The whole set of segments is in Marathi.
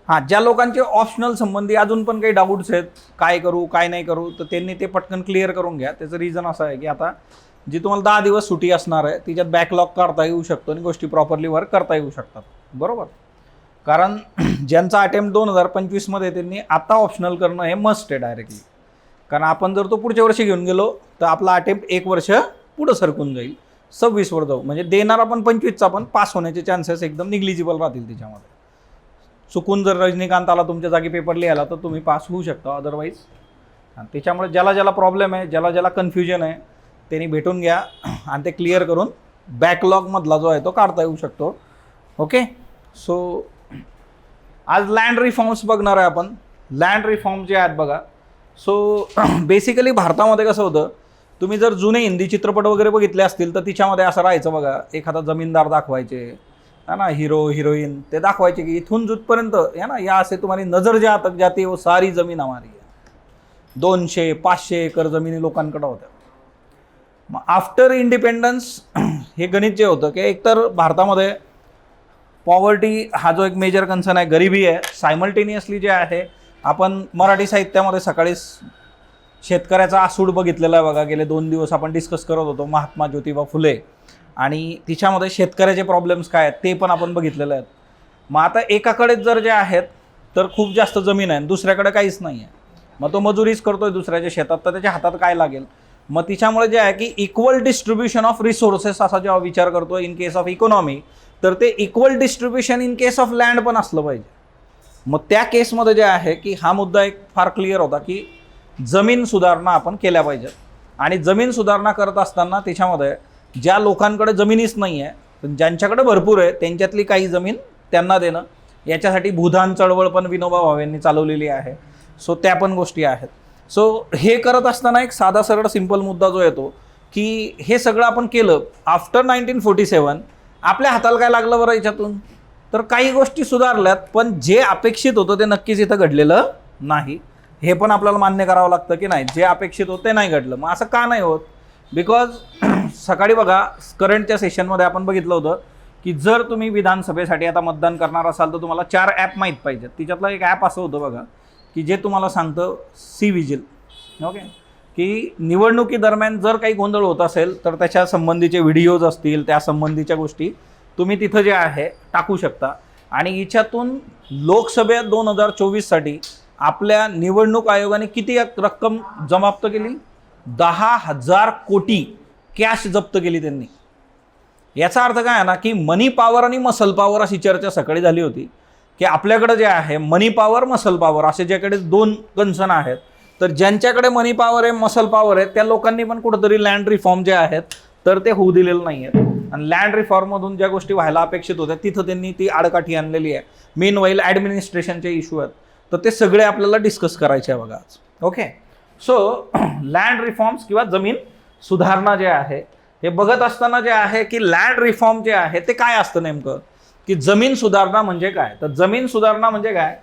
हां, ज्या लोकांचे ऑप्शनल संबंधी अजून पण काही डाऊट्स आहेत, काय करू काय नाही करू, तर त्यांनी ते पटकन क्लिअर करून घ्या. त्याचं रिझन असं आहे की आता जी तुम्हाला 10 दिवस सुट्टी असणार आहे तिच्यात बॅकलॉग काढता येऊ शकतो आणि गोष्टी प्रॉपरली वर्क करता येऊ शकतात, बरोबर. कारण ज्यांचा अटेम्प्ट 2025 मध्ये त्यांनी आता ऑप्शनल करणं हे मस्ट आहे डायरेक्टली. कारण आपण जर तो पुढच्या वर्षी घेऊन गेलो तर आपला अटेम्प्ट 1 वर्ष पुढं सरकून जाईल, 26 वर जाऊ. म्हणजे देणार आपण 25चा, पण पास होण्याचे चान्सेस एकदम निग्लिजिबल राहतील त्याच्यामध्ये. चुकून जर रजनीकांत आला तुमच्या जागी पेपर लिहायला तर तुम्ही पास होऊ शकता, अदरवाईज. त्याच्यामुळे ज्याला ज्याला प्रॉब्लेम आहे, ज्याला ज्याला कन्फ्युजन आहे, त्यांनी भेटून घ्या आणि ते क्लिअर करून बॅकलॉगमधला जो आहे तो काढता येऊ शकतो. ओके. सो आज लँड रिफॉर्म्स बघणार आहे आपण. लँड रिफॉर्म जे आहेत बघा. सो बेसिकली भारतामध्ये कसं होतं, तुम्ही जर जुने हिंदी चित्रपट वगैरे बघितले असतील तर तिच्यामध्ये असं राहायचं बघा, एखादा जमीनदार दाखवायचे है ना, हिरो हिरोईन ते दाखवायचे की इथून जुथपर्यंत है ना, या असे तुम्हारी नजर ज्या तक जाती वो सारी जमीन हमारी है. 200-500 एकर जमिनी लोकांकडे होत्या. मग आफ्टर इंडिपेंडन्स हे गणित जे होतं की एकतर भारतामध्ये पॉवर्टी हा जो एक मेजर कन्सर्न आहे, गरिबी आहे. सायमल्टेनियसली जे आहे आपण मराठी साहित्यामध्ये सकाळीच शेतकऱ्याचा आसूड बघितलेला आहे बघा. गेले 2 दिवस आपण डिस्कस करत होतो महात्मा ज्योतिबा फुले, आणि तिच्यामध्ये शेतकऱ्याचे प्रॉब्लेम्स काय आहेत ते पण आपण बघितलेले आहेत. मग आता एकाकडेच जर जे आहेत तर खूप जास्त जमीन आहे, दुसऱ्याकडे काहीच नाही आहे. मग तो मजुरीच करतोय दुसऱ्याच्या शेतात, तर त्याच्या हातात काय लागेल. मग तिच्यामुळे जे आहे की इक्वल डिस्ट्रीब्युशन ऑफ रिसोर्सेस असा जेव्हा विचार करतो इन केस ऑफ इकॉनॉमी, तर ते equal distribution in case of land पण असलं पाहिजे. मग त्या केसमध्ये जे आहे की हा मुद्दा एक फार क्लिअर होता की जमीन सुधारणा आपण केल्या पाहिजेत. आणि जमीन सुधारणा करत असताना त्याच्यामध्ये ज्या लोकांकडे जमिनीच नाही आहे, पण ज्यांच्याकडे भरपूर आहे त्यांच्यातली काही जमीन त्यांना देणं, याच्यासाठी भूदान चळवळ पण विनोबा भावे यांनी चालवलेली आहे. सो त्या पण गोष्टी आहेत. सो हे करत असताना एक साधा सरळ सिंपल मुद्दा जो येतो की हे सगळं आपण केलं आफ्टर 1947, आपल्या हाताला काय लागलं बरं याच्यातून, तर काही गोष्टी सुधारल्यात, पण जे अपेक्षित होतं ते नक्कीच इथं घडलेलं नाही. हे पण आपल्याला मान्य करावं लागतं की नाही, जे अपेक्षित होतं ते नाही घडलं. मग असं का नाही होत, बिकॉज सकाळी बघा करंटच्या सेशनमध्ये आपण बघितलं होतं की जर तुम्ही विधानसभेसाठी आता मतदान करणार असाल तर तुम्हाला 4 ॲप माहीत पाहिजेत. तिच्यातलं एक ॲप असं होतं बघा की जे तुम्हाला सांगतं सी विजिल. ओके. की निवडणुकीदरम्यान जर काही गोंधळ होत असेल तर त्याच्या संबंधीचे व्हिडिओज असतील, त्या संबंधीच्या गोष्टी तुम्ही तिथं जे आहे टाकू शकता. आणि हिच्यातून लोकसभेत 2024साठी आपल्या निवडणूक आयोगाने किती रक्कम जमाप्त केली, 10,000 कोटी कॅश जप्त केली त्यांनी. याचा अर्थ काय आहे ना की मनी पॉवर आणि मसल पॉवर अशी चर्चा सकाळी झाली होती की आपल्याकडे जे आहे मनी पॉवर मसल पॉवर असे ज्याकडे 2 कन्सर्न आहेत, तर ज्यांच्याकडे मनी पॉवर आहे मसल पॉवर आहे त्या लोकांनी पण कुठंतरी लँड रिफॉर्म जे आहेत तर ते होऊ दिलेलं नाही आहेत. आणि लँड रिफॉर्ममधून ज्या गोष्टी व्हायला अपेक्षित होत्या तिथं त्यांनी ती आडकाठी आणलेली आहे. मीनवाईल ॲडमिनिस्ट्रेशनचे इश्यू आहेत, तर ते सगळे आपल्याला डिस्कस करायचे आहे बघा आज. ओके. सो लँड रिफॉर्म्स किंवा जमीन सुधारणा जे आहे हे बघत असताना जे आहे की लँड रिफॉर्म जे आहे ते काय असतं नेमकं, की जमीन सुधारणा म्हणजे काय. तर जमीन सुधारणा म्हणजे काय,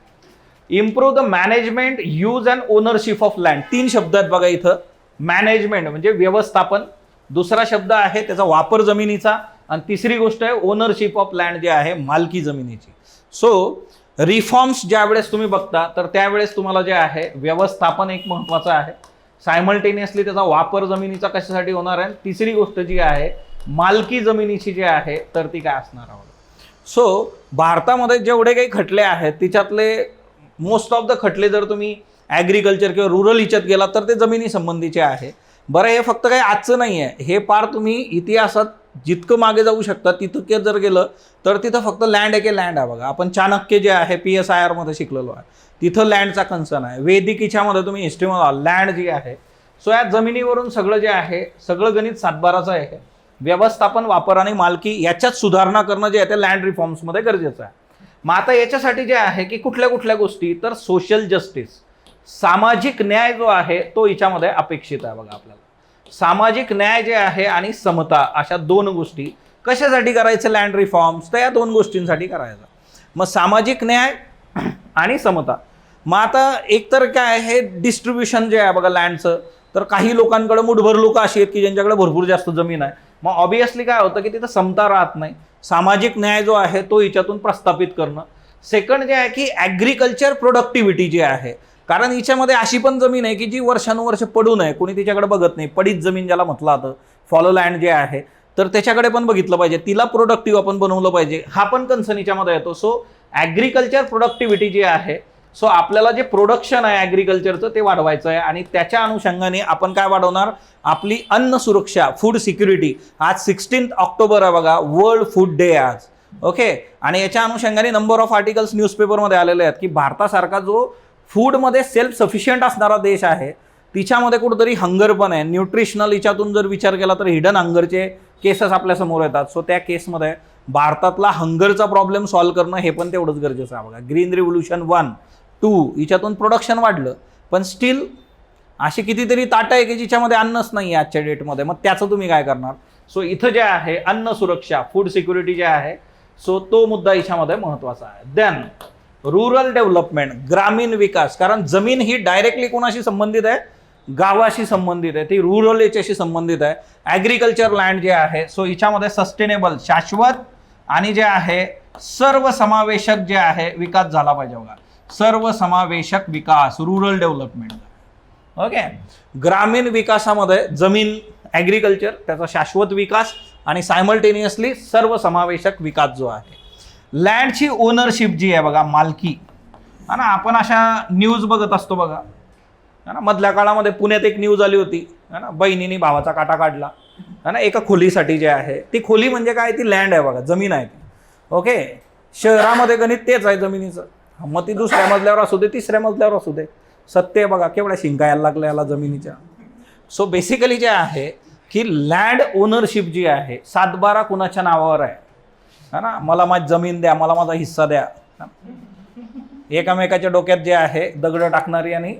improve the management, use and ownership of land. 3 शब्द आहेत बघा इथं. मॅनेजमेंट म्हणजे व्यवस्थापन, दुसरा शब्द आहे त्याचा वापर जमिनीचा, आणि तिसरी गोष्ट आहे ओनरशिप ऑफ लँड जे आहे मालकी जमिनीची. सो रिफॉर्म्स ज्यावेळेस तुम्ही बघता तर त्यावेळेस तुम्हाला जे आहे व्यवस्थापन एक महत्त्वाचं आहे, सायमल्टेनियसली त्याचा वापर जमिनीचा कशासाठी होणार आहे, तिसरी गोष्ट जी आहे मालकी जमिनीची जी आहे तर ती काय असणार आहे. सो भारतामध्ये जेवढे काही खटले आहेत तिच्यातले मोस्ट ऑफ द खटले जर तुम्ही ॲग्रिकल्चर किंवा रुरल हिच्यात गेला तर ते जमिनी संबंधीचे आहे. बरं, हे फक्त काही आजचं नाही आहे, हे पार तुम्ही इतिहासात जितकं मागे जाऊ शकता तितकं जर गेलं तर तिथं फक्त लँड आहे लँड आहे बघा. आपण चाणक्य जे आहे PSIR मध्ये शिकलेलो आहे तिथं लँडचा कन्सर्न आहे. वेदिक हिच्यामध्ये तुम्ही हिस्ट्रीमध्ये लँड जी आहे. सो या जमिनीवरून सगळं जे आहे सगळं गणित सातबाराचं आहे. व्यवस्थापन, वापर आणि मालकी याच्यात सुधारणा करणं जे आहे ते लँड रिफॉर्म्समध्ये गरजेचं आहे. मग आता याच्यासाठी जे आहे की कुठल्या कुठल्या गोष्टी, तर सोशल जस्टिस, सामाजिक न्याय जो आहे तो याच्यामध्ये अपेक्षित आहे बघा आपल्याला. सामाजिक न्याय जे आहे आणि समता अशा 2 गोष्टी कशासाठी करायचं लँड रिफॉर्म्स, तर या 2 गोष्टींसाठी करायचं. मग सामाजिक न्याय आणि समता. मग आता एकतर काय हे डिस्ट्रीब्युशन जे आहे बघा लँडचं, तर काही लोकांकडे मुठभर लोक अशी आहेत की ज्यांच्याकडे भरपूर जास्त जमीन आहे. मग ऑब्विसली काय होतं की तिथं समता राहत नाही. सामाजिक न्याय जो आहे तो हिच्यातून प्रस्थापित करणं, सेकंड जे आहे की ॲग्रिकल्चर प्रोडक्टिव्हिटी जी आहे, कारण हिच्यामध्ये अशी पण जमीन आहे की जी वर्षानुवर्ष पडू नये, कोणी तिच्याकडे बघत नाही, पडीत जमीन ज्याला म्हटलं जातं, फॉलो लँड जे आहे, तर त्याच्याकडे पण बघितलं पाहिजे, तिला प्रोडक्टिव्ह आपण बनवलं पाहिजे, हा पण कन्सर्न हिच्यामध्ये येतो. सो ॲग्रिकल्चर प्रोडक्टिव्हिटी जी आहे, सो आपल्याला जे प्रोडक्शन आहे ॲग्रिकल्चरचं ते वाढवायचं आहे आणि त्याच्या अनुषंगाने आपण काय वाढवणार, आपली अन्न सुरक्षा, फूड सिक्युरिटी. आज 16 ऑक्टोबर आहे बघा, वर्ल्ड फूड डे आज. ओके, आणि याच्या अनुषंगाने नंबर ऑफ आर्टिकल्स न्यूजपेपरमध्ये आलेले आहेत की भारतासारखा जो फूडमध्ये सेल्फ सफिशियंट असणारा देश आहे, तिच्यामध्ये कुठंतरी हंगर पण आहे. न्यूट्रिशनल हिच्यातून जर विचार केला तर हिडन हंगरचे केसेस आपल्यासमोर येतात. सो त्या केसमध्ये भारतातला हंगरचा प्रॉब्लेम सॉल्व्ह करणं हे पण तेवढंच गरजेचं आहे बघा. ग्रीन रिव्होल्यूशन 1, 2 हिच्यातून प्रोडक्शन वाढलं, पण स्टील अशी कितीतरी ताटं आहे की जिच्यामध्ये अन्नच नाही आहे आजच्या डेटमध्ये, मग त्याचं तुम्ही काय करणार. सो इथं जे आहे अन्न सुरक्षा, फूड सिक्युरिटी जे आहे, सो तो मुद्दा हिच्यामध्ये महत्त्वाचा आहे. देन रुरल डेव्हलपमेंट, ग्रामीण विकास, कारण जमीन ही डायरेक्टली कोणाशी संबंधित आहे, गावाशी संबंधित आहे, ती रुरल याच्याशी संबंधित आहे. ॲग्रिकल्चर लँड जे आहे, सो हिच्यामध्ये सस्टेनेबल, शाश्वत आणि जे आहे सर्वसमावेशक जे आहे विकास झाला पाहिजे बघा. सर्वसमावेशक विकास, रुरल डेव्हलपमेंट. ओके, ग्रामीण विकासामध्ये जमीन, ॲग्रिकल्चर, त्याचा शाश्वत विकास आणि सायमल्टेनियसली सर्वसमावेशक विकास जो आहे. लँडची ओनरशिप जी आहे बघा, मालकी, है ना. आपण अशा न्यूज बघत असतो बघा, है ना. मधल्या काळामध्ये पुण्यात एक न्यूज आली होती, है ना, बहिणीने भावाचा काटा काढला, है ना, एका खोलीसाठी जे आहे. ती खोली म्हणजे काय, ती लँड आहे बघा, जमीन आहे ती. ओके, शहरामध्ये गणित तेच आहे जमिनीचं. मग ती दुसऱ्या मजल्यावर असू दे, तिसऱ्या मजल्यावर असू दे, सत्य बघा केवढ्या शिंका यायला लागल्या याला जमिनीच्या. सो बेसिकली जे आहे की लँड ओनरशिप जी आहे, 7/12 कुणाच्या नावावर आहे, है ना. मला माझी जमीन द्या, मला माझा हिस्सा द्या. एकामेकाच्या डोक्यात जे आहे दगड टाकणारी आणि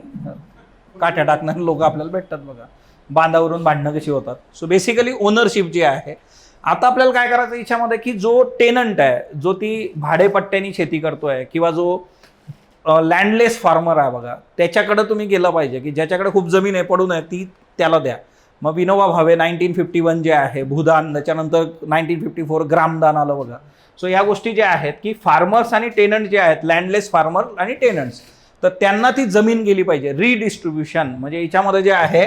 काठ्या टाकणारी लोक आपल्याला भेटतात बघा, बांधावरून भांडणं कशी होतात. सो बेसिकली ओनरशिप जी आहे. आता आपल्याला काय करायचं याच्यामध्ये की जो टेनंट आहे, जो ती भाडेपट्ट्यानी शेती करतोय किंवा जो लँडलेस फार्मर आहे बघा, त्याच्याकडे तुम्ही गेलं पाहिजे की ज्याच्याकडे खूप जमीन आहे, पडून आहे, ती त्याला द्या. मग विनोबा भावे 1951 जे आहे भूदान, त्याच्यानंतर 1954 ग्रामदान आलं बघा. सो या गोष्टी ज्या आहेत की फार्मर्स आणि टेनंट जे आहेत, लँडलेस फार्मर आणि टेनंट्स, तर त्यांना ती जमीन गेली पाहिजे. रिडिस्ट्रीब्युशन म्हणजे याच्यामध्ये जे आहे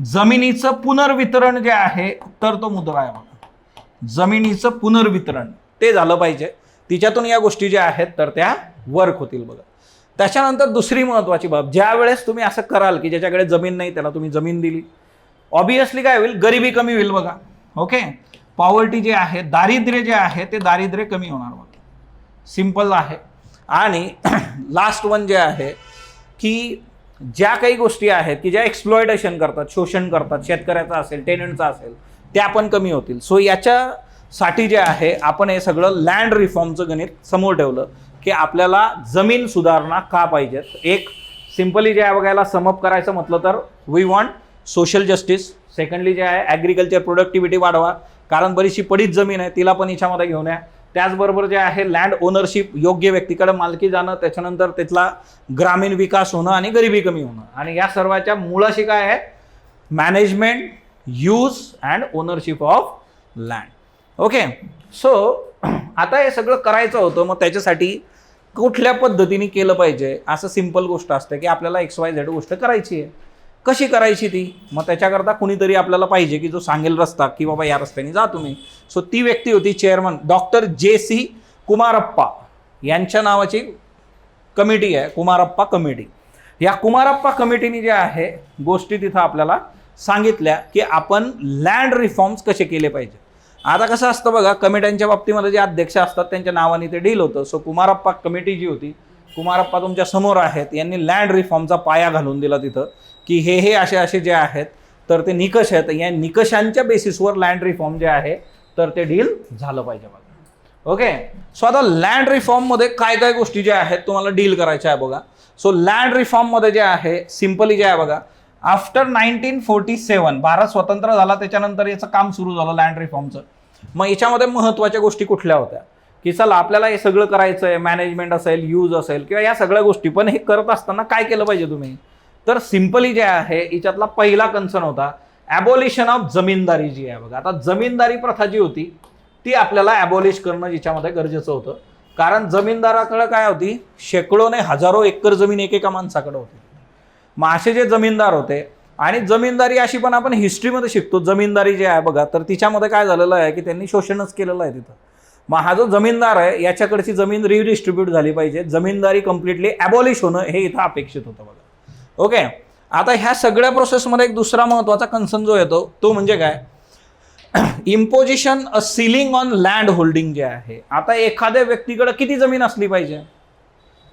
जमिनीचं पुनर्वितरण जे आहे, तर तो मुद्दा आहे बघा, जमिनीचं पुनर्वितरण ते झालं पाहिजे. तिच्यातून या गोष्टी ज्या आहेत तर त्या वर्क होतील बघा. त्याच्यानंतर दुसरी महत्त्वाची बाब, ज्या वेळेस तुम्ही असं कराल की ज्याच्याकडे जमीन नाही त्याला तुम्ही जमीन दिली, ऑब्विसली काय होईल, गरिबी कमी होईल बघा. ओके, पॉवर्टी जे आहे, दारिद्र्य जे आहे ते दारिद्र्य कमी होणार बघा. सिम्पल आहे. आणि लास्ट वन जे आहे की ज्या काही गोष्टी आहेत की ज्या एक्सप्लॉयटेशन करतात, शोषण करतात, शेतकऱ्याचं असेल, टेनंटचं असेल, त्या पण कमी होतील. सो याच्यासाठी जे आहे आपण हे सगळं लँड रिफॉर्मचं गणित समोर ठेवलं की आपल्याला जमीन सुधारणा का पाहिजेत. एक सिम्पली जे आहे बघायला समअप करायचं म्हटलं तर we want social justice. Secondly जे आहे ॲग्रिकल्चर प्रोडक्टिव्हिटी वाढवा, कारण बरीचशी पडीत जमीन आहे तिला पण याच्यामध्ये घेऊन या. त्याचबरोबर जे आहे लँड ओनरशिप, योग्य व्यक्तीकडे मालकी जाणं, त्याच्यानंतर त्यातला ग्रामीण विकास होणं आणि गरिबी कमी होणं. आणि या सर्वाच्या मुळाशी काय आहे, management, use and ownership of land. Okay, so आता हे सगळं करायचं होतं, मग त्याच्यासाठी कुठल्या पद्धतीने केलं पाहिजे, असं सिंपल गोष्ट असते की आपल्याला XYZ गोष्ट करायची आहे. कशी करायची ती, मग त्याच्याकरता कुणीतरी आपल्याला पाहिजे की जो सांगेल रस्ता की बाबा या रस्त्याने जा तुम्ही. सो ती व्यक्ती होती चेअरमन डॉक्टर JC कुमारप्पा यांच्या नावाची कमिटी आहे, कुमारप्पा कमिटी. या कुमारप्पा कमिटीने जे आहे गोष्टी तिथं आपल्याला सांगितल्या की आपण लँड रिफॉर्म्स कसे केले पाहिजे. आता कसं असतं बघा, कमिट्यांच्या बाबतीमध्ये जे अध्यक्ष असतात त्यांच्या नावाने ते डील होतं. सो कुमारप्पा कमिटी जी होती, कुमारप्पा तुमच्या समोर आहेत, यांनी लँड रिफॉर्मचा पाया घालून दिला तिथं की हे असे जे आहेत तर ते निकष आहेत, या निकषांच्या बेसिसवर लँड रिफॉर्म जे आहे तर ते डील झालं पाहिजे बघा. ओके, सो आता लँड रिफॉर्ममध्ये काय काय गोष्टी ज्या आहेत तुम्हाला डील करायच्या आहे बघा. सो लँड रिफॉर्ममध्ये जे आहे सिम्पली जे आहे बघा, आफ्टर 1947 भारत स्वतंत्र झाला त्याच्यानंतर याचं काम सुरू झालं लँड रिफॉर्मचं. मग याच्यामध्ये महत्त्वाच्या गोष्टी कुठल्या होत्या की चला आपल्याला हे सगळं करायचं आहे, मॅनेजमेंट असेल, यूज असेल किंवा या सगळ्या गोष्टी, पण हे करत असताना काय केलं पाहिजे तुम्ही. तर सिम्पली जे आहे याच्यातला पहिला कन्सर्न होता ॲबॉलिशन ऑफ जमीनदारी जी आहे बघा. आता जमीनदारी प्रथा जी होती ती आपल्याला ॲबॉलिश करणं जिच्यामध्ये गरजेचं होतं. कारण जमीनदाराकडे काय होती, शेकडो नाही हजारो एकर जमीन एकेका माणसाकडे होती. मग असे जे जमीनदार होते, आणि जमीनदारी अशी पण आपण हिस्ट्रीमध्ये शिकतो, जमीनदारी जे आहे बघा, तर तिच्यामध्ये काय झालेलं आहे की त्यांनी शोषणच केलेलं आहे तिथं. मग हा जो जमीनदार आहे याच्याकडची जमीन रिडिस्ट्रीब्यूट झाली पाहिजे, जमीनदारी कम्प्लिटली ॲबॉलिश होणं हे इथं अपेक्षित होतं बघा. ओके, आता ह्या सगळ्या प्रोसेसमध्ये एक दुसरा महत्त्वाचा कन्सर्न जो येतो तो म्हणजे काय, imposition a ceiling on land holding जे आहे. आता एखाद्या व्यक्तीकडे किती जमीन असली पाहिजे,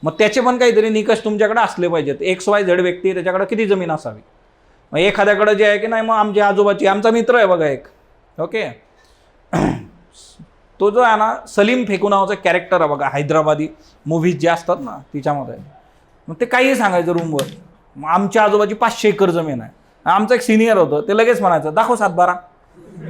मग त्याचे पण काहीतरी निकष तुमच्याकडे असले पाहिजेत. XYZ व्यक्ती आहे, त्याच्याकडे किती जमीन असावी. मग एखाद्याकडे जे आहे की नाही, मग आमच्या आजोबाची, आमचा मित्र आहे बघा एक, ओके, तो जो आहे ना सलीम फेकू नावाचं कॅरेक्टर आहे बघा, हैदराबादी मूव्हीज जे असतात ना तिच्यामध्ये, मग ते काही सांगायचं रूमवर, मग आमच्या आजोबाची 500 एकर जमीन आहे. आमचं एक सिनियर होतं, ते लगेच म्हणायचं दाखव 7-12,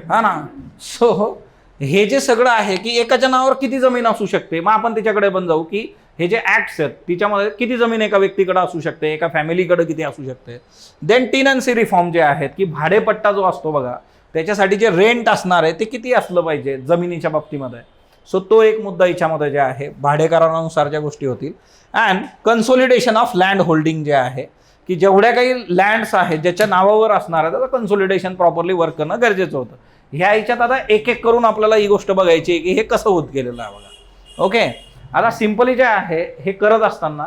हा ना. सो हे जे सगळं आहे की एकाच्या नावावर किती जमीन असू शकते, मग आपण त्याच्याकडे पण जाऊ की हे जे ॲक्ट्स आहेत तिच्यामध्ये किती जमीन एका व्यक्तीकडे असू शकते, एका फॅमिलीकडे किती असू शकते. देन टेनन्सी रिफॉर्म जे आहेत की भाडेपट्टा जो असतो बघा, त्याच्यासाठी जे रेंट असणार आहे ते किती असलं पाहिजे जमिनीच्या बाबतीमध्ये. सो तो एक मुद्दा याच्यामध्ये जे आहे भाडेकरारानुसार ज्या गोष्टी होतील. And consolidation of land holding जे आहे की जेवढ्या काही लँड्स आहेत ज्याच्या नावावर असणार आहे त्याचं कन्सोलिडेशन प्रॉपरली वर्क करणं गरजेचं होतं. ह्या याच्यात आता एक एक करून आपल्याला ही गोष्ट बघायची आहे की हे कसं होत गेलेलं आहे बघा. ओके, आता सिम्पली जे आहे हे करत असताना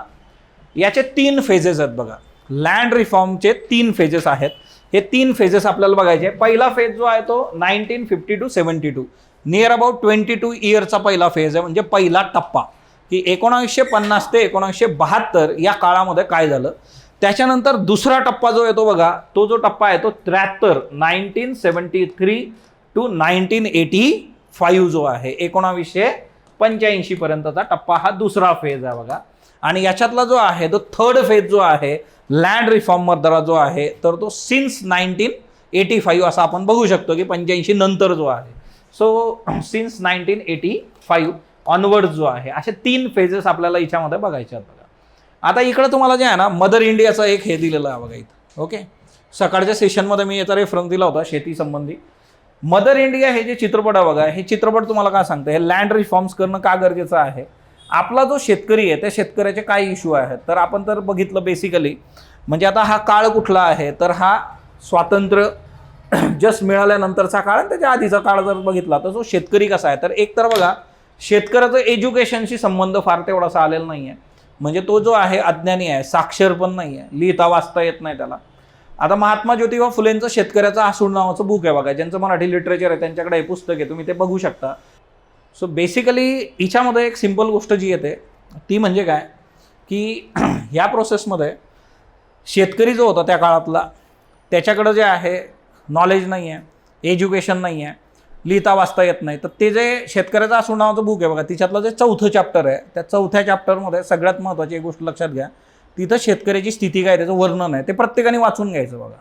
याचे 3 फेजेस आहेत बघा. लँड रिफॉर्मचे 3 फेजेस आहेत. हे 3 फेजेस आपल्याला बघायचे. पहिला फेज जो आहे तो 1950 to 72, नियर अबाउट 22 इयरचा पहिला फेज आहे, म्हणजे पहिला टप्पा की 1950 ते 1972 या काळामध्ये काय झालं. त्याच्यानंतर दुसरा टप्पा जो येतो बघा, तो जो टप्पा आहे तो 73 1973 to 1985 जो आहे, 1985 पर्यंतचा टप्पा हा दुसरा फेज आहे बघा. आणि याच्यातला जो आहे तो थर्ड फेज जो आहे लँड रिफॉर्म मधला जो आहे तर तो सिन्स 1985 असं आपण बघू शकतो की 85 नंतर जो आहे. सो सिन्स 1985 ऑनवर्ड जो आहे, असे 3 फेजेस आपल्याला याच्यामध्ये बघायचे आहेत बघा. आता इकडं तुम्हाला जे आहे ना मदर इंडियाचा एक हे दिलेलं आहे बघा इथं. ओके, सकाळच्या सेशनमध्ये मी याचा रेफरन्स दिला होता शेती संबंधी. मदर इंडिया हे जे चित्रपट आहे बघा, हे चित्रपट तुम्हाला काय सांगतं, हे लँड रिफॉर्म्स करणं का गरजेचं आहे. आपला जो शेतकरी आहे त्या शेतकऱ्याचे काय इश्यू आहेत तर आपण तर बघितलं बेसिकली, म्हणजे आता हा काळ कुठला आहे तर हा स्वातंत्र्य जस्ट मिळाल्यानंतरचा काळ आणि त्याच्या आधीचा काळ जर बघितला तर तो शेतकरी कसा आहे. तर एक तर बघा शेतकऱ्याचं एज्युकेशनशी संबंध फार तेवढासा आलेला नाही आहे, म्हणजे तो जो आहे अज्ञानी आहे, साक्षर पण नाही आहे, लिहिता वाचता येत नाही त्याला. आता महात्मा ज्योतिबा फुलेंचं शेतकऱ्याचं आसूड नावाचं बुक आहे बघा, ज्यांचं मराठी लिटरेचर आहे त्यांच्याकडे हे पुस्तक आहे, तुम्ही ते बघू शकता. सो बेसिकली हिच्यामध्ये एक सिंपल गोष्ट जी येते ती म्हणजे काय की ह्या प्रोसेसमध्ये शेतकरी जो होता त्या काळातला त्याच्याकडं जे आहे नॉलेज नाही आहे, एज्युकेशन नाही आहे, लिहिता वाचता येत नाही. तर ते जे शेतकऱ्याचं आसूड नावाचं बुक आहे बघा, तिच्यातलं जे 4थं चॅप्टर आहे त्या 4थ्या चॅप्टरमध्ये सगळ्यात महत्त्वाची एक गोष्ट लक्षात घ्या, तिथं शेतकऱ्याची स्थिती काय त्याचं वर्णन आहे, ते प्रत्येकाने वाचून घ्यायचं बघा.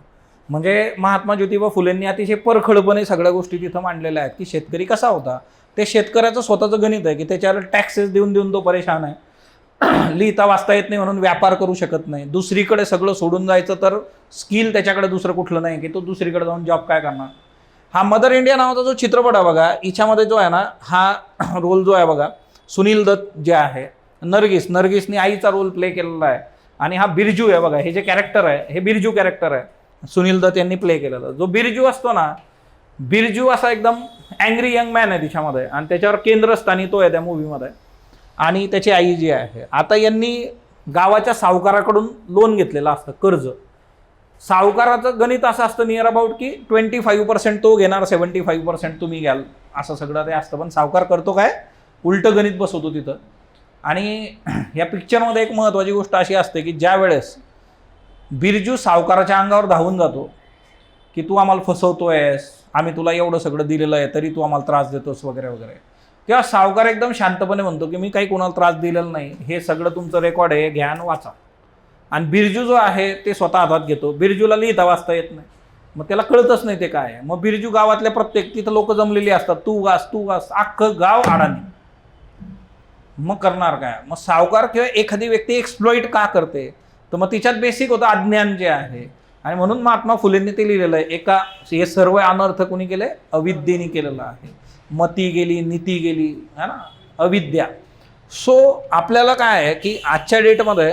म्हणजे महात्मा ज्योतिबा फुलेंनी अतिशय परखडपणे सगळ्या गोष्टी तिथं मांडलेल्या आहेत की शेतकरी कसा होता. ते शेतकऱ्याचं स्वतःचं गणित आहे की त्याच्यावर टॅक्सेस देऊन देऊन तो परेशान आहे, लिहिता वाचता येत नाही म्हणून व्यापार करू शकत नाही, दुसरीकडे सगळं सोडून जायचं तर स्किल त्याच्याकडे दुसरं कुठलं नाही की तो दुसरीकडे जाऊन जॉब काय करणार. हा मदर इंडिया नावाचा जो चित्रपट आहे बघा, हिच्यामध्ये जो आहे ना हा रोल जो आहे बघा सुनील दत्त जे आहे, नर्गिसने आईचा रोल प्ले केलेला आहे. आणि हा बिरजू आहे बघा, हे जे कॅरेक्टर आहे हे बिरजू कॅरेक्टर आहे, सुनील दत्त यांनी प्ले केलेलं. जो बिरजू असतो ना, बिरजू असा एकदम अँग्री यंग मॅन आहे तिच्यामध्ये आणि त्याच्यावर केंद्रस्थानी तो आहे त्या मूवीमध्ये. आणि त्याची आई जी आहे, आता यांनी गावाच्या सावकाराकडून लोन घेतलेलं असतं कर्ज. सावकाराचं गणित असं असतं नियर अबाउट की 25% तो घेणार, 75% तुम्ही घ्याल, असं सगळं ते असतं. पण सावकार करतो काय, उलटं गणित बसवतो तिथं. आणि या पिक्चरमध्ये एक महत्त्वाची गोष्ट अशी असते की ज्या वेळेस बिरजू सावकाराच्या अंगावर धावून जातो की तू आम्हाला फसवतोयस, आम्ही तुला एवढं सगळं दिलेलं आहे तरी तू आम्हाला त्रास देतोस वगैरे वगैरे, तेव्हा सावकार एकदम शांतपणे म्हणतो की मी काही कोणाला त्रास दिलेला नाही, हे सगळं तुमचं रेकॉर्ड आहे, घ्या आणि वाचा. आणि बिरजू जो आहे ते स्वतः हातात घेतो. बिरजूला लिहिता वाचता येत नाही, मग त्याला कळतच नाही ते काय आहे. मग बिरजू गावातल्या प्रत्येक तिथं लोक जमलेली असतात, तू घास, अख्खं गाव अडाणी. मग करणार काय. मग सावकार किंवा एखादी व्यक्ती एक्सप्लॉइट का करते तर मग तिच्यात बेसिक होतं अज्ञान जे आहे. आणि म्हणून महात्मा फुलेंनी ते लिहिलेलं आहे, हे सर्व अनर्थ कोणी केले, अविद्येने केलेलं आहे. मती गेली, नीती गेली, है ना, अविद्या. सो आपल्याला काय आहे की आजच्या डेटमध्ये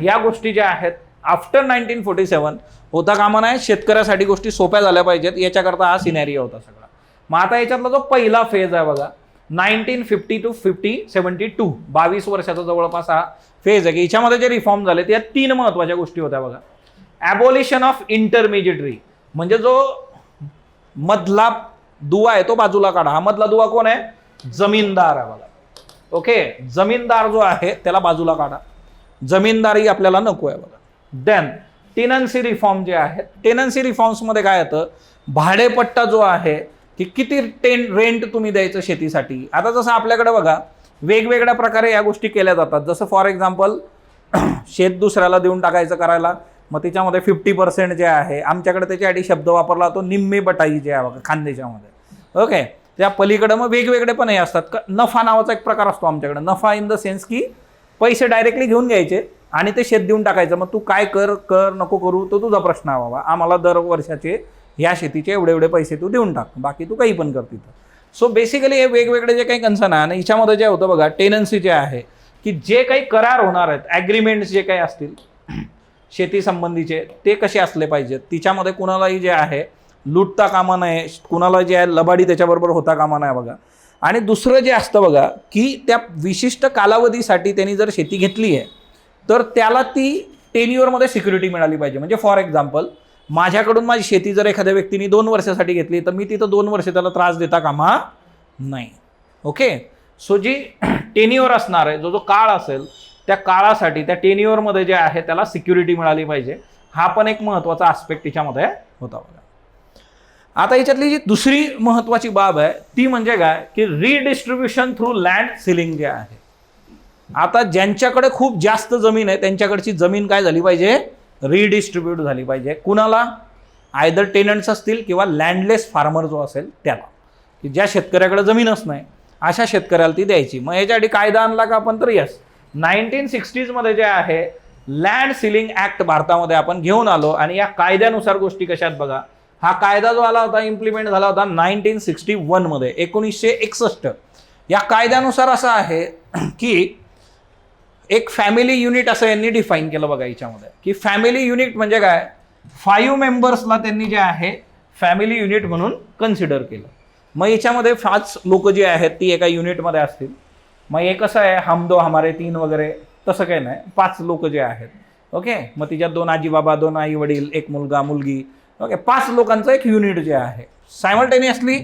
या गोष्टी ज्या आहेत आफ्टर 1947 होता कामा नये, शेतकऱ्यासाठी गोष्टी सोप्या झाल्या पाहिजेत, याच्याकरता हा सिनॅरिओ होता सगळा. मग आता याच्यातला जो पहिला फेज आहे बघा 1950 to 72 22 वर्षाचा जवळपास हा फेज आहे की याच्यामध्ये जे रिफॉर्म झाले त्या 3 महत्वाच्या गोष्टी होत्या बघा. ॲबॉलिशन ऑफ इंटरमिजिएटरी, म्हणजे जो मधला दुवा आहे तो बाजूला काढा. हा मधला दुवा कोण आहे? जमीनदार आहे बघा. ओके, जमीनदार जो आहे त्याला बाजूला काढा, जमीनदारी आपल्याला नको आहे बघा. देन टेनन्सी रिफॉर्म जे आहेत, टेनन्सी रिफॉर्म्समध्ये काय येतं, भाडेपट्टा जो आहे की किती रेंट तुम्ही द्यायचं शेतीसाठी. आता जसं आपल्याकडे बघा वेगवेगळ्या प्रकारे या गोष्टी केल्या जातात. जसं फॉर एक्झाम्पल शेत दुसऱ्याला देऊन टाकायचं करायला, मग त्याच्यामध्ये 50% जे आहे, आमच्याकडे त्याच्यासाठी शब्द वापरला तो निम्मे बटाई जे आहे बघा खानदेशामध्ये. ओके, त्या पलीकडे मग वेगवेगळे पण हे असतात. नफा नावाचा एक प्रकार असतो आमच्याकडे. नफा इन द सेन्स की पैसे डायरेक्टली घेऊन घ्यायचे आणि ते शेत देऊन टाकायचं. मग तू काय कर नको करू तो तुझा प्रश्न आहे बाबा, आम्हाला दर वर्षाचे ह्या शेतीचे एवढे पैसे तू देऊन टाक, बाकी तू काही पण कर तिथं. सो बेसिकली हे वेगवेगळे जे काही कन्सर्न आहे आणि याच्यामध्ये जे होतं बघा टेनन्सी जे आहे की जे काही करार होणार आहेत, ॲग्रीमेंट्स जे काही असतील शेती संबंधीचे, ते कसे असले पाहिजेत. तिच्यामध्ये कुणालाही जे आहे लुटता कामा नये, कुणाला जे आहे लबाडी त्याच्याबरोबर होता कामा नये बघा. आणि दुसरं जे असतं बघा की त्या विशिष्ट कालावधीसाठी त्यांनी जर शेती घेतली आहे तर त्याला ती टेन्युअरमध्ये सिक्युरिटी मिळाली पाहिजे. म्हणजे फॉर एक्झाम्पल माझ्याकडून माझी शेती जर एखाद्या व्यक्तीने 2 वर्षासाठी घेतली तर मी तिथं 2 वर्ष त्याला त्रास देता कामा नाही. ओके, सो जी टेन्युअर असणार आहे, जो काळ असेल त्या काळासाठी त्या टेन्युअरमध्ये जे आहे त्याला सिक्युरिटी मिळाली पाहिजे. हा पण एक महत्त्वाचा आस्पेक्ट त्याच्यामध्ये होता बघा. आता याच्यातली जी दुसरी महत्त्वाची बाब आहे ती म्हणजे काय की रिडिस्ट्रीब्युशन थ्रू लँड सिलिंग जे आहे. आता ज्यांच्याकडे खूप जास्त जमीन आहे त्यांच्याकडची जमीन काय झाली पाहिजे, रिडिस्ट्रीब्यूट झाली पाहिजे. कुणाला? आयदर टेनंट्स असतील किंवा लँडलेस फार्मर जो असेल त्याला, की ज्या शेतकऱ्याकडे जमीनच नाही अशा शेतकऱ्याला ती द्यायची. मग याच्यासाठी कायदा आणला का आपण, तर यस 1960s मध्ये जे आहे लँड सिलिंग ऍक्ट भारतामध्ये आपण घेऊन आलो. आणि या कायद्यानुसार गोष्टी कशात बघा, हा कायदा जो आला होता इम्प्लिमेंट झाला होता 1961 मध्ये, 1961. या कायद्यानुसार असं आहे की एक फॅमिली युनिट असं यांनी डिफाईन केलं बघा याच्यामध्ये, की फॅमिली युनिट म्हणजे काय, 5 मेंबर्सला त्यांनी जे आहे फॅमिली युनिट म्हणून कन्सिडर केलं. मग याच्यामध्ये 5 लोक जे आहेत ती एका युनिटमध्ये असतील. मग हे कसं आहे, हम दो हमारे 3 वगैरे तसं काही नाही, 5 लोक जे आहेत. ओके, मग तिच्यात 2 आजी बाबा, 2 आई वडील, 1 मुलगा मुलगी. ओके, 5 लोकांचं एक युनिट जे आहे. सायमल्टेनियसली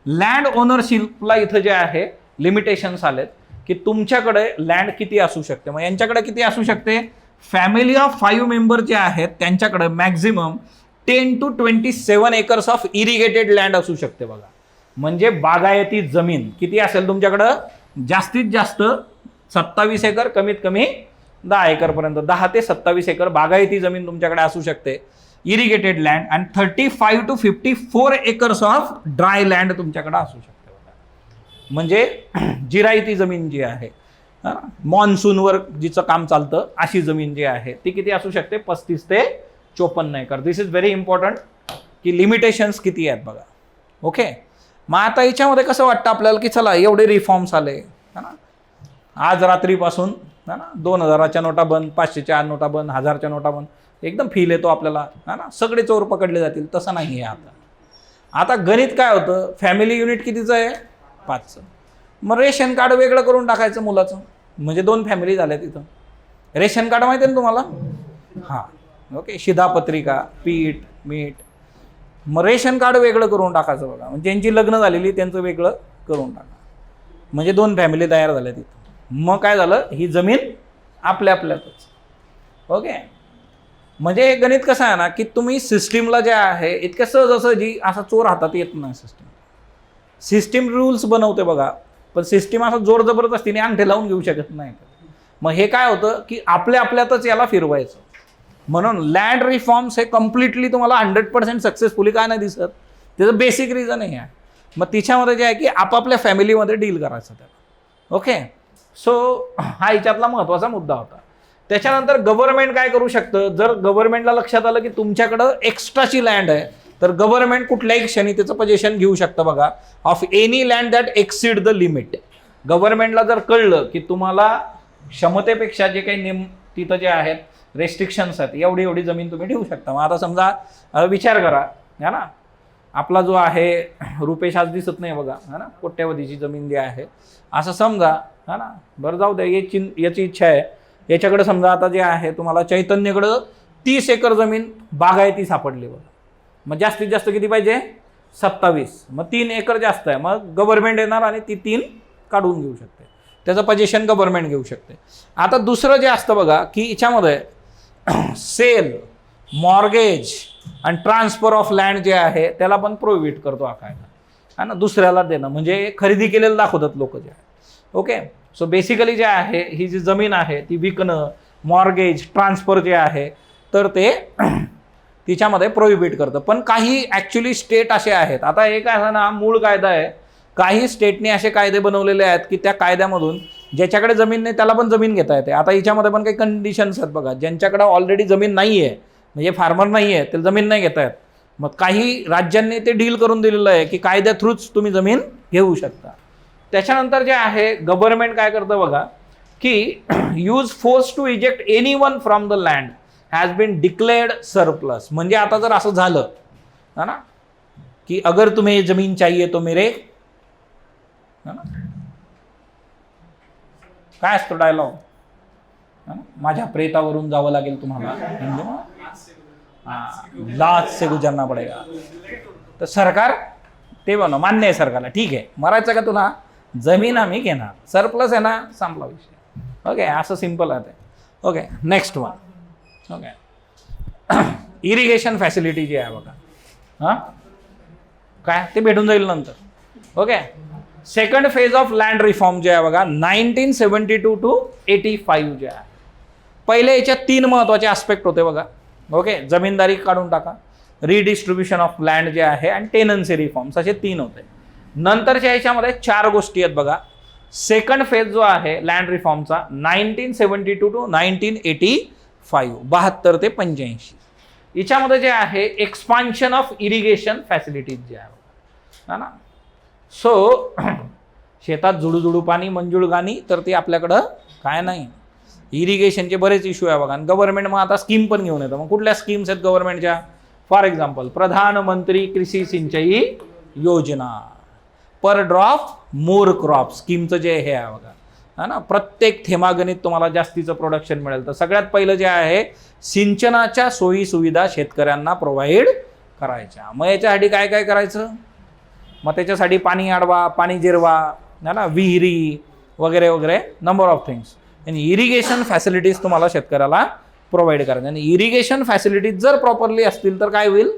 लँड ओनरशिपला इथं जे आहे लिमिटेशन्स आलेत की तुमच्याकडे लँड किती असू शकते. मग यांच्याकडे किती असू शकते, फॅमिली ऑफ 5 मेंबर जे आहेत त्यांच्याकडे maximum 10 to 27 acres of irrigated land असू शकते बघा. म्हणजे बागायती जमीन किती असेल तुमच्याकडं, जास्तीत जास्त 27 एकर, कमीत कमी 10 एकरपर्यंत, 10 ते 27 एकर बागायती जमीन तुमच्याकडे असू शकते इरिगेटेड लँड. आणि 35 to 54 acres of dry land तुमच्याकडे असू शकते. म्हणजे जिरायती जमीन जी आहे, मॉन्सूनवर जिचं काम चालतं अशी जमीन जी आहे ती किती असू शकते, 35 ते 54 acre. This is very important की लिमिटेशन्स किती आहेत बघा. ओके, मग आता याच्यामध्ये कसं वाटतं आपल्याला की चला एवढे रिफॉर्म्स आले है ना, आज रात्रीपासून है ना 2000च्या नोटा बंद, 500च्या नोटा बंद, 1000च्या नोटा बंद, एकदम फील येतो आपल्याला है ना, सगळे चोर पकडले जातील. तसं नाही आहे आता गणित काय होतं, फॅमिली युनिट कितीचं आहे, 5चं. मग रेशन कार्ड वेगळं करून टाकायचं मुलाचं, म्हणजे 2 फॅमिली झाल्या तिथं. रेशन कार्ड माहिती आहे ना तुम्हाला, हां ओके, शिधापत्रिका, पीठ मीठ. मग रेशन कार्ड वेगळं करून टाकायचं बघा, म्हणजे ज्यांची लग्न झालेली त्यांचं वेगळं करून टाका, म्हणजे 2 फॅमिली तयार झाल्या तिथं. मग काय झालं, ही जमीन आपल्यातच. ओके, म्हणजे हे गणित कसं आहे ना की तुम्ही सिस्टीमला जे आहे इतकं सहजासहजी असा चोर हातात येत नाही. सिस्टीम रूल्स बनवते बघा, पण सिस्टीम असं जोर जबरदस्तीने अंगठे लावून घेऊ शकत नाही. मग हे काय होतं की आपल्यातच याला फिरवायचं. म्हणून लँड रिफॉर्म्स हे कम्प्लिटली तुम्हाला 100% सक्सेसफुली काय नाही दिसत, त्याचं बेसिक रिझन हे आहे. मग तिच्यामध्ये जे आहे की आपापल्या फॅमिलीमध्ये डील करायचं त्याला. ओके, सो हा याच्यातला महत्त्वाचा मुद्दा होता. त्याच्यानंतर गव्हर्नमेंट काय करू शकतं, जर गव्हर्नमेंटला लक्षात आलं की तुमच्याकडं एक्स्ट्राची लँड आहे तर गव्हर्नमेंट कुठल्याही क्षणी त्याचं पोझिशन घेऊ शकतं बघा, of any land that exceed the limit. गव्हर्नमेंटला जर कळलं की तुम्हाला क्षमतेपेक्षा जे काही नेम तिथं जे आहेत रेस्ट्रिक्शन्स आहेत, एवढी एवढी जमीन तुम्ही ठेवू शकता. मग आता समजा विचार करा, है ना, आपला जो आहे रुपेश आज दिसत नाही बघा, है ना, कोट्यावधीची जमीन जी आहे असं समजा, है ना, बरं जाऊ द्या, याची इच्छा आहे, याच्याकडे समजा आता जे आहे तुम्हाला चैतन्यकडं 30 एकर जमीन बागायती सापडली बघा. मग जास्तीत जास्त किती पाहिजे? 27. मग 3 एकर जास्त आहे, मग गव्हर्नमेंट येणार आणि ती 3 काढून घेऊ शकते, त्याचं पोझिशन गव्हर्नमेंट घेऊ शकते. आता दुसरं जे असतं बघा की याच्यामध्ये सेल, मॉर्गेज आणि ट्रान्सफर ऑफ लँड जे आहे त्याला पण प्रोहिबिट करतो हा कायदा, है ना, दुसऱ्याला देणं म्हणजे खरेदी केलेलं दाखवतात लोक जे आहे. ओके, सो बेसिकली जे आहे ही जी जमीन आहे ती विकणं, मॉर्गेज, ट्रान्सफर जे आहे तर ते तिच्यामध्ये प्रोहिबिट करतं. पण काही ॲक्च्युली स्टेट असे आहेत, आता एक आहे ना मूळ कायदा आहे, काही स्टेटने असे कायदे बनवलेले आहेत की त्या कायद्यामधून ज्याच्याकडे जमीन नाही त्याला पण जमीन घेता येते. आता याच्यामध्ये पण काही कंडिशन्स आहेत बघा, ज्यांच्याकडे ऑलरेडी जमीन नाही आहे म्हणजे फार्मर नाही आहे त्याला जमीन नाही घेता येत. मग काही राज्यांनी ते डील करून दिलेलं आहे की कायद्या थ्रूच तुम्ही जमीन घेऊ शकता. त्याच्यानंतर जे आहे गव्हर्नमेंट काय करतं बघा की use force to eject anyone from the land has been declared surplus. म्हणजे आता जर असं झालं है ना की अगर तुम्हें जमीन चाहिए तो मेरे, है ना, काय असतो डायलॉग, माझ्या प्रेतावरून जावं लागेल तुम्हाला, लाच से गुजरना पडेगा. तर सरकार ते बनव, मान्य आहे सरकारला, ठीक आहे, मरायचं का तुला, जमीन आम्ही घेणार, सरप्लस आहे ना, संपला विषय. ओके, असं सिम्पल आहे ते. Okay, next one. Okay, irrigation facility जी आहे बघा, हां काय ते भेटून जाईल नंतर. Okay, second phase of land reform जे आहे बघा 1972 to 85 जे आहे. पहिले याच्यात 3 महत्त्वाचे आस्पेक्ट होते बघा. ओके, जमीनदारी काढून टाका, रिडिस्ट्रीब्युशन ऑफ लँड जे आहे आणि टेनन्सी रिफॉर्म्स, असे 3 होते. नंतरच्या ह्याच्यामध्ये 4 गोष्टी आहेत बघा. सेकंड फेज जो आहे लँड रिफॉर्मचा 1972 to 1985, 72 ते 85, याच्यामध्ये जे आहे एक्सपान्शन ऑफ इरिगेशन फॅसिलिटीज जे आहे ना. सो शेतात जुडू पाणी, मंजूळ गाणी, तर ती आपल्याकडं काय नाही. इरिगेशनचे बरेच इश्यू आहे बघा. आणि गव्हर्नमेंट मग आता स्कीम पण घेऊन येतं. मग कुठल्या स्कीम्स आहेत गव्हर्नमेंटच्या? फॉर एक्झाम्पल प्रधानमंत्री कृषी सिंचाई योजना, पर ड्रॉप मोर क्रॉप स्कीमचं जे हे आहे बघा, है ना, प्रत्येक थेमागणित तुम्हाला जास्तीचं प्रोडक्शन मिळेल. तर सगळ्यात पहिलं जे आहे सिंचनाच्या सोयी सुविधा शेतकऱ्यांना प्रोव्हाइड करायच्या. मग याच्यासाठी काय काय करायचं? मग त्याच्यासाठी पाणी अडवा, पाणी जिरवा, है ना, विहिरी वगैरे वगैरे, नंबर ऑफ थिंग्स. आणि इरिगेशन फॅसिलिटीज तुम्हाला शेतकऱ्याला प्रोव्हाइड करायचं. आणि इरिगेशन फॅसिलिटीज जर प्रॉपरली असतील तर काय होईल?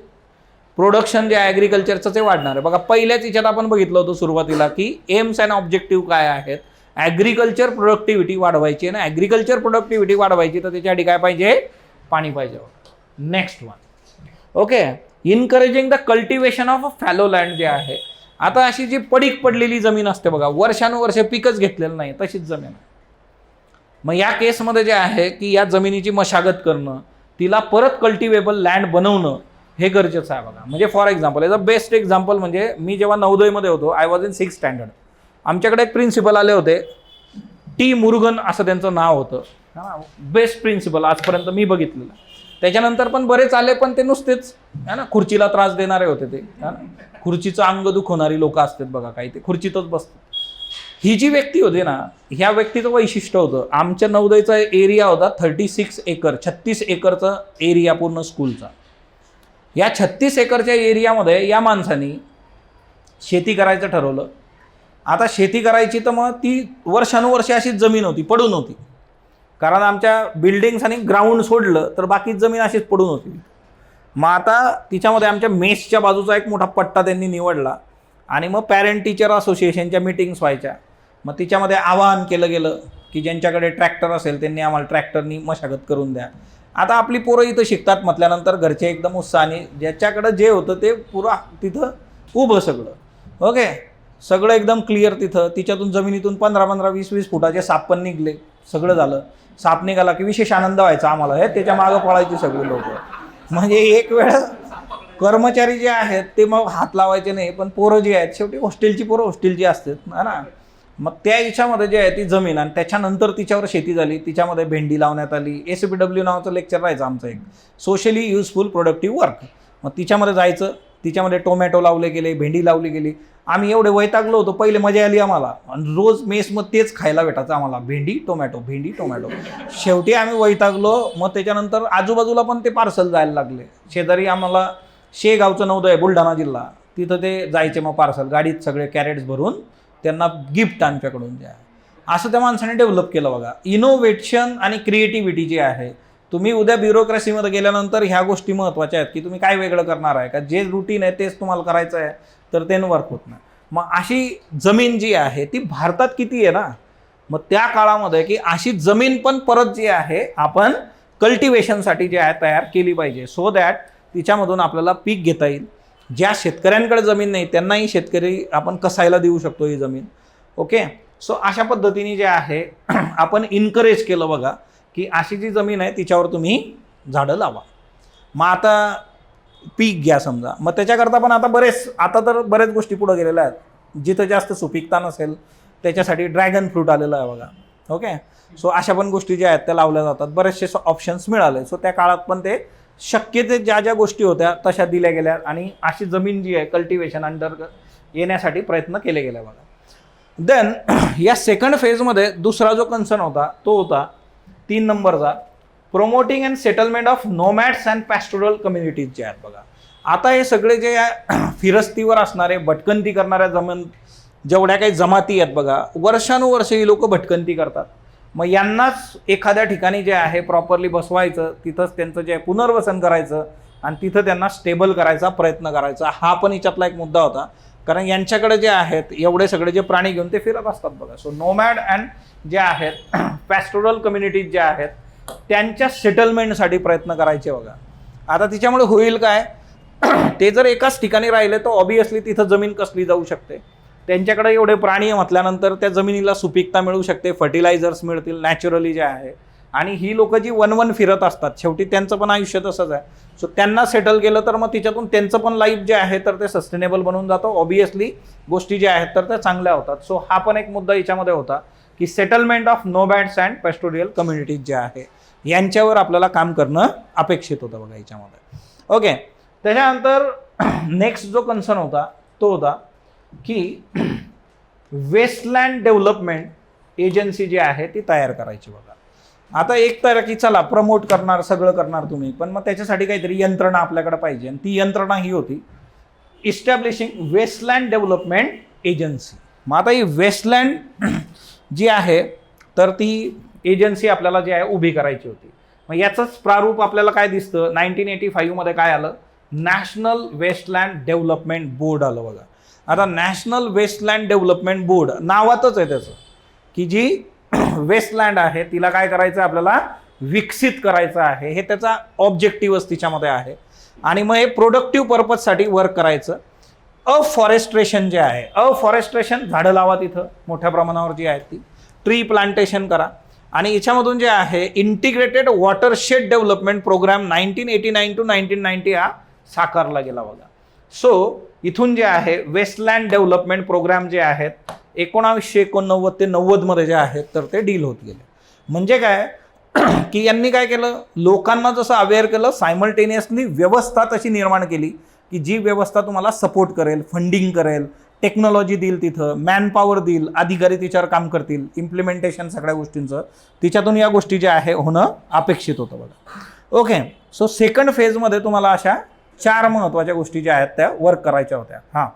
प्रोडक्शन जे आहे ॲग्रिकल्चरचं ते वाढणार आहे. बघा पहिल्याच याच्यात आपण बघितलं होतं सुरुवातीला की एम्स अँड ऑब्जेक्टिव्ह काय आहेत. ॲग्रिकल्चर प्रोडक्टिव्हिटी वाढवायची आहे ना. ॲग्रिकल्चर प्रोडक्टिव्हिटी वाढवायची तर त्याच्यासाठी काय पाहिजे? पाणी पाहिजे. Next one. Okay, encouraging the cultivation of fallow land जे आहे. आता अशी जी पडीक पडलेली जमीन असते बघा, वर्षानुवर्ष पिकच घेतलेलं नाही तशीच जमीन आहे. मग या केसमध्ये जे आहे की या जमिनीची मशागत करणं, तिला परत कल्टिवेबल लँड बनवणं हे गरजेचं आहे बघा. म्हणजे फॉर एक्झाम्पल, याचा बेस्ट एक्झाम्पल म्हणजे मी जेव्हा नवोदयमध्ये होतो, I was in 6th standard, आमच्याकडे एक प्रिन्सिपल आले होते, टी मुरुगन असं त्यांचं नाव होतं. बेस्ट प्रिन्सिपल आजपर्यंत मी बघितलेलं. त्याच्यानंतर पण बरेच आले, पण ते नुसतेच है ना खुर्चीला त्रास देणारे होते ते. खुर्चीचं अंग दुखवणारी लोक असतात बघा काही, ते खुर्चीतच बसतात. ही जी व्यक्ती होती ना, ह्या व्यक्तीचं वैशिष्ट्य होतं, आमच्या नवोदयचा एरिया होता 36 एकर, 36 एकरचा एरिया पूर्ण स्कूलचा. या 36 एकरच्या एरियामध्ये या माणसानी शेती करायचं ठरवलं. आता शेती करायची तर मग ती वर्षानुवर्षे अशीच जमीन होती, पडून होती. कारण आमच्या बिल्डिंग्स आणि ग्राउंड सोडलं तर बाकीच जमीन अशीच पडून होती. मग आता तिच्यामध्ये आमच्या मेसच्या बाजूचा एक मोठा पट्टा त्यांनी निवडला आणि मग पॅरेंट टीचर असोसिएशनच्या मीटिंग्स व्हायच्या. मग तिच्यामध्ये आवाहन केलं गेलं की ज्यांच्याकडे ट्रॅक्टर असेल त्यांनी आम्हाला ट्रॅक्टरनी मशागत करून द्या. आता आपली पोरं इथं शिकतात म्हटल्यानंतर घरचे एकदम उत्साहाने, ज्याच्याकडं जे होतं ते पुरा तिथं उभं सगळं. ओके, सगळं एकदम क्लिअर तिथं. तिच्यातून जमिनीतून 15-15, 20-20 फुटाचे साप पण निघले. सगळं झालं. साप निघाला की विशेष आनंद व्हायचा आम्हाला. हे त्याच्या मागं पळायचे सगळे लोक. म्हणजे एक वेळ कर्मचारी जे आहेत ते मग हात लावायचे नाही, पण पोरं जी आहेत शेवटी हॉस्टेलची पोरं हॉस्टेलची असतात ना. मग त्या याच्यामध्ये जे आहे ती जमीन आणि त्याच्यानंतर तिच्यावर शेती झाली, तिच्यामध्ये भेंडी लावण्यात आली. SPW नावाचं लेक्चर राहायचं आमचं एक, सोशली युजफुल प्रोडक्टिव्ह वर्क. मग तिच्यामध्ये जायचं, तिच्यामध्ये टोमॅटो लावले गेले, भेंडी लावली गेली. आम्ही एवढे वैतागलो होतो, पहिले मजा आली आम्हाला आणि रोज मेसमध्ये तेच खायला भेटायचं आम्हाला, भेंडी टोमॅटो भेंडी टोमॅटो. शेवटी आम्ही वैतागलो. मग त्याच्यानंतर आजूबाजूला पण ते पार्सल जायला लागले. शेजारी आम्हाला शेगावचं नव्हतं आहे, बुलढाणा जिल्हा, तिथं ते जायचे मग पार्सल गाडीत सगळे कॅरेट्स भरून त्यांना गिफ्ट आमच्याकडून जे आहे. असं त्या माणसाने डेव्हलप केलं बघा. इनोव्हेशन आणि क्रिएटिव्हिटी जी आहे, तुम्ही उद्या ब्युरोक्रेसीमध्ये गेल्यानंतर ह्या गोष्टी महत्त्वाच्या आहेत की तुम्ही काय वेगळं करणार आहे का, जे रुटीन आहे तेच तुम्हाला करायचं आहे, तर ते वर्क होत नाही. मग अशी जमीन जी आहे ती भारतात किती आहे ना, मग त्या काळामध्ये की अशी जमीन पण परत जी आहे आपण कल्टिवेशनसाठी जी आहे तयार केली पाहिजे, सो दॅट तिच्यामधून आपल्याला पीक घेता येईल. ज्या शेतकऱ्यांकडे जमीन नाही त्यांनाही शेतकरी आपण कसायला देऊ शकतो ही जमीन. ओके, सो अशा पद्धतीने जे आहे आपण इन्करेज केलं बघा की अशी जी जमीन आहे तिच्यावर तुम्ही झाडं लावा. मग आता पीक घ्या समजा, मग त्याच्याकरता पण आता तर बऱ्याच गोष्टी पुढे गेलेल्या आहेत. जिथं जास्त सुपीकता नसेल त्याच्यासाठी ड्रॅगन फ्रूट आलेलं आहे बघा. ओके, सो अशा पण गोष्टी ज्या आहेत त्या लावल्या जातात, बरेचसे ऑप्शन्स मिळाले. सो त्या काळात पण ते शक्य ते ज्या गोष्टी होत्या तशा दिल्या गेल्या आणि अशी जमीन जी आहे कल्टिवेशन अंडर येण्यासाठी प्रयत्न केले गेले बघा. देन या सेकंड फेजमध्ये दुसरा जो कन्सर्न होता तो होता 3 नंबरचा, promoting and settlement of nomads and pastoral communities जे आहेत बघा. आता हे सगळे जे फिरस्तीवर असणारे भटकंती करणाऱ्या जेवढ्या काही जमाती आहेत बघा, वर्षानुवर्ष ही लोक भटकंती करतात. मग यांनाच एखाद्या ठिकाणी जे आहे प्रॉपरली बसवायचं, तिथंच त्यांचं जे पुनर्वसन करायचं आणि तिथं त्यांना स्टेबल करायचा प्रयत्न करायचा. हा पण याच्यातला एक मुद्दा होता, कारण यांच्याकडे जे आहेत एवढे सगळे जे प्राणी घेऊन ते फिरत असतात बघा. सो नोमॅड अँड जे आहेत पॅस्टोरल कम्युनिटीज ज्या आहेत त्यांच्या सेटलमेंटसाठी प्रयत्न करायचे बघा. आता तिच्यामुळे होईल काय, ते जर एकाच ठिकाणी राहिले तर ऑब्वियसली तिथं जमीन कसली जाऊ शकते. त्यांच्याकडे एवढे प्राणी म्हटल्यानंतर त्या जमिनीला सुपीकता मिळू शकते, फर्टिलायझर्स मिळतील नॅचरली जे आहे. आणि ही लोक जी वन फिरत असतात, शेवटी त्यांचं पण आयुष्य तसंच आहे. सो त्यांना सेटल केलं तर मग तिच्यातून त्यांचं पण लाईफ जे आहे तर ते सस्टेनेबल बनून जातं. ऑब्वियसली गोष्टी ज्या आहेत तर त्या चांगल्या होतात. सो हा पण एक मुद्दा याच्यामध्ये होता की settlement of nomads and पॅस्टोरियल communities जे आहे यांच्यावर आपल्याला काम करणं अपेक्षित होतं बघा याच्यामध्ये. ओके, त्याच्यानंतर नेक्स्ट जो कन्सर्न होता तो होता की वेस्टलँड डेव्हलपमेंट एजन्सी जी आहे ती तयार करायची बघा. आता एक तर की चला प्रमोट करणार सगळं करणार तुम्ही, पण मग त्याच्यासाठी काहीतरी यंत्रणा आपल्याकडे पाहिजे आणि ती यंत्रणा ही होती इस्टॅब्लिशिंग वेस्टलँड डेव्हलपमेंट एजन्सी. मग आता ही वेस्टलँड जी आहे तर ती एजन्सी आपल्याला जी आहे उभी करायची होती. मग याचंच प्रारूप आपल्याला काय दिसतं, 1985 काय आलं, नॅशनल वेस्टलँड डेव्हलपमेंट बोर्ड आलं बघा. आता नॅशनल वेस्टलँड डेव्हलपमेंट बोर्ड नावातच आहे त्याचं की जी वेस्टलँड आहे तिला काय करायचं आपल्याला विकसित करायचं आहे, हे त्याचा ऑब्जेक्टिव्हच तिच्यामध्ये आहे. आणि मग हे प्रोडक्टिव्ह पर्पजसाठी वर्क करायचं. अफॉरेस्ट्रेशन जे आहे, अफॉरेस्ट्रेशन झाडं लावा तिथं मोठ्या प्रमाणावर जी आहेत ती, ट्री प्लांटेशन करा. आणि याच्यामधून जे आहे integrated watershed development programme 1989 to 1990 हा साकारला गेला बघा. सो इथून जे आहे वेस्टलँड डेव्हलपमेंट प्रोग्राम जे आहेत 1989 ते 90 जे आहेत तर ते डील होत गेले. म्हणजे काय की यांनी काय केलं, लोकांना जसं अवेअर केलं, सायमल्टेनियसली व्यवस्था तशी निर्माण केली की जी व्यवस्था तुम्हाला सपोर्ट करेल, फंडिंग करेल, टेक्नॉलॉजी देईल, तिथं मॅनपॉवर देईल, अधिकारी तिच्यावर काम करतील, इम्प्लिमेंटेशन सगळ्या गोष्टींचं तिच्यातून या गोष्टी ज्या आहे होणं अपेक्षित होतं बघा. ओके, सो सेकंड फेजमध्ये तुम्हाला अशा 4 महत्त्वाच्या गोष्टी ज्या आहेत त्या वर्क करायच्या होत्या. हां,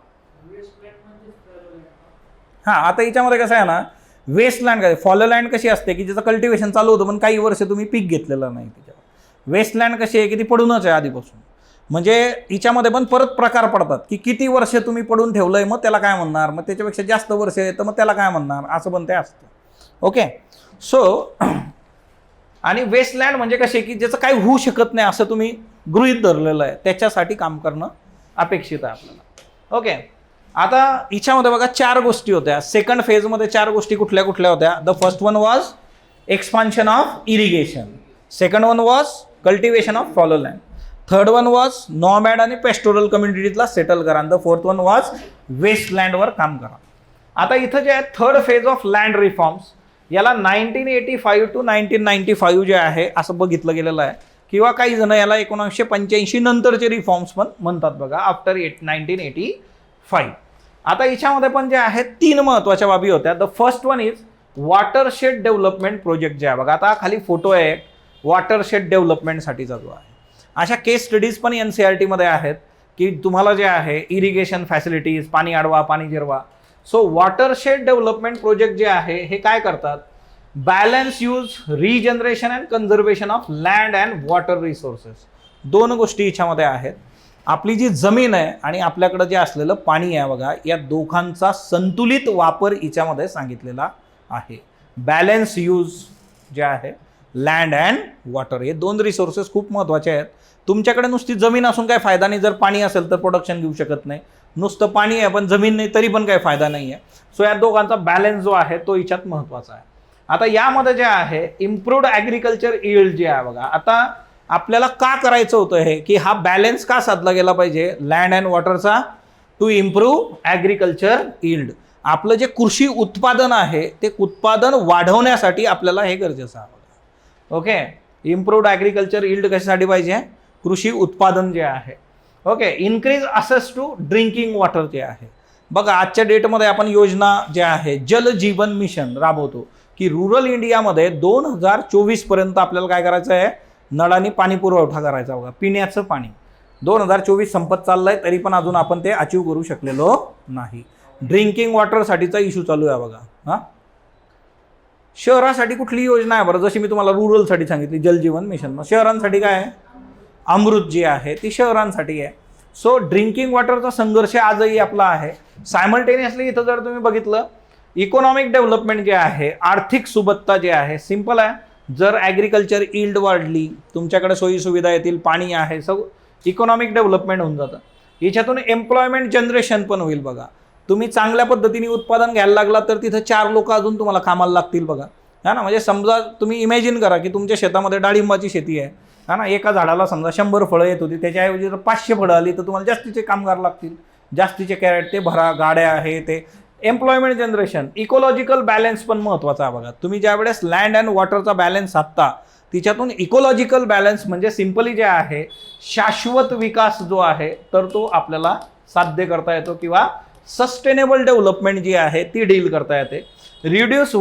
आता याच्यामध्ये कसं आहे ना, वेस्टलँड काय, फॉलोलँड कशी असते की ज्याचं कल्टिवेशन चालू होतं पण काही वर्ष तुम्ही पीक घेतलेलं नाही त्याच्यावर. वेस्टलँड कशी आहे की ती पडूनच आहे आधीपासून. म्हणजे हिच्यामध्ये पण परत प्रकार पडतात की किती वर्ष तुम्ही पडून ठेवलंय मग त्याला काय म्हणणार, मग त्याच्यापेक्षा जास्त वर्ष आहे तर मग त्याला काय म्हणणार, असं पण ते असतं. ओके, सो आणि वेस्टलँड म्हणजे कसे की ज्याचं काही होऊ शकत नाही असं तुम्ही गृहीत धरलेलं आहे, त्याच्यासाठी काम करणं अपेक्षित आहे आपल्याला. ओके, आता हिच्यामध्ये बघा 4 गोष्टी होत्या. सेकंड फेजमध्ये 4 गोष्टी कुठल्या कुठल्या होत्या. The first one was expansion of irrigation, second one was cultivation of fallow land, third one was nomad आणि पेस्टोरल कम्युनिटीजला सेटल करा, द फोर्थ वन वॉज वेस्टलँडवर काम करा. आता इथं जे आहे third phase of land reforms, याला 1985 टू 1995 जे आहे असं बघितलं गेलेलं आहे, किंवा काही जण याला 1985 नंतरचे रिफॉर्म्स पण म्हणतात बघा, आफ्टर 1985. आता याच्यामध्ये पण जे आहे 3 महत्वाच्या बाबी होत्या. The first one is watershed development project जे आहे बघा, आता खाली फोटो आहे वॉटरशेड डेव्हलपमेंटसाठीचा जो आहे. अशा केस स्टडीज पण NCERT मध्ये आहेत की तुम्हाला जे आहे इरिगेशन फॅसिलिटीज, पाणी अडवा पाणी Zirwa. So watershed development project जे आहे हे काय करतात, balance use, regeneration and conservation of land and water resources, 2 गोष्टी याच्यामध्ये आहेत. आपली जी जमीन आहे आणि आपल्याकडे जे असलेलं पाणी आहे बघा, या दोघांचा संतुलित वापर याच्यामध्ये सांगितलेला आहे. बॅलन्स यूज जे आहे लँड अँड वॉटर, हे 2 रिसोर्सेस खूप महत्त्वाचे आहेत. तुमच्याकडे नुसती जमीन असून काय फायदा नाही, जर पाणी असेल तर प्रोडक्शन घेऊ शकत नाही. नुसतं पाणी आहे पण जमीन नाही तरी पण काही फायदा नाही आहे. सो या दोघांचा बॅलन्स जो आहे तो याच्यात महत्त्वाचा आहे. आता यामध्ये जे आहे इम्प्रूव्ड ॲग्रिकल्चर यील्ड जे आहे बघा, आता आपल्याला का करायचं होतं हे, की हा बॅलन्स का साधला गेला पाहिजे लँड अँड वॉटरचा, टू इम्प्रूव्ह ॲग्रिकल्चर यील्ड. आपलं जे कृषी उत्पादन आहे ते उत्पादन वाढवण्यासाठी आपल्याला हे गरजेचं आहे. ओके, इम्प्रूव्ड ॲग्रिकल्चर यील्ड कशासाठी पाहिजे, कृषी उत्पादन जे आहे. Okay, increase access to drinking water जे आहे बघा, आजच्या डेटमध्ये आपण योजना जे आहे जल जीवन मिशन राबवतो की रुरल इंडियामध्ये 2024 पर्यंत आपल्याला काय करायचं आहे, नळाने पाणी पुरवठा करायचा बघा, पिण्याचं पाणी. 2024 संपत चाललंय तरी पण अजून आपण ते अचीव करू शकलेलो नाही. ड्रिंकिंग वॉटरसाठीचा इश्यू चालू आहे बघा. हां, शहरासाठी कुठली योजना आहे बरं, जशी मी तुम्हाला रुरलसाठी सांगितली जलजीवन मिशन, मग शहरांसाठी काय आहे, अमृत जी आहे ती शहरांसाठी आहे. सो ड्रिंकिंग वॉटरचा संघर्ष आजही आपला आहे. सायमल्टेनियसली इथं जर तुम्ही बघितलं, इकॉनॉमिक डेव्हलपमेंट जे आहे, आर्थिक सुबत्ता जे आहे, सिंपल आहे, जर ॲग्रिकल्चर यील्ड वाढली, तुमच्याकडे सोयी सुविधा येतील, पाणी आहे, इकॉनॉमिक डेव्हलपमेंट होऊन जातं. याच्यातून एम्प्लॉयमेंट जनरेशन पण होईल बघा. तुम्ही चांगल्या पद्धतीने उत्पादन घ्यायला लागला तर तिथं 4 लोक अजून तुम्हाला कामाला लागतील बघा. हा ना, म्हणजे समजा तुम्ही इमॅजिन करा की तुमच्या शेतामध्ये डाळिंबाची शेती आहे, हा ना, एका झाडाला समजा 100 फळं येत होती, त्याच्याऐवजी जर 500 फळं आली तर तुम्हाला जास्तीचे कामगार लागतील, जास्तीचे कॅरेट ते भरा, गाड्या आहे ते. एम्प्लॉयमेंट जनरेशन, इकोलॉजिकल बॅलन्स पण महत्त्वाचा आहे बघा. तुम्ही ज्या वेळेस लँड अँड वॉटरचा बॅलन्स साधता, तिच्यातून इकोलॉजिकल बॅलन्स म्हणजे सिम्पली जे आहे शाश्वत विकास जो आहे तर तो आपल्याला साध्य करता येतो, किंवा सस्टेनेबल डेव्हलपमेंट जी आहे ती डील करता येते. रिड्यूस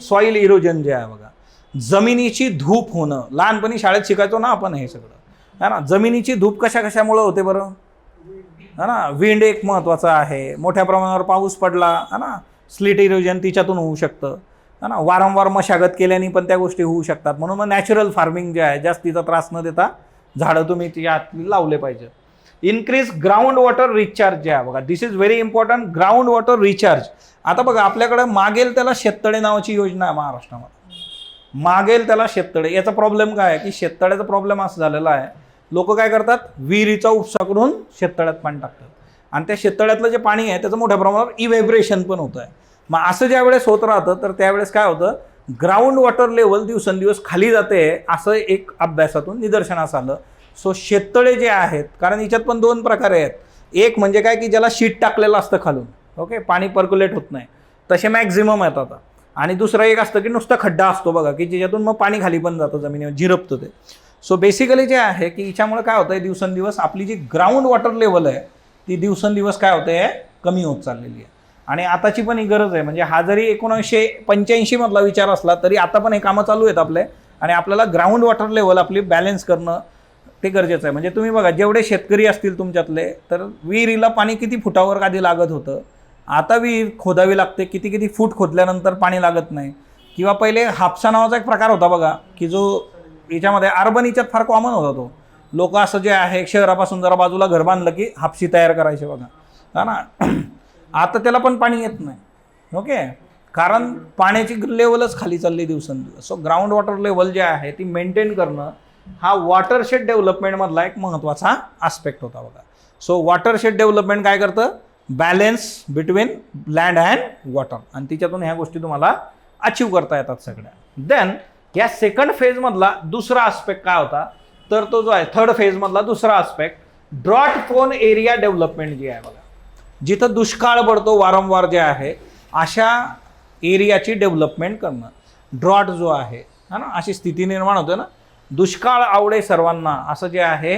सॉईल इरोजन जे आहे बघा, जमिनीची धूप होणं. लहानपणी शाळेत शिकायचो ना आपण हे सगळं, है ना. जमिनीची धूप कशामुळे होते बरं, है ना, विंड एक महत्त्वाचा आहे, मोठ्या प्रमाणावर पाऊस पडला, है ना, स्लिट इरोजन तिच्यातून होऊ शकतं, है ना. वारंवार मशागत केल्याने पण त्या गोष्टी होऊ शकतात. म्हणून मग नॅचरल फार्मिंग जे आहे, जास्तीचा त्रास न देता झाडं तुम्ही त्यात लावले पाहिजे. इन्क्रीज ग्राउंड वॉटर रिचार्ज जे आहे बघा, this is very important, ground water recharge. आता बघा आपल्याकडे मागेल त्याला शेततळे नावाची योजना आहे महाराष्ट्रामध्ये, मागेल त्याला शेततळे. याचा प्रॉब्लेम काय आहे की शेततळ्याचा प्रॉब्लेम असं झालेला आहे, लोक काय करतात, विहिरीचा उपसा करून शेततळ्यात पाणी टाकतात आणि त्या शेततळ्यातलं जे पाणी आहे त्याचं मोठ्या प्रमाणावर इव्हॅपोरेशन पण होतं आहे. मग असं ज्या वेळेस होत राहतं तर त्यावेळेस काय होतं, ग्राउंड वॉटर लेवल दिवसेंदिवस खाली जाते, असं एक अभ्यासातून निदर्शनास आलं. सो शेततळे जे आहेत, कारण याच्यात पण 2 प्रकार आहेत. एक म्हणजे काय की ज्याला शीट टाकलेलं असतं खालून, ओके, पाणी पर्क्युलेट होत नाही, तसे मॅक्झिमम येतात. आणि दुसरं एक असतं की नुसता खड्डा असतो बघा, की ज्याच्यातून मग पाणी खाली पण जातं, जमिनीवर झिरपतं ते. सो बेसिकली जे आहे की याच्यामुळे काय होतं आहे, दिवसेंदिवस आपली जी ग्राउंड वॉटर लेवल आहे ती दिवसेंदिवस काय होते आहे, कमी होत चाललेली आहे. आणि आताची पण ही गरज आहे. म्हणजे हा जरी 1985 मधला विचार असला तरी आता पण हे कामं चालू आहेत आपले, आणि आपल्याला ग्राउंड वॉटर लेवल आपली बॅलन्स करणं ते गरजेचं आहे. म्हणजे तुम्ही बघा, जेवढे शेतकरी असतील तुमच्यातले, तर विहिरीला पाणी किती फुटावर आधी लागत होतं, आता विहीर खोदावी लागते, किती फूट खोदल्यानंतर पाणी लागत नाही. किंवा पहिले हापसा नावाचा एक प्रकार होता बघा, की जो याच्यामध्ये अर्बन याच्यात फार कॉमन होता. तो लोक असं जे आहे शहरापासून जरा बाजूला घर बांधलं की हापशी तयार करायचे बघा, हा ना. आता त्याला पण पाणी येत नाही, ओके, कारण पाण्याची लेवलच खाली चालली दिवसेंदिवस. सो ग्राउंड वॉटर लेवल जे आहे ती मेंटेन करणं हा वॉटरशेड डेव्हलपमेंटमधला एक महत्त्वाचा आस्पेक्ट होता बघा. सो वॉटरशेड डेव्हलपमेंट काय करतं, balance between land and water, आणि तिच्यातून ह्या गोष्टी तुम्हाला अचीव करता येतात सगळ्या. देन या सेकंड फेजमधला दुसरा आस्पेक्ट काय होता, तर तो जो आहे थर्ड फेजमधला दुसरा aspect drought prone area development जी आहे बघा, जिथं दुष्काळ पडतो वारंवार जे आहे अशा एरियाची डेव्हलपमेंट करणं. ड्रॉट जो आहे है ना, अशी स्थिती निर्माण होते ना. दुष्काळ आवडे सर्वांना असं जे आहे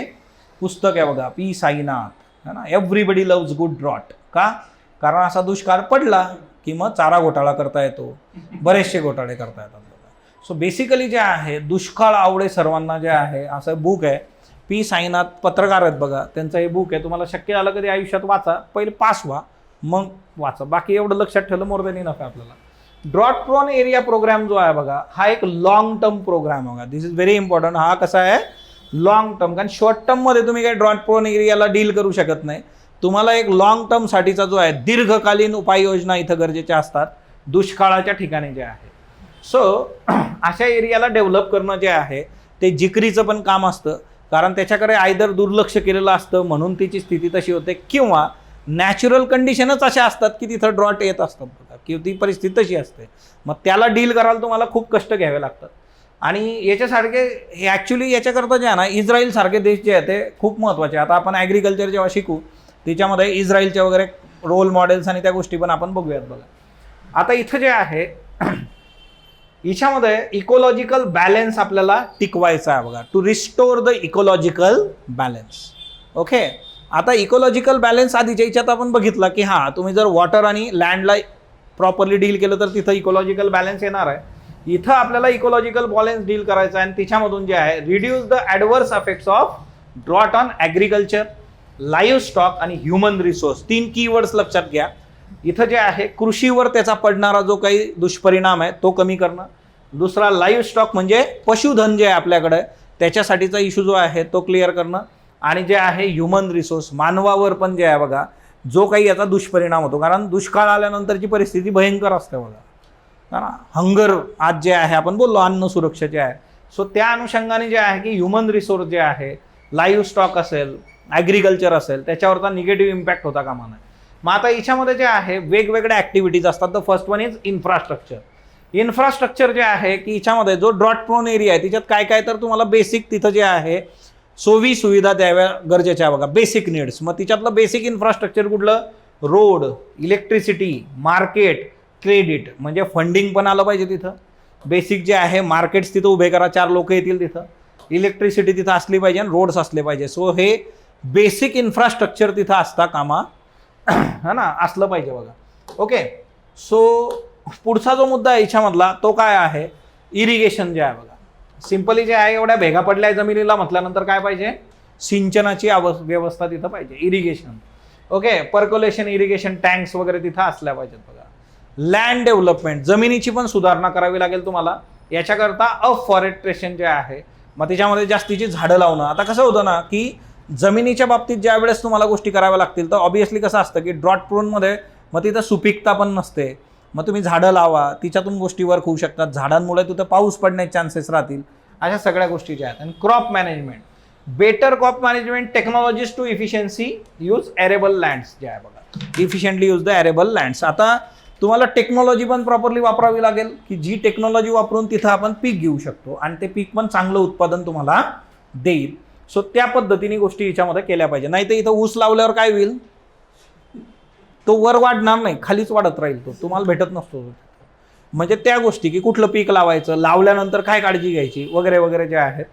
पुस्तक आहे बघा, पी साईनाथ है ना. Everybody loves good drought. का? कारण असा दुष्काळ पडला की मग चारा घोटाळा करता येतो, बरेचसे घोटाळे करता येतात. सो बेसिकली जे आहे दुष्काळ आवडे सर्वांना जे आहे असं बुक आहे. पी साईनाथ पत्रकार आहेत बघा, त्यांचं हे बुक आहे. तुम्हाला शक्य झालं कधी आयुष्यात वाचा, पहिले पास व्हा मग वाचा. बाकी एवढं लक्षात ठेवलं मोर दॅन इनफ आहे आपल्याला. ड्रॉट प्रोन एरिया प्रोग्राम जो आहे बघा, हा एक लॉंग टर्म प्रोग्राम बघा. This is very important. हा कसा आहे लॉंग टर्म, कारण शॉर्ट टर्ममध्ये तुम्ही काही ड्रॉट प्रोन एरियाला डील करू शकत नाही. तुम्हाला एक लॉंग टर्मसाठीचा जो आहे दीर्घकालीन उपाययोजना इथं गरजेच्या असतात दुष्काळाच्या ठिकाणी जे आहे. सो अशा एरियाला डेव्हलप करणं जे आहे ते जिकरीचं पण काम असतं, कारण त्याच्याकडे आयदर दुर्लक्ष केलेलं असतं म्हणून तिची स्थिती तशी होते, किंवा नॅचरल कंडिशनच अशा असतात की तिथं ड्रॉट येत असतात बघा, किंवा ती परिस्थिती तशी असते. मग त्याला डील करायला तुम्हाला खूप कष्ट घ्यावे लागतात. आणि याच्यासारखे हे ॲक्च्युली याच्याकरता जे आहे ना इस्रायल सारखे देश जे आहे ते खूप महत्त्वाचे. आता आपण ॲग्रिकल्चर जेव्हा शिकू त्याच्यामध्ये इस्रायलचे वगैरे रोल मॉडेल्स आणि त्या गोष्टी पण आपण बघूयात बघा. आता इथं जे आहे याच्यामध्ये इकोलॉजिकल बॅलन्स आपल्याला टिकवायचा आहे बघा. To restore the ecological balance. Okay. आता इकोलॉजिकल बॅलन्स आधीच्या याच्यात आपण बघितला की हां तुम्ही जर वॉटर आणि लँडला प्रॉपरली डील केलं तर तिथं इकोलॉजिकल बॅलन्स येणार आहे. इथं आपल्याला इकोलॉजिकल बॅलन्स डील करायचा आहे आणि त्याच्यामधून जे आहे reduce the adverse effects of drought on agriculture, livestock आणि ह्युमन रिसोर्स. 3 कीवर्ड्स लक्षात घ्या. इथं जे आहे कृषीवर त्याचा पडणारा जो काही दुष्परिणाम आहे तो कमी करणं. दुसरा लाईव्ह स्टॉक म्हणजे पशुधन जे आहे आपल्याकडे त्याच्यासाठीचा इश्यू जो आहे तो क्लिअर करणं. आणि जे आहे ह्युमन रिसोर्स मानवावर पण जे आहे बघा जो काही याचा दुष्परिणाम होतो, कारण दुष्काळ आल्यानंतरची परिस्थिती भयंकर असते बघा ना. हंगर आज जे आहे आपण बोललो अन्न सुरक्षा जे आहे. सो त्या अनुषंगाने जे आहे की ह्युमन रिसोर्स जे आहे लाईव्ह स्टॉक असेल ॲग्रिकल्चर असेल त्याच्यावरचा निगेटिव्ह इम्पॅक्ट होता कामा नये. मग आता याच्यामध्ये जे आहे वेगवेगळ्या ॲक्टिव्हिटीज असतात. The first one is infrastructure. Infrastructure जे आहे की याच्यामध्ये जो ड्रॉट प्रोन एरिया आहे त्याच्यात काय काय तर तुम्हाला बेसिक तिथं जे आहे सोयी सुविधा द्याव्या गरजेच्या आहे बघा, बेसिक नीड्स. मग तिच्यातलं बेसिक इन्फ्रास्ट्रक्चर कुठलं? रोड, इलेक्ट्रिसिटी, मार्केट, क्रेडिट, म्हणजे फंडिंग पण आलं पाहिजे तिथं. बेसिक जे आहे मार्केट्स तिथं उभे करा, 4 लोक येतील तिथं. इलेक्ट्रिसिटी तिथं असली पाहिजे आणि रोड्स असले पाहिजे. सो हे बेसिक इन्फ्रास्ट्रक्चर तिथं असता कामा है ना असलं पाहिजे बघा. ओके. सो पुढचा जो मुद्दा आहे याच्यामधला तो काय आहे? इरिगेशन जे आहे बघा. सिंपली जे आहे एवढ्या भेगा पडल्या जमिनीला म्हटल्यानंतर काय पाहिजे? सिंचनाची व्यवस्था तिथं पाहिजे, irrigation. Okay. Percolation irrigation tanks वगैरे तिथं असल्या पाहिजेत बघा. लँड डेव्हलपमेंट, जमिनीची पण सुधारणा करावी लागेल तुम्हाला. याच्याकरता अफॉरेस्ट्रेशन जे आहे मग त्याच्यामध्ये जास्तीची झाडं लावणं. आता कसं होतं ना की जमिनीच्या बाबतीत ज्या वेळेस तुम्हाला गोष्टी कराव्या लागतील तर ऑब्व्हियसली कसं असतं की ड्रॉट प्रोनमध्ये मग तिथं सुपीकता पण नसते. मग तुम्ही झाडं लावा, तिच्यातून गोष्टी वर्क होऊ शकतात. झाडांमुळे तिथं पाऊस पडण्याचे चान्सेस राहतील. अशा सगळ्या गोष्टी ज्या आहेत. आणि crop management, better crop management technologies to efficiency use arable lands जे आहे बघा. Efficiently use the arable lands. आता तुम्हाला टेक्नॉलॉजी पण प्रॉपरली वापरावी लागेल की जी टेक्नॉलॉजी वापरून तिथं आपण पीक घेऊ शकतो आणि ते पीक पण चांगलं उत्पादन तुम्हाला देईल. सो त्या पद्धतीने गोष्टी याच्यामध्ये केल्या पाहिजे. नाही तर इथं ऊस लावल्यावर काय होईल? तो वर वाढणार नाही, खालीच वाढत राहील, तो तुम्हाला भेटत नसतो. म्हणजे त्या गोष्टी की कुठलं पीक लावायचं, लावल्यानंतर काय काळजी घ्यायची वगैरे वगैरे ज्या आहेत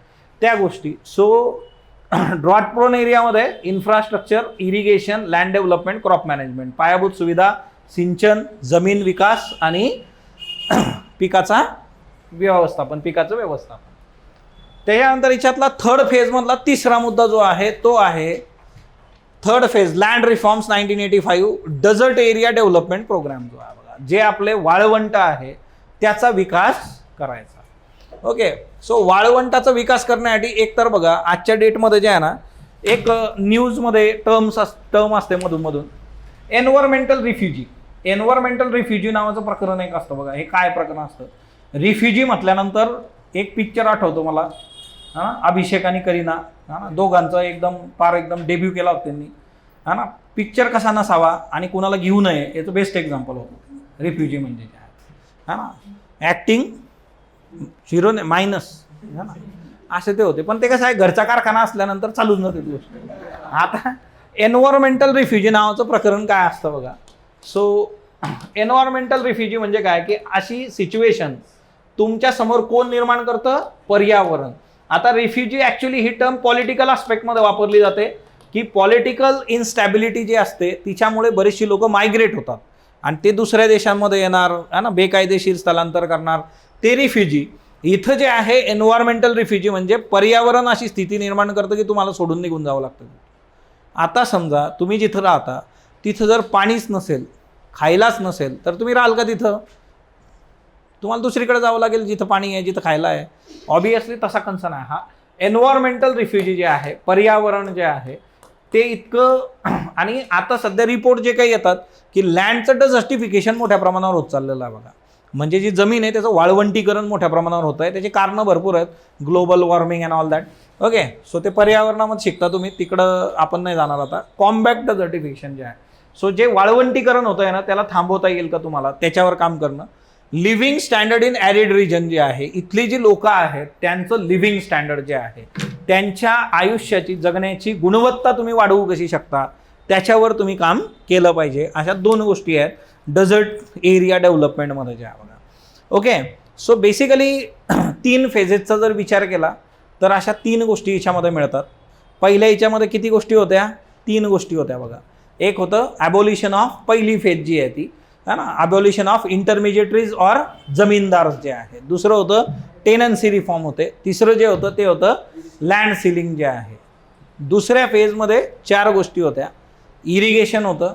त्या गोष्टी. सो ड्रॉट प्रोन एरियामध्ये infrastructure, irrigation, land development, crop management, पायाभूत सुविधा, सिंचन, जमीन विकास आणि पिकाचा व्यवस्थापन, पिकाचं व्यवस्थापन. त्याच्यानंतर याच्यातला थर्ड फेजमधला तिसरा मुद्दा जो आहे तो आहे third phase land reforms 1985 desert area development programme जो आहे बघा. जे आपले वाळवंट आहे त्याचा विकास करायचा. ओके. सो वाळवंटाचा विकास करण्यासाठी एक तर बघा आजच्या डेटमध्ये जे आहे ना एक न्यूजमध्ये टर्म असते मधून एन्व्हायरमेंटल रिफ्युजी. एन्व्हायरमेंटल रिफ्युजी नावाचं प्रकरण एक असतं बघा. हे काय प्रकरण असतं? रिफ्युजी म्हटल्यानंतर एक पिक्चर आठवतो मला, हा, अभिषेक आणि करीना, हा, दोघांचं एकदम डेब्यू केला होता त्यांनी, हा ना. पिक्चर कसा नसावा आणि कुणाला घेऊ नये याचं बेस्ट एक्झाम्पल होतं रिफ्युजी म्हणजे काय, हा ना. ॲक्टिंग 0 मायनस, हा ना, असे ते होते. पण ते कसं आहे घरचा कारखाना असल्यानंतर चालूच नव्हते ती गोष्ट. आता एन्व्हायरमेंटल रिफ्युजी नावाचं प्रकरण काय असतं बघा. सो एन्व्हायरमेंटल रिफ्युजी म्हणजे काय की अशी सिच्युएशन तुमच्या समोर कोण निर्माण करतं, पर्यावरण. आता रिफ्युजी ऍक्च्युली ही टर्म पॉलिटिकल मध्ये वापरली जाते की पॉलिटिकल इनस्टॅबिलिटी जी असते तिच्यामुळे बरीचशी लोक मायग्रेट होतात आणि ते दुसऱ्या देशांमध्ये येणार है ना, बेकायदेशीर स्थलांतर करणार, ते रिफ्युजी. इथं जे आहे एन्व्हायरमेंटल रिफ्युजी म्हणजे पर्यावरण अशी स्थिती निर्माण करतं की तुम्हाला सोडून निघून जावं लागतं. आता समजा तुम्ही जिथं राहता तिथं जर पाणीच नसेल, खायलाच नसेल, तर तुम्ही राहाल का तिथं? तुम्हाला दुसरीकडे जावं लागेल जिथं पाणी आहे, जिथं खायला आहे. ऑब्विसली तसा कन्सर्न आहे हा. एन्व्हायरमेंटल रिफ्युजी जे आहे, पर्यावरण जे आहे ते इतकं आणि आता सध्या रिपोर्ट जे काही येतात की लँडचं डझर्टिफिकेशन मोठ्या प्रमाणावर होत चाललेलं आहे बघा. म्हणजे जी जमीन आहे त्याचं वाळवंटीकरण मोठ्या प्रमाणावर होत आहे. त्याची कारणं भरपूर आहेत, global warming and all that. Okay, so ते पर्यावरणामध्ये शिकता तुम्ही, तिकडं आपण नाही जाणार आता. कॉम्बॅक्ट डझर्टिफिकेशन जे आहे, सो जे वाळवंटीकरण होतं आहे ना त्याला थांबवता येईल का तुम्हाला, त्याच्यावर काम करणं. लिव्हिंग स्टँडर्ड इन ॲरिड रिजन जे आहे, इथली जी लोक आहेत त्यांचं लिव्हिंग स्टँडर्ड जे आहे, त्यांच्या आयुष्याची जगण्याची गुणवत्ता तुम्ही वाढवू कशी शकता त्याच्यावर तुम्ही काम केलं पाहिजे. अशा 2 गोष्टी आहेत डेझर्ट एरिया डेव्हलपमेंटमध्ये ज्या बघा. ओके, सो बेसिकली 3 फेजेसचा जर विचार केला तर अशा 3 गोष्टी याच्यामध्ये मिळतात. पहिल्या याच्यामध्ये किती गोष्टी होत्या? 3 गोष्टी होत्या बघा. एक होतं ॲबॉलिशन ऑफ, पहिली फेज जी आहे ती है ना, ॲबॉलिशन ऑफ इंटरमिजिएटरीज ऑर जमीनदार जे आहे. दुसरं होतं टेनन्सी रिफॉर्म होते. तिसरं जे होतं ते होतं लँड सिलिंग जे आहे. दुसऱ्या फेजमध्ये 4 गोष्टी होत्या. इरिगेशन होतं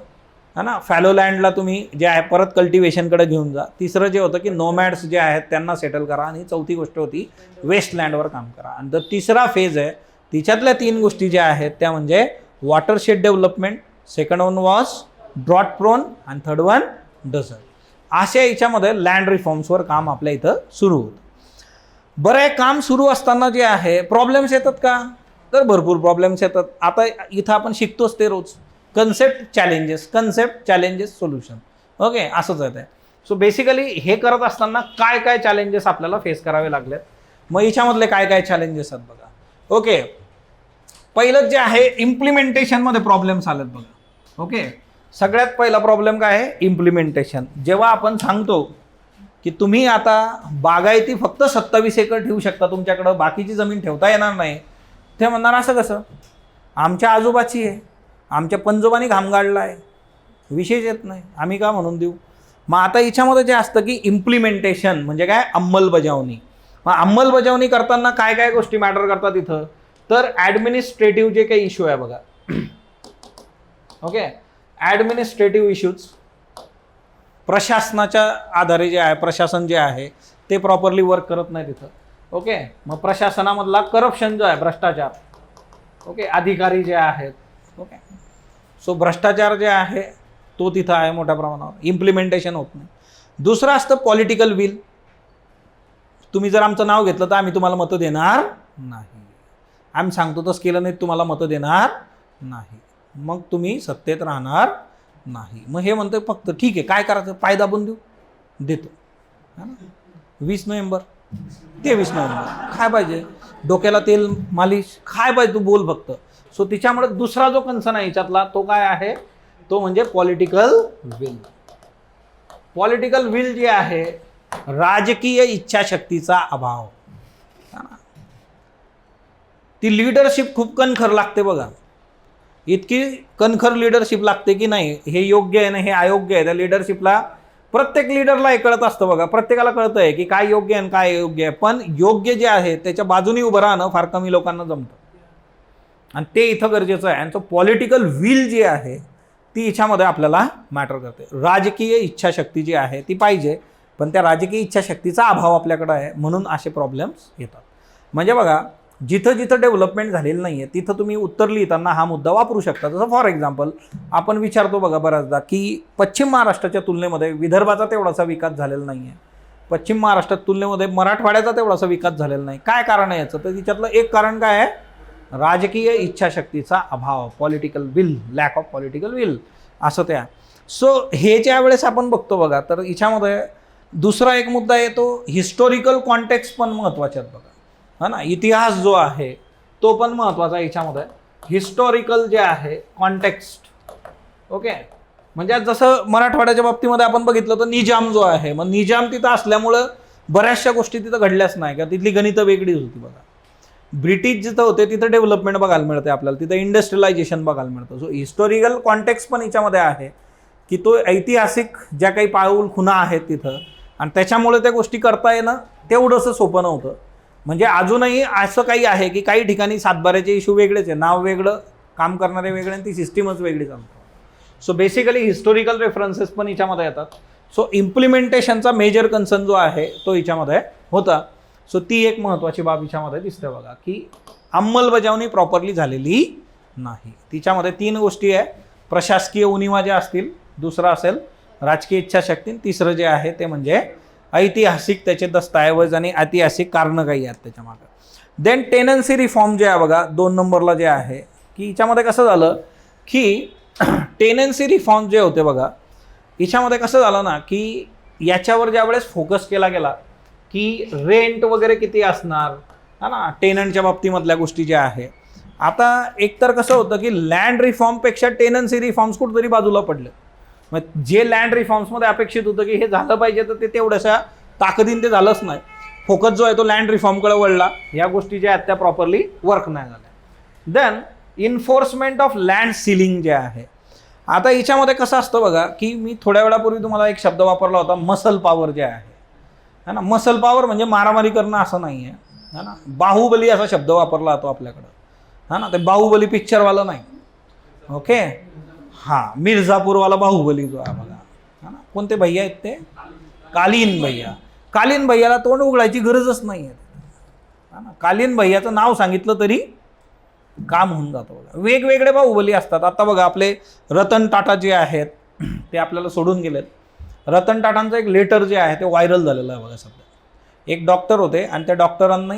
है ना, फॅलो लँडला तुम्ही जे आहे परत कल्टिवेशनकडे घेऊन जा. तिसरं जे होतं की नोमॅड्स जे आहेत त्यांना सेटल करा. आणि चौथी गोष्ट होती वेस्टलँडवर काम करा. आणि तर तिसरा फेज आहे तिच्यातल्या 3 गोष्टी ज्या आहेत त्या म्हणजे watershed development, second one was drought prone आणि थर्ड वन डझर्ट. अशा याच्यामध्ये लँड रिफॉर्म्सवर काम आपल्या इथं सुरू होतं. बरं, हे काम सुरू असताना जे आहे प्रॉब्लेम्स येतात का? तर भरपूर प्रॉब्लेम्स येतात. आता इथं आपण शिकतोच ते रोज, कन्सेप्ट चॅलेंजेस सोल्युशन. ओके, असंच आहे ते. सो बेसिकली हे करत असताना काय काय चॅलेंजेस आपल्याला फेस करावे लागलेत, मग याच्यामधले काय काय चॅलेंजेस आहेत बघा. ओके, पहिलं जे आहे इम्प्लिमेंटेशनमध्ये प्रॉब्लेम्स आलेत बघा. ओके, सगळ्यात पहिला प्रॉब्लेम काय आहे? इम्प्लिमेंटेशन. जेव्हा आपण सांगतो की तुम्ही आता बागायती फक्त 27 एकर ठेवू शकता तुमच्याकडं, बाकीची जमीन ठेवता येणार नाही, ते म्हणणार असं कसं? आमच्या आजोबाची आहे, आमच्या पंजोबांनी घाम गाडला आहे, विशेष येत नाही, आम्ही का म्हणून देऊ? मग आता याच्यामध्ये जे असतं की इम्प्लिमेंटेशन म्हणजे काय? अंमलबजावणी. मग अंमलबजावणी करताना काय काय गोष्टी मॅटर करतात इथं? तर ॲडमिनिस्ट्रेटिव्ह जे काही इश्यू आहे बघा. ओके, ॲडमिनिस्ट्रेटिव्ह इश्यूज, प्रशासनाच्या आधारे जे आहे, प्रशासन जे आहे ते प्रॉपरली वर्क करत नाही तिथं. ओके, मग प्रशासनामधला करप्शन जो आहे, भ्रष्टाचार. ओके, अधिकारी जे आहेत. ओके, सो भ्रष्टाचार जे आहे तो तिथं आहे मोठ्या प्रमाणावर, इम्प्लिमेंटेशन होत नाही. दुसरं असतं पॉलिटिकल विल. तुम्ही जर आमचं नाव घेतलं तर आम्ही तुम्हाला मतं देणार नाही, आम्ही सांगतो तसं केलं नाही तुम्हाला मतं देणार नाही, मग तुम्ही सत्तेत राहणार नाही. मग हे म्हणतं फक्त ठीक आहे, काय करायचं? पाय दाबून देतो. 20 नोव्हेंबर, 23 नोव्हेंबर, काय पाहिजे? डोक्याला तेल मालिश, काय पाहिजे? तू बोल फक्त. सो तिच्यामुळे दुसरा जो कन्सर्न आहे याच्यातला तो काय आहे? तो म्हणजे पॉलिटिकल विल. पॉलिटिकल विल जे आहे, राजकीय इच्छाशक्तीचा अभाव. ती लिडरशिप खूप कणखर लागते बघा. इतकी कणखर लिडरशिप लागते की नाही हे योग्य आहे ना हे अयोग्य आहे. त्या लिडरशिपला प्रत्येक लिडरला हे कळत असतं बघा, प्रत्येकाला कळतं आहे की काय योग्य आहे आणि काय अयोग्य आहे. पण योग्य जे आहे त्याच्या बाजूने उभं राहणं फार कमी लोकांना जमतं आणि ते इथं गरजेचं आहे. आणि तो पॉलिटिकल विल जी आहे ती याच्यामध्ये आपल्याला मॅटर करते. राजकीय इच्छाशक्ती जी आहे ती पाहिजे, पण त्या राजकीय इच्छाशक्तीचा अभाव आपल्याकडे आहे, म्हणून असे प्रॉब्लेम्स येतात. म्हणजे बघा, जिथं जिथं डेव्हलपमेंट झालेलं नाही आहे तिथं तुम्ही उत्तर लिहिताना हा मुद्दा वापरू शकता. जसं फॉर एक्झाम्पल आपण विचारतो बघा बऱ्याचदा की पश्चिम महाराष्ट्राच्या तुलनेमध्ये विदर्भाचा तेवढासा विकास झालेला नाही आहे, पश्चिम महाराष्ट्रात तुलनेमध्ये मराठवाड्याचा तेवढासा विकास झालेला नाही. काय कारण आहे याचं? तर तिच्यातलं एक कारण काय आहे? राजकीय इच्छाशक्तीचा अभाव, political will, lack of political will असं त्या. सो हे ज्या वेळेस आपण बघतो बघा, तर याच्यामध्ये दुसरा एक मुद्दा येतो, हिस्टॉरिकल कॉन्टेक्स्ट पण महत्त्वाचे आहेत बघा, हा ना. इतिहास जो आहे तो पण महत्त्वाचा आहे याच्यामध्ये. हिस्टॉरिकल जे आहे कॉन्टेक्स्ट. ओके, म्हणजे आज जसं मराठवाड्याच्या बाबतीमध्ये आपण बघितलं तर निजाम जो आहे, मग निजाम तिथं असल्यामुळं बऱ्याचशा गोष्टी तिथं घडल्याच नाही का, तिथली गणितं वेगळीच होती बघा. ब्रिटिश जिथं होते तिथं डेव्हलपमेंट बघायला मिळते आपल्याला, तिथं इंडस्ट्रियलायझेशन बघायला मिळतं. सो हिस्टॉरिकल कॉन्टेक्स्ट पण याच्यामध्ये आहे की तो ऐतिहासिक ज्या काही पाऊल खुणा आहेत तिथं, आणि त्याच्यामुळे त्या गोष्टी करता येणं तेवढंसं सोपं नव्हतं. म्हणजे अजूनही असं काही आहे की काही ठिकाणी सातबाऱ्याचे इश्यू वेगळेच आहे, नाव वेगळं, काम करणारे वेगळे आणि ती सिस्टीमच वेगळी चालते. सो बेसिकली हिस्टॉरिकल रेफरन्सेस पण याच्यामध्ये येतात. सो इम्प्लिमेंटेशनचा मेजर कन्सर्न जो आहे तो याच्यामध्ये होता. सो ती एक महत्त्वाची बाब याच्यामध्ये दिसते बघा, की अंमलबजावणी प्रॉपरली झालेली नाही. तिच्यामध्ये 3 गोष्टी आहे, प्रशासकीय उणिवा ज्या असतील, दुसरं असेल राजकीय इच्छाशक्ती, तिसरं जे आहे ते म्हणजे ऐतिहासिक त्याचे दस्तऐवज आणि ऐतिहासिक कारणं काही आहेत त्याच्यामागे. देन टेनन्सी रिफॉर्म जे आहे बघा 2 नंबरला जे आहे, की याच्यामध्ये कसं झालं की टेनन्सी रिफॉर्म जे होते बघा, याच्यामध्ये कसं झालं ना की याच्यावर ज्या वेळेस फोकस केला गेला की रेंट वगैरे किती असणार है ना, टेनंटच्या बाबतीमधल्या गोष्टी ज्या आहे. आता एकतर कसं होतं की लँड रिफॉर्मपेक्षा टेनन्सी रिफॉर्म्स कुठेतरी बाजूला पडले. मग जे लँड रिफॉर्म्समध्ये अपेक्षित होतं की हे झालं पाहिजे तर ते तेवढ्याशा ताकदीने ते झालंच नाही. फोकस जो आहे तो लँड रिफॉर्मकडे वळला, या गोष्टी ज्या आहेत त्या प्रॉपरली वर्क नाही झाल्या. Then enforcement of land ceiling जे आहे, आता याच्यामध्ये कसं असतं बघा की मी थोड्या वेळापूर्वी तुम्हाला एक शब्द वापरला होता, मसल पॉवर जे आहे है ना. मसल पॉवर म्हणजे मारामारी करणं असं नाही आहे है ना. बाहुबली असा शब्द वापरला जातो आपल्याकडं है ना, ते बाहुबली पिक्चरवालं नाही. ओके, हां, मिर्झापूरवाला बाहुबली जो आहे बघा है ना. कोणते भैया आहेत ते? कालीन भैया. कालीन भैयाला तोंड उघडायची गरजच नाही आहे ना. कालीन भैयाचं नाव सांगितलं तरी काम होऊन जातं बघा. वेगवेगळे बाहुबली असतात. आता बघा आपले रतन टाटा जे आहेत ते आपल्याला सोडून गेलेत. रतन टाटांचं एक लेटर जे आहे ते व्हायरल झालेलं आहे बघा सध्या. एक डॉक्टर होते आणि त्या डॉक्टरांनी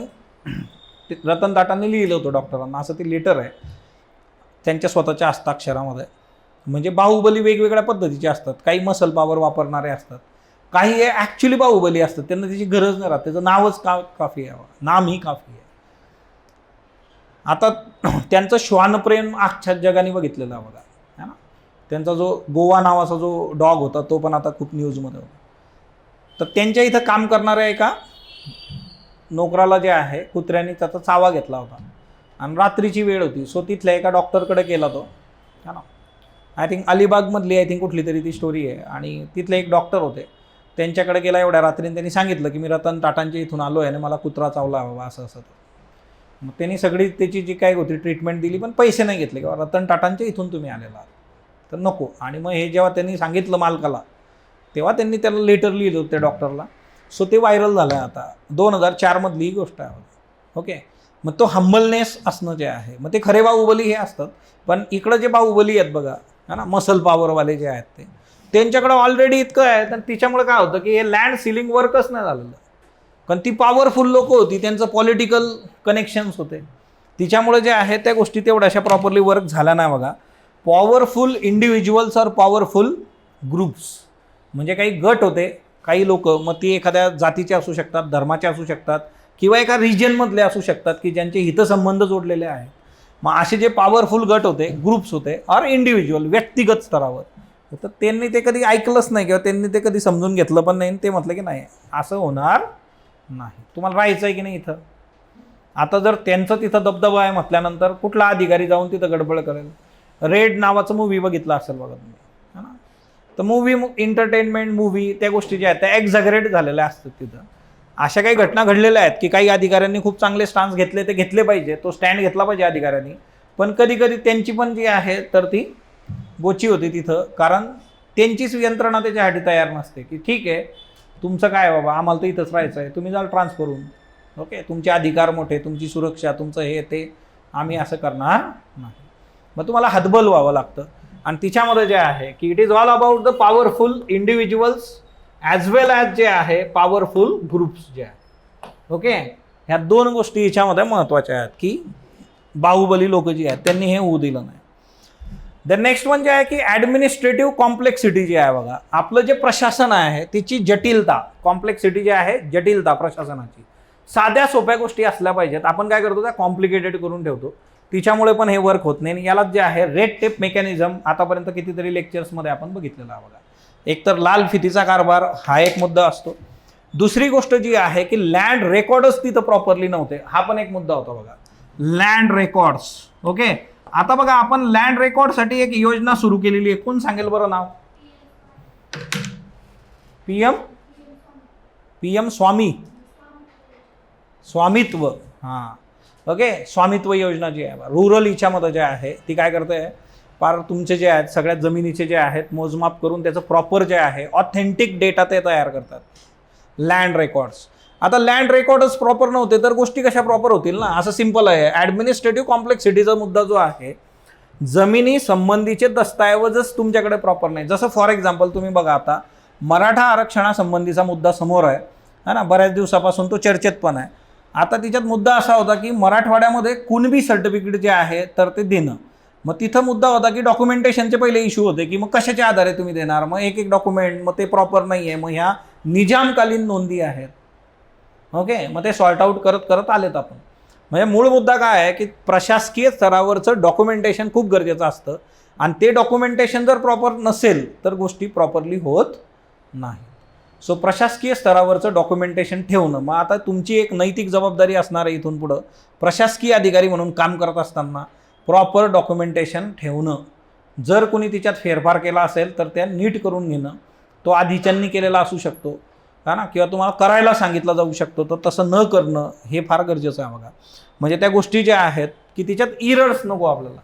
रतन टाटांनी लिहिलं होतं डॉक्टरांना, असं ते लेटर आहे त्यांच्या स्वतःच्या हस्ताक्षरामध्ये. म्हणजे बाहुबली वेगवेगळ्या पद्धतीचे असतात, काही मसल पॉवर वापरणारे असतात, काही हे ॲक्च्युली बाहुबली असतात, त्यांना त्याची गरज नाही राहत, त्याचं नावच काफी आहे, नाम ही काफी आहे. आता त्यांचं श्वानप्रेम अख्ख्या जगाने बघितलेलं आहे बघा है ना. त्यांचा जो गोवा नावाचा जो डॉग होता तो पण आता खूप न्यूजमध्ये होता. तर त्यांच्या इथं काम करणाऱ्या एका नोकराला जे आहे कुत्र्याने त्याचा चावा घेतला होता आणि रात्रीची वेळ होती. सो तिथल्या एका डॉक्टरकडे गेला तो है ना. आय थिंक अलिबागमधली आय थिंक कुठली तरी ती स्टोरी आहे. आणि तिथले एक डॉक्टर होते, त्यांच्याकडे गेला एवढ्या रात्रीने. त्यांनी सांगितलं की मी रतन टाटांच्या इथून आलो आहे आणि मला कुत्रा चावला हवा असं असं. मग त्यांनी सगळी त्याची जी काय होती ट्रीटमेंट दिली, पण पैसे नाही घेतले, किंवा रतन टाटांच्या इथून तुम्ही आलेला तर नको. आणि मग हे जेव्हा त्यांनी सांगितलं मालकाला, तेव्हा त्यांनी त्याला लेटर लिहिलं होतं त्या डॉक्टरला. सो ते व्हायरल झालं आहे आता. 2004 मधली ही गोष्ट आहे. ओके, मग तो हंबलनेस असणं जे आहे, मग ते खरे बाहुबली हे असतात. पण इकडं जे बाहुबली आहेत बघा है ना, मसल पॉवरवाले जे आहेत ते, त्यांच्याकडं ऑलरेडी इतकं आहे. तर तिच्यामुळे काय होतं की हे लँड सिलिंग वर्कच नाही झालेलं, कारण ती पॉवरफुल लोक होती, त्यांचं पॉलिटिकल कनेक्शन्स होते. तिच्यामुळे जे आहे त्या गोष्टी तेवढ्याशा प्रॉपरली वर्क झाल्या नाही बघा. पॉवरफुल इंडिव्हिज्युअल्स और पॉवरफुल ग्रुप्स, म्हणजे काही गट होते, काही लोक, मग ती एखाद्या जातीचे असू शकतात, धर्माचे असू शकतात, किंवा एका रिजनमधले असू शकतात की ज्यांचे हितसंबंध जोडलेले आहेत. मग असे जे पॉवरफुल गट होते, ग्रुप्स होते, और इंडिव्हिज्युअल व्यक्तिगत स्तरावर, तर त्यांनी ते कधी ऐकलंच नाही किंवा त्यांनी ते कधी समजून घेतलं पण नाही. ते म्हटलं की नाही, असं होणार नाही, तुम्हाला राहायचं आहे की नाही इथं. आता जर त्यांचं तिथं दबदबा आहे म्हटल्यानंतर कुठला अधिकारी जाऊन तिथं गडबड करेल. रेड नावाचं मूवी बघितलं असेल बघा तुम्ही है ना. तर मूवी, एंटरटेनमेंट मूवी, त्या गोष्टी ज्या आहेत त्या एक्झॅगरेट झालेल्या असतात तिथं. अशा काही घटना घडलेल्या आहेत की काही अधिकाऱ्यांनी खूप चांगले स्टान्स घेतले, ते घेतले पाहिजे, तो स्टँड घेतला पाहिजे अधिकाऱ्यांनी. पण कधी कधी त्यांची पण जी आहे तर ती गोची होती तिथं, कारण त्यांचीच यंत्रणा त्याच्यासाठी तयार नसते की ठीक आहे तुमचं काय बाबा, आम्हाला तर इथंच राहायचं आहे, तुम्ही जाल ट्रान्सफर होऊन. ओके, तुमचे अधिकार मोठे, तुमची सुरक्षा, तुमचं हे ते, आम्ही असं करणार नाही. मग तुम्हाला हतबल व्हावं लागतं. आणि तिच्यामध्ये जे आहे की it is all about the powerful individuals as well as जे आहे पॉवरफुल ग्रुप्स जे आहे. ओके, ह्या 2 गोष्टी याच्यामध्ये महत्त्वाच्या आहेत की बाहुबली लोक जी आहेत त्यांनी हे होऊ दिलं नाही. द नेक्स्ट वन जे आहे की ॲडमिनिस्ट्रेटिव्ह कॉम्प्लेक्सिटी जी आहे बघा, आपलं जे प्रशासन आहे तिची जटिलता, कॉम्प्लेक्सिटी जी आहे जटिलता प्रशासनाची. साध्या सोप्या गोष्टी असल्या पाहिजेत, आपण काय करतो त्या कॉम्प्लिकेटेड करून ठेवतो. तिच्यामुळे पण हे वर्क होत नाही. आणि याला जे आहे रेड टेप मेकॅनिझम आतापर्यंत कितीतरी लेक्चर्समध्ये आपण बघितलेलं आहे बघा. एकतर लाल फितीचा कारभार हा एक मुद्दा असतो. दुसरी गोष्ट जी आहे की लँड रेकॉर्डच तिथं प्रॉपरली नव्हते, हा पण एक मुद्दा होता बघा. Land records. ओके, आता बघा आपण लँड रेकॉर्डसाठी एक योजना सुरू केलेली आहे. कोण सांगेल बरं नाव? पीएम स्वामित्व. हां, ओके, स्वामित्व योजना जी आहे रुरल हिच्यामध्ये जे आहे ती काय करते, फार तुमचे जे आहेत सगळ्या जमिनीचे जे आहेत मोजमाप करून त्याचं प्रॉपर जे आहे ऑथेंटिक डेटा ते तयार करतात, लँड रेकॉर्ड्स. आता लँड रेकॉर्डच प्रॉपर नव्हते तर गोष्टी कशा प्रॉपर होतील ना. असं सिंपल आहे. ॲडमिनिस्ट्रेटिव्ह कॉम्प्लेक्सिटीचा मुद्दा जो आहे, जमिनी संबंधीचे दस्तऐवजच तुमच्याकडे प्रॉपर नाही. जसं फॉर एक्झाम्पल तुम्ही बघा, आता मराठा आरक्षणासंबंधीचा मुद्दा समोर आहे ना, बऱ्याच दिवसापासून तो चर्चेत पण आहे. आता तिच्यात मुद्दा असा होता की मराठवाड्यामध्ये कुणबी सर्टिफिकेट जे आहे तर ते देणं. मग तिथं मुद्दा होता की डॉक्युमेंटेशनचे पहिले इश्यू होते की मग कशाच्या आधारे तुम्ही देणार, मग एक एक डॉक्युमेंट, मग ते प्रॉपर नाही आहे, मग ह्या निजामकालीन नोंदी आहेत. ओके, मग ते सॉर्ट आऊट करत करत आलेत आपण. म्हणजे मूळ मुद्दा काय आहे की प्रशासकीय स्तरावरचं डॉक्युमेंटेशन खूप गरजेचं असतं आणि ते डॉक्युमेंटेशन जर प्रॉपर नसेल तर गोष्टी प्रॉपरली होत नाही. सो प्रशासकीय स्तरावरचं डॉक्युमेंटेशन ठेवणं. मग आता तुमची एक नैतिक जबाबदारी असणार आहे इथून पुढं, प्रशासकीय अधिकारी म्हणून काम करत असताना प्रॉपर डॉक्युमेंटेशन ठेवणं. जर कोणी तिच्यात फेरफार केला असेल तर त्या नीट करून घेणं. तो आधीच्यांनी केलेला असू शकतो हा ना, किंवा तुम्हाला करायला सांगितलं जाऊ शकतो, तर तसं न करणं हे फार गरजेचं आहे बघा. म्हणजे त्या गोष्टी ज्या आहेत की तिच्यात इरर्स नको आपल्याला.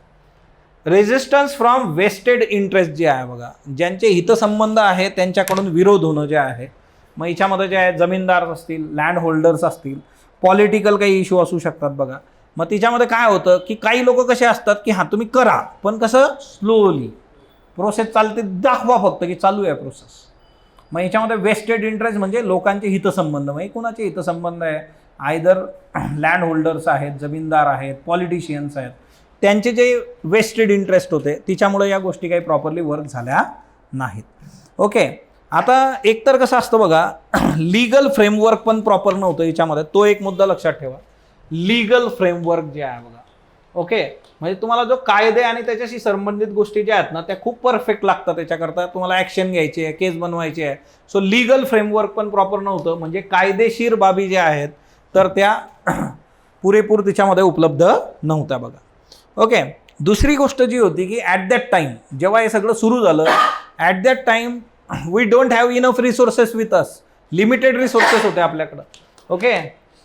रेजिस्टन्स फ्रॉम वेस्टेड इंटरेस्ट जे आहे बघा, ज्यांचे हितसंबंध आहे त्यांच्याकडून विरोध होणं जे आहे. मग याच्यामध्ये जे आहे जमीनदार असतील, लँड होल्डर्स असतील, पॉलिटिकल काही इश्यू असू शकतात बघा. मग तिच्यामध्ये काय होतं की काही लोक कसे असतात की हां तुम्ही करा, पण कसं स्लोली प्रोसेस चालते, दाखवा फक्त की चालू आहे प्रोसेस. मग याच्यामध्ये वेस्टेड इंटरेस्ट म्हणजे लोकांचे हितसंबंध. म्हणजे कुणाचे हितसंबंध आहे, आयदर लँड होल्डर्स आहेत, जमीनदार आहेत, पॉलिटिशियन्स आहेत, त्यांचे जे वेस्टेड इंटरेस्ट होते तिच्यामुळे या गोष्टी काही प्रॉपरली वर्क झाल्या नाहीत. ओके, आता एकतर कसं असतं बघा, लीगल फ्रेमवर्क पण प्रॉपर नव्हतं याच्यामध्ये. तो एक मुद्दा लक्षात ठेवा, लीगल फ्रेमवर्क जे आहे बघा. ओके, म्हणजे तुम्हाला जो कायदे आणि त्याच्याशी संबंधित गोष्टी ज्या आहेत ना त्या खूप परफेक्ट लागतात. त्याच्याकरता तुम्हाला ॲक्शन घ्यायची आहे, केस बनवायची आहे. सो लीगल फ्रेमवर्क पण प्रॉपर नव्हतं. म्हणजे कायदेशीर बाबी ज्या आहेत तर त्या पुरेपूर तिच्यामध्ये उपलब्ध नव्हत्या बघा. ओके, दुसरी गोष्ट जी होती की ॲट दॅट टाईम जेव्हा हे सगळं सुरू झालं, at that time we don't have enough resources with us. Limited resources होते आपल्याकडं. ओके,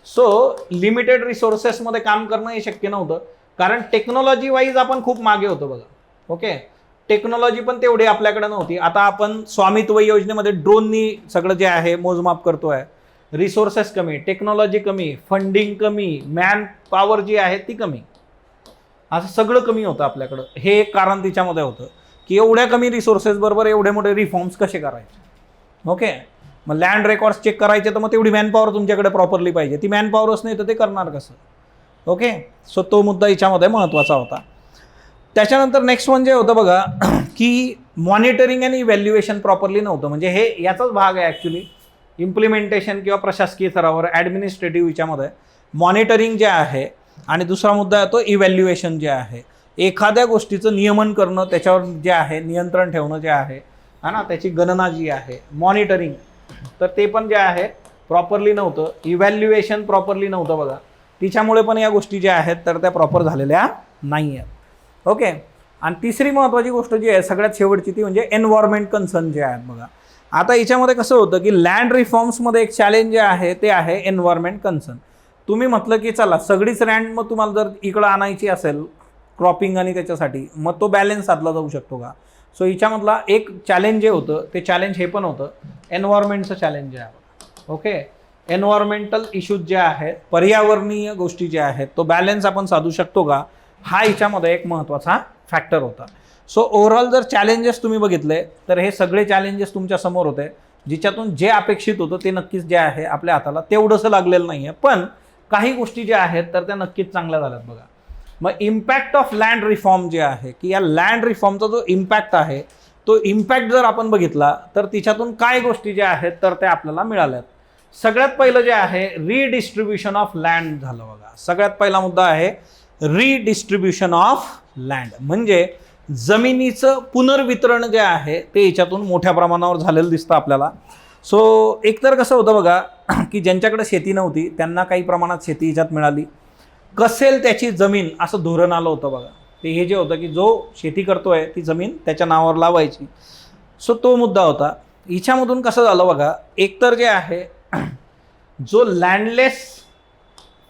सो लिमिटेड रिसोर्सेसमध्ये काम करणं हे शक्य नव्हतं, कारण टेक्नॉलॉजी वाईज आपण खूप मागे होतो बघा. ओके, टेक्नॉलॉजी पण तेवढी आपल्याकडे नव्हती. आता आपण स्वामित्व योजनेमध्ये ड्रोननी सगळं जे आहे मोजमाप करतोय. रिसोर्सेस कमी, टेक्नॉलॉजी कमी, फंडिंग कमी, मॅन पॉवर जी आहे ती कमी, असं सगळं कमी होतं आपल्याकडं. हे एक कारण तिच्यामध्ये होतं की एवढ्या कमी रिसोर्सेस बरोबर एवढे मोठे रिफॉर्म्स कसे करायचे. ओके, मग लँड रेकॉर्ड्स चेक करायचे तर मग तेवढी मॅनपॉवर तुमच्याकडे प्रॉपरली पाहिजे. ती मॅनपॉवरच नाही तर ते करणार कसं. ओके, सो तो मुद्दा याच्यामध्ये महत्त्वाचा होता. त्याच्यानंतर नेक्स्ट म्हणजे होतं बघा की मॉनिटरिंग आणि इव्हॅल्युएशन प्रॉपरली नव्हतं. म्हणजे हे याचाच भाग आहे ॲक्च्युली, इम्प्लिमेंटेशन किंवा प्रशासकीय स्तरावर ॲडमिनिस्ट्रेटिव्ह याच्यामध्ये मॉनिटरिंग जे आहे. आणि दुसरा मुद्दा आहे तो इव्हॅल्युएशन जे आहे. एखाद्या गोष्टीचं नियमन करणं, त्याच्यावर जे आहे नियंत्रण ठेवणं जे आहे हा ना, त्याची गणना जी आहे, मॉनिटरिंग, तर ते पण जे आहे प्रॉपरली नव्हतं. इव्हॅल्युएशन प्रॉपरली नव्हतं बघा. तिच्यामुळे पण या गोष्टी ज्या आहेत तर त्या प्रॉपर झालेल्या नाही आहेत. ओके, आणि तिसरी महत्त्वाची गोष्ट जी आहे सगळ्यात शेवटची ती म्हणजे एन्व्हायरमेंट कन्सर्न जे आहेत बघा. आता याच्यामध्ये कसं होतं की लँड रिफॉर्म्समध्ये एक चॅलेंज जे आहे ते आहे एन्व्हायरमेंट कन्सर्न. तुम्ही म्हटलं की चला सगळीच लँड मग तुम्हाला जर इकडं आणायची असेल क्रॉपिंग आणि त्याच्यासाठी, मग तो बॅलन्स साधला जाऊ शकतो का. सो हिच्यामधला एक चॅलेंज जे होतं ते चॅलेंज हे पण होतं एन्व्हायरमेंटचं चॅलेंज जे आहे. ओके, एन्व्हायरमेंटल इश्यूज जे आहेत, पर्यावरणीय गोष्टी ज्या आहेत, तो बॅलन्स आपण साधू शकतो का, हा हिच्यामध्ये एक महत्त्वाचा फॅक्टर होता. सो ओव्हरऑल जर चॅलेंजेस तुम्ही बघितले तर हे सगळे चॅलेंजेस तुमच्या समोर होते, जिच्यातून जे अपेक्षित होतं ते नक्कीच जे आहे आपल्या हाताला तेवढंसं लागलेलं नाही आहे. पण काही गोष्टी ज्या आहेत तर त्या नक्कीच चांगल्या झाल्यात बघा. मग इम्पॅक्ट ऑफ लँड रिफॉर्म जे आहे की या लँड रिफॉर्मचा जो इम्पॅक्ट आहे तो इम्पॅक्ट जर आपण बघितला तर तिच्यातून काय गोष्टी ज्या आहेत तर त्या आपल्याला मिळाल्यात. सगळ्यात पहिलं जे आहे रिडिस्ट्रीब्युशन ऑफ लँड झालं बघा. सगळ्यात पहिला मुद्दा आहे रिडिस्ट्रीब्युशन ऑफ लँड, म्हणजे जमिनीचं पुनर्वितरण जे आहे ते याच्यातून मोठ्या प्रमाणावर झालेलं दिसतं आपल्याला. सो एकतर कसं होतं बघा की ज्यांच्याकडे शेती नव्हती त्यांना काही प्रमाणात शेती याच्यात मिळाली, कसेल त्याची जमीन असं धोरण आलं होतं बघा. ते हे जे होतं की जो शेती करतोय ती जमीन त्याच्या नावावर लावायची. सो तो मुद्दा होता. हिच्यामधून कसं झालं बघा, एकतर जे आहे जो लँडलेस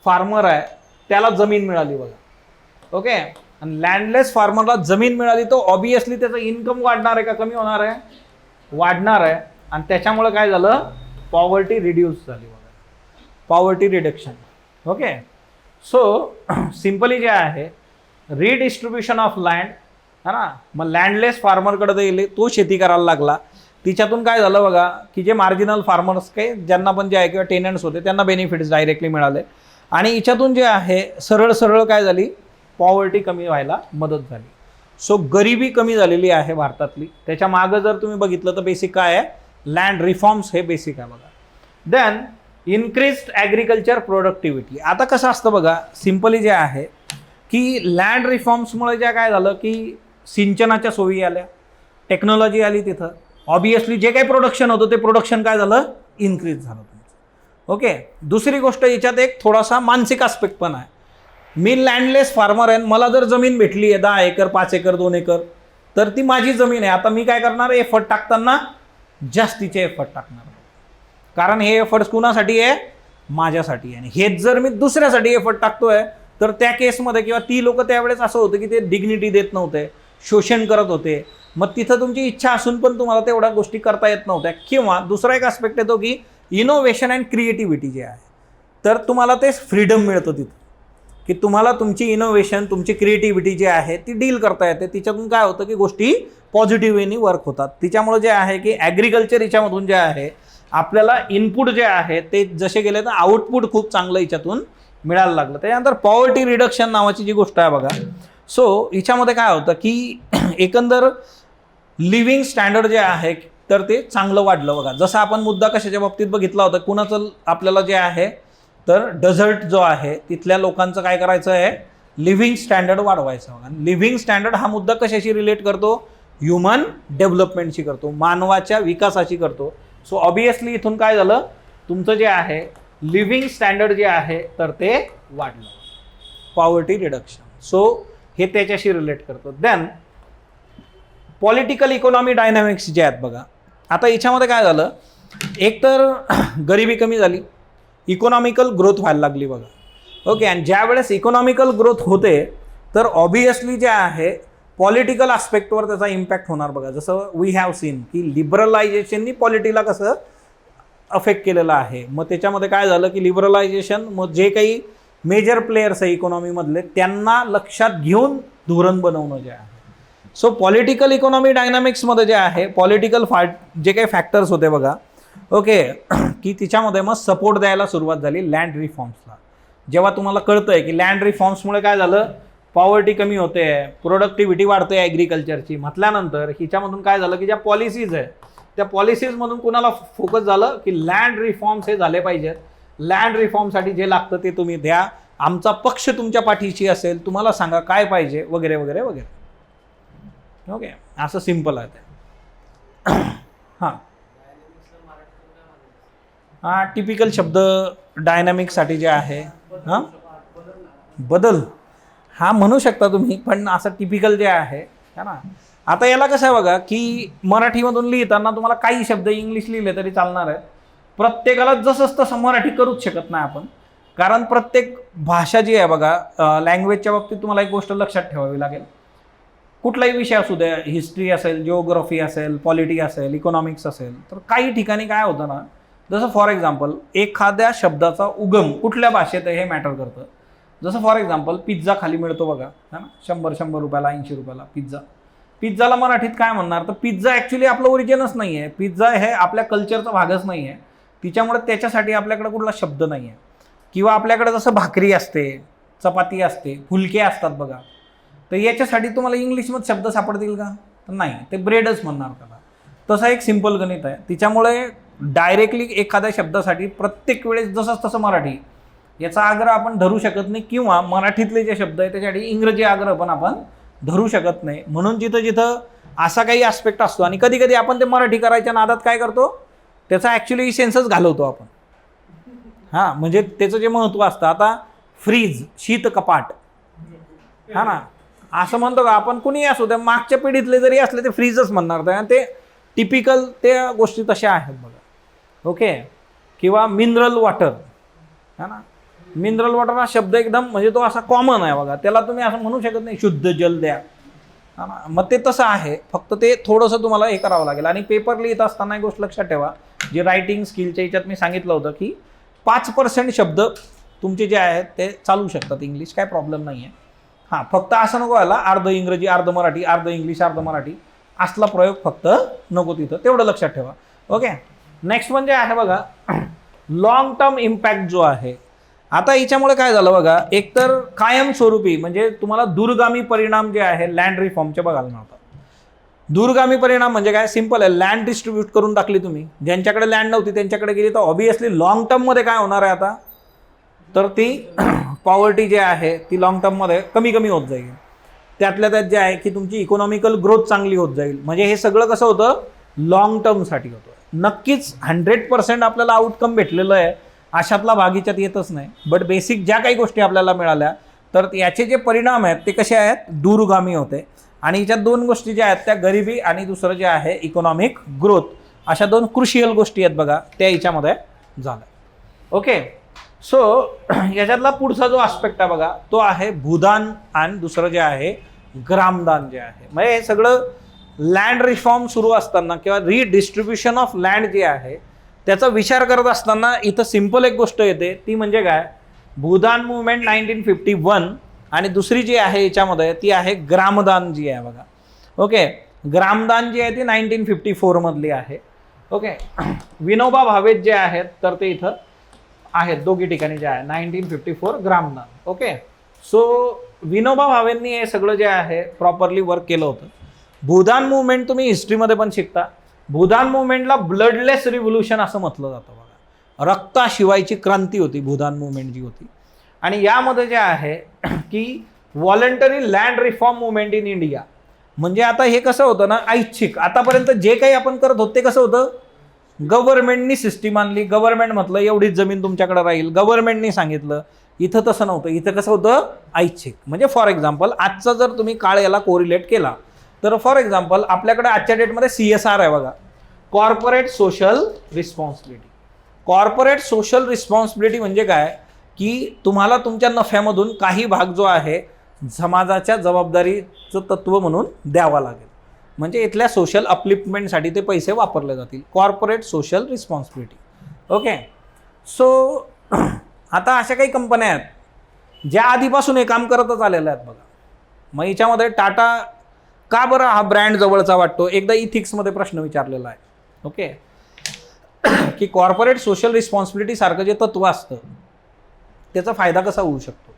फार्मर आहे त्याला जमीन मिळाली बघा. ओके, आणि लँडलेस फार्मरला जमीन मिळाली तो ऑब्विसली त्याचं इन्कम वाढणार आहे का कमी होणार आहे? वाढणार आहे. आणि त्याच्यामुळे काय झालं, पॉवर्टी रिड्यूस झाली बघा, poverty reduction. Okay, so simply जे आहे रिडिस्ट्रीब्युशन ऑफ लँड है ना, मग लँडलेस फार्मरकडे गेले, तो शेती करायला लागला. तिच्यातून काय झालं बघा की जे मार्जिनल फार्मर्स काही ज्यांना पण जे आहे किंवा टेनंट्स होते त्यांना बेनिफिट्स डायरेक्टली मिळाले. आणि याच्यातून जे आहे सरळ सरळ काय झाली, पॉवर्टी कमी व्हायला मदत झाली. सो गरिबी कमी झालेली आहे भारतातली. त्याच्या मागं जर तुम्ही बघितलं तर बेसिक काय आहे, लँड रिफॉर्म्स हे बेसिक आहे बघा. Then increased agriculture productivity. आता कसं असतं बघा, सिम्पली जे आहे की लँड रिफॉर्म्समुळे जे काय झालं की सिंचनाच्या सोयी आल्या, टेक्नॉलॉजी आली तिथं, ऑब्वियसली जे काही प्रोडक्शन होतं ते प्रोडक्शन काय झालं, इन्क्रीज झालं तुमचं. ओके, दुसरी गोष्ट याच्यात एक थोडासा मानसिक आस्पेक्ट पण आहे. मी लँडलेस फार्मर आहे, मला जर जमीन भेटली आहे 10 एकर 5 एकर 2 एकर, तर ती माझी जमीन आहे. आता मी काय करणार, एफर्ट टाकताना जास्तीचे एफर्ट टाकणार, कारण हे एफर्ट्स कुणासाठी आहे, माझ्यासाठी आहे. आणि हेच जर मी दुसऱ्यासाठी एफर्ट टाकतोय तर त्या केसमध्ये किंवा ती लोक त्यावेळेस असं होतं की ते डिग्निटी देत नव्हते, शोषण करत होते. मग तिथं तुमची इच्छा असून पण तुम्हाला तेवढ्या गोष्टी करता येत नव्हत्या. किंवा दुसरा एक आस्पेक्ट येतो की इनोव्हेशन अँड क्रिएटिव्हिटी जे आहे, तर तुम्हाला ते फ्रीडम मिळतं तिथं की तुम्हाला तुमची इनोव्हेशन तुमची क्रिएटिव्हिटी जी आहे ती डील करता येते. तिच्यातून काय होतं की गोष्टी पॉझिटिव्ह वेनी वर्क होतात. तिच्यामुळे जे आहे की ॲग्रिकल्चर याच्यामधून जे आहे आपल्याला इनपुट जे आहे ते जसे गेले तर आउटपुट खूप चांगलं याच्यातून मिळायला लागलं. त्याच्यानंतर पॉवर्टी रिडक्शन नावाची जी गोष्ट आहे बघा, सो हिच्यामध्ये काय होतं की एकंदर लिव्हिंग स्टँडर्ड जे आहे तर ते चांगलं वाढलं बघा. जसं आपण मुद्दा कशाच्या बाबतीत बघितला होता, कुणाचं आपल्याला जे आहे तर डेझर्ट जो आहे तिथल्या लोकांचं काय करायचं आहे, लिव्हिंग स्टँडर्ड वाढवायचं बघा. लिव्हिंग स्टँडर्ड हा मुद्दा कशाशी रिलेट करतो, ह्युमन डेव्हलपमेंटशी करतो, मानवाच्या विकासाशी करतो. सो ऑब्वियसली इथून काय झालं, तुमचं जे आहे लिव्हिंग स्टँडर्ड जे आहे तर ते वाढलं, पॉवर्टी रिडक्शन. सो हे त्याच्याशी रिलेट करतो. देन पॉलिटिकल इकॉनॉमी डायनॅमिक्स जे आहेत बघा. आता याच्यामध्ये काय झालं, एकतर गरिबी कमी झाली, इकॉनॉमिकल ग्रोथ व्हायला लागली बघा. ओके, आणि ज्या वेळेस इकॉनॉमिकल ग्रोथ होते तर ऑब्वियसली जे आहे पॉलिटिकल आस्पेक्टवर त्याचा इम्पॅक्ट होणार बघा. जसं वी हॅव सीन की लिबरलायझेशननी पॉलिटीला कसं अफेक्ट केलेलं आहे. मग त्याच्यामध्ये काय झालं की लिबरलायझेशन, मग जे काही मेजर प्लेयर्स आहे इकॉनॉमीमधले त्यांना लक्षात घेऊन धोरण बनवणं जे आहे. सो पॉलिटिकल इकॉनॉमी डायनामिक्समध्ये जे आहे पॉलिटिकल जे काही फॅक्टर्स होते बघा, ओके, की तिच्यामध्ये मग सपोर्ट द्यायला सुरुवात झाली लँड रिफॉर्म्सला. जेव्हा तुम्हाला कळतं आहे की लँड रिफॉर्म्समुळे काय झालं, पॉवर्टी कमी होते, प्रोडक्टिव्हिटी वाढते ॲग्रिकल्चरची, म्हटल्यानंतर हिच्यामधून काय झालं की ज्या पॉलिसीज आहे त्या पॉलिसीजमधून कुणाला फोकस झालं की लँड रिफॉर्म्स हे झाले पाहिजेत. लँड रिफॉर्मसाठी जे लागतं ते तुम्ही द्या, आमचा पक्ष तुमच्या पाठीशी असेल, तुम्हाला सांगा काय पाहिजे वगैरे वगैरे वगैरे. ओके, असं सिम्पल आहे ते. हां हां, टिपिकल शब्द डायनॅमिकसाठी जे आहे, हां बदल, हा म्हणू शकता तुम्ही, पण असं टिपिकल जे आहे ना. आता याला कसं आहे बघा की मराठीमधून लिहिताना तुम्हाला काही शब्द इंग्लिश लिहिले तरी चालणार आहेत. प्रत्येकाला जसंच तसं मराठी करूच शकत नाही आपण, कारण प्रत्येक भाषा जी आहे बघा, लँग्वेजच्या बाबतीत तुम्हाला एक गोष्ट लक्षात ठेवावी लागेल. कुठलाही विषय असू द्या, हिस्ट्री असेल, जिओग्राफी असेल, पॉलिटी असेल, इकॉनॉमिक्स असेल, तर काही ठिकाणी काय होतं ना, जसं फॉर एक्झाम्पल एखाद्या शब्दाचा उगम कुठल्या भाषेत आहे हे मॅटर करतं. जसं फॉर एक्झाम्पल पिझ्झा खाली मिळतो बघा, है ना, 100 रुपयाला 80 रुपयाला पिझ्झा. पिझ्झाला मराठीत काय म्हणणार, तर पिझ्झा ॲक्च्युली आपलं ओरिजिनच नाही आहे, पिझ्झा हे आपल्या कल्चरचा भागच नाही आहे. तिच्यामुळे त्याच्यासाठी आपल्याकडे कुठला शब्द नाही आहे. किंवा आपल्याकडे जसं भाकरी असते, चपाती असते, फुलके असतात बघा, तर याच्यासाठी तुम्हाला इंग्लिशमध्ये शब्द सापडतील का, तर नाही, ते ब्रेडच म्हणणार त्याला. तसं एक सिम्पल गणित आहे. तिच्यामुळे डायरेक्टली एखाद्या शब्दासाठी प्रत्येक वेळेस जसंच तसं मराठी याचा आग्रह आपण धरू शकत नाही, किंवा मराठीतले जे शब्द आहे त्याच्यासाठी इंग्रजी आग्रह पण आपण धरू शकत नाही. म्हणून जिथं जिथं असा काही आस्पेक्ट असतो आणि कधी कधी आपण ते मराठी करायच्या नादात काय करतो, त्याचा ॲक्च्युली सेन्सच घालवतो आपण. हां, म्हणजे त्याचं जे महत्त्व असतं, आता फ्रीज शीत कपाट, हा ना, असं म्हणतो का आपण, कुणीही असो, त्या मागच्या पिढीतले जरी असले ते फ्रीजच म्हणणार तर ते टिपिकल त्या गोष्टी तशा आहेत बघा. ओके. किंवा मिनरल वॉटर, हा ना, मिनरल वॉटर हा शब्द एकदम म्हणजे तो असा कॉमन आहे बघा, त्याला तुम्ही असं म्हणू शकत नाही शुद्ध जल द्या, हा ना. मग ते तसं आहे, फक्त ते थोडंसं तुम्हाला हे करावं लागेल. आणि पेपर लिहित असताना एक गोष्ट लक्षात ठेवा, जे रायटिंग स्किलच्या याच्यात मी सांगितलं होतं की 5% शब्द तुमचे जे आहेत ते चालू शकतात इंग्लिश, काय प्रॉब्लेम नाही आहे. हां, फक्त असं नको व्हायला अर्ध इंग्रजी अर्ध मराठी, अर्ध इंग्लिश अर्ध मराठी, असला प्रयोग फक्त नको तिथं, तेवढं लक्षात ठेवा. ओके. नेक्स्ट म्हणजे आहे बघा लॉंग टर्म इम्पॅक्ट जो आहे. आता याच्यामुळे काय झालं बघा, एकतर कायमस्वरूपी म्हणजे तुम्हाला दूरगामी परिणाम जे आहे लँड रिफॉर्मचे बघायला मिळतात. दूरगामी परिणाम म्हणजे काय, सिंपल आहे, लँड डिस्ट्रीब्यूट करून टाकली तुम्ही, ज्यांच्याकडे लँड नव्हती त्यांच्याकडे गेली, तर ऑब्विसली लॉंग टर्ममध्ये काय होणार आहे आता, तर ती पॉवर्टी जी आहे ती लॉंग टर्ममध्ये कमी कमी होत जाईल. त्यातल्या त्यात जे आहे की तुमची इकॉनॉमिकल ग्रोथ चांगली होत जाईल. म्हणजे हे सगळं कसं होतं, लॉंग टर्मसाठी होतं. नक्कीच 100% आपल्याला आउटकम भेटलेलं आहे अशातला भाग याच्यात येतच नाही, बट बेसिक ज्या काही गोष्टी आपल्याला मिळाल्या तर याचे जे परिणाम आहेत ते कसे आहेत, दूरगामी होते. आणि याच्यात दोन गोष्टी ज्या आहेत त्या गरिबी आणि दुसरं जे आहे इकॉनॉमिक ग्रोथ, अशा दोन क्रुशियल गोष्टी आहेत बघा, त्या याच्यामध्ये झाल्या. ओके. सो याच्यातला पुढचा जो आस्पेक्ट आहे बघा तो आहे भूदान, आणि दुसरं जे आहे ग्रामदान जे आहे. म्हणजे हे सगळं लँड रिफॉर्म सुरू असताना किंवा रिडिस्ट्रीब्युशन ऑफ लँड जे आहे त्याचा विचार करत असताना इथं सिंपल एक गोष्ट येते, ती म्हणजे काय, भूदान मुवमेंट 1951, आणि दुसरी जी आहे याच्यामध्ये ती आहे ग्रामदान जी आहे बघा. ओके. ग्रामदान जी आहे ती 1954 मधली आहे. ओके. विनोबा भावे जे आहेत तर ते इथं आहेत दोघी ठिकाणी जे आहे 1954 ग्रामदान. ओके. सो विनोबा भावेंनी हे सगळं जे आहे प्रॉपरली वर्क केलं होतं. भूदान मुवमेंट तुम्ही हिस्ट्रीमध्ये पण शिकता. भूदान मुवमेंटला ब्लडलेस रिव्होल्युशन असं म्हटलं जातं बघा, रक्ताशिवायची क्रांती होती भूदान मुवमेंट जी होती. आणि यामध्ये जे आहे की voluntary land reform movement in India, म्हणजे आता हे कसं होतं ना, ऐच्छिक, आतापर्यंत जे काही आपण करत होतो ते कसं होतं, गव्हर्नमेंटनी सिस्टीम आणली, गव्हर्नमेंट म्हटलं एवढीच जमीन तुमच्याकडे राहील, गव्हर्नमेंटनी सांगितलं. इथं तसं नव्हतं, इथं कसं होतं, ऐच्छिक. म्हणजे फॉर एक्झाम्पल आजचा जर तुम्ही काळ याला कोरिलेट केला तर फॉर एक्झाम्पल आपल्याकडे आजच्या डेटमध्ये CSR आहे बघा, corporate social responsibility. Corporate social responsibility म्हणजे काय, की तुम्हाला तुमच्या नफ्यामधून काही भाग जो आहे समाजाच्या जबाबदारीचं तत्व म्हणून द्यावा लागेल. म्हणजे इथल्या सोशल अपलिफ्टमेंटसाठी ते पैसे वापरले जातील, corporate social responsibility. Okay. So आता अशा काही कंपन्या आहेत ज्या आधीपासून हे काम करतच आलेल्या आहेत बघा. मग याच्यामध्ये टाटा का बरं हा ब्रँड जवळचा वाटतो, एकदा इथिक्समध्ये प्रश्न विचारलेला आहे. ओके. की कॉर्पोरेट सोशल रिस्पॉन्सिबिलिटी सारखं जे तत्व असतं त्याचा फायदा कसा होऊ शकतो.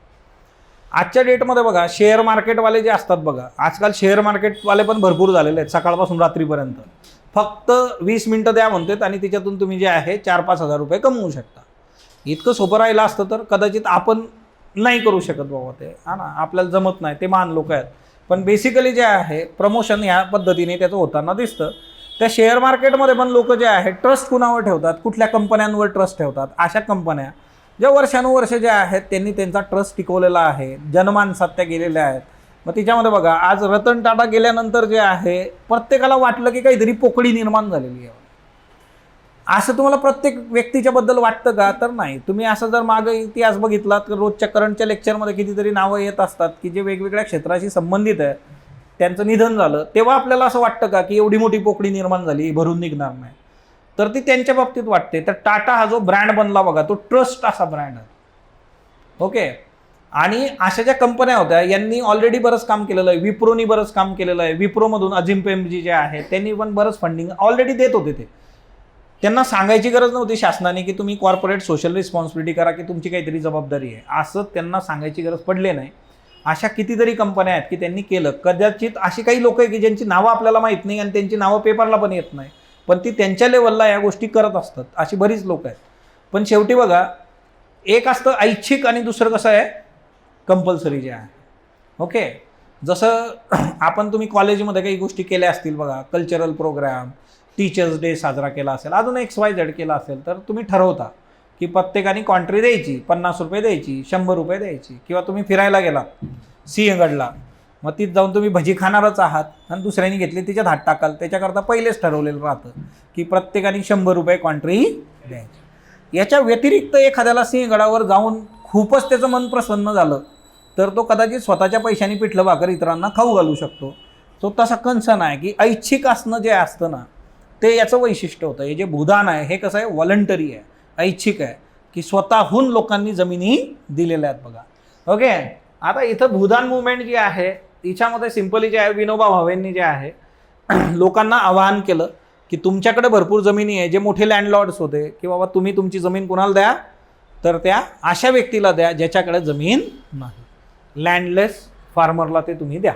आजच्या डेटमध्ये बघा शेअर मार्केटवाले जे असतात बघा, आजकाल शेअर मार्केटवाले पण भरपूर झालेले आहेत, सकाळपासून रात्रीपर्यंत फक्त 20 मिनटं द्या म्हणतात आणि त्याच्यातून तुम्ही जे आहे 4-5 हजार रुपये कमवू शकता. इतकं सोपं राहिलं असतं तर कदाचित आपण नाही करू शकत बाबा ते, हा ना, आपल्याला जमत नाही, ते महान लोक आहेत. पण बेसिकली जे आहे प्रमोशन ह्या पद्धतीने त्याचं होताना दिसतं. त्या शेअर मार्केटमध्ये पण लोक जे आहे ट्रस्ट कुणावर ठेवतात, कुठल्या कंपन्यांवर ट्रस्ट ठेवतात, अशा कंपन्या ज्या वर्षानुवर्ष ज्या आहेत त्यांनी त्यांचा ट्रस्ट टिकवलेला आहे, जनमानसात त्या गेलेल्या आहेत. मग तिच्यामध्ये बघा आज रतन टाटा गेल्यानंतर जे आहे प्रत्येकाला वाटलं की काहीतरी पोकळी निर्माण झालेली आहे. असं तुम्हाला प्रत्येक व्यक्तीच्या बद्दल वाटतं का, तर नाही. तुम्ही असं जर मागे इतिहास बघितला तर रोजच्या करंटच्या लेक्चरमध्ये कितीतरी नावं येत असतात की जे वेगवेगळ्या क्षेत्राशी संबंधित आहे, त्यांचं निधन झालं तेव्हा आपल्याला असं वाटतं का की एवढी मोठी पोकळी निर्माण झाली, भरून निघणार नाही, तर ती त्यांच्या बाबतीत वाटते. तर टाटा हा जो ब्रँड बनला बघा तो ट्रस्ट असा ब्रँड आहे. ओके. आणि अशा ज्या कंपन्या होत्या यांनी ऑलरेडी बरंच काम केलेलं आहे, विप्रोनी बरंच काम केलेलं आहे. विप्रोमधून अजिम प्रेमजी जे आहे त्यांनी पण बरंच फंडिंग ऑलरेडी देत होते. ते त्यांना सांगायची गरज नव्हती शासनाने की तुम्ही कॉर्पोरेट सोशल रिस्पॉन्सिबिलिटी करा, की तुमची काहीतरी जबाबदारी आहे, असं त्यांना सांगायची गरज पडली नाही. अशा कितीतरी कंपन्या आहेत की त्यांनी केलं. कदाचित अशी काही लोक आहे की ज्यांची नावं आपल्याला माहीत नाही आणि त्यांची नावं पेपरला पण येत नाही, पण ती त्यांच्या लेवलला या गोष्टी करत असतात. अशी बरीच लोक आहेत. पण शेवटी बघा एक असतं ऐच्छिक आणि दुसरं कसं आहे कंपल्सरी जे आहे. ओके, जसं आपण तुम्ही कॉलेजमध्ये काही गोष्टी केल्या असतील बघा, कल्चरल प्रोग्राम, टीचर्स डे साजरा केला असेल, अजून XYZ केला असेल, तर तुम्ही ठरवता की प्रत्येकाने कॉन्ट्री द्यायची, 50 रुपये द्यायची, 100 रुपये द्यायची. किंवा तुम्ही फिरायला गेला सिंहगडला, मग तिथं जाऊन तुम्ही भजी खाणारच आहात आणि दुसऱ्याने घेतली तिच्यात हात टाकाल, त्याच्याकरता पहिलेच ठरवलेलं राहतं की प्रत्येकाने 100 रुपये कॉन्ट्री द्यायची. याच्या व्यतिरिक्त एखाद्याला सिंहगडावर जाऊन खूपच त्याचं मन प्रसन्न झालं तर तो कदाचित स्वतःच्या पैशाने पिठलं भाकर इतरांना खाऊ घालू शकतो. तो तसा कन्सर्न आहे की ऐच्छिक असणं जे असतं ना ते याचं वैशिष्ट्य होतं. हे जे भूदान आहे हे कसं आहे, व्हॉलंटरी आहे, ऐच्छिक आहे, की स्वतःहून लोकांनी जमिनी दिलेल्या आहेत बघा. ओके, आता इथं भूदान मुवमेंट जी आहे तिच्यामध्ये सिंपली जे आहे विनोबा भावेंनी जे आहे लोकांना आवाहन केलं की तुमच्याकडे भरपूर जमिनी आहे, जे मोठे लँडलॉर्ड्स होते की बाबा तुम्ही तुमची जमीन कुणाला द्या, तर त्या अशा व्यक्तीला द्या ज्याच्याकडे जमीन नाही, लँडलेस फार्मरला ते तुम्ही द्या.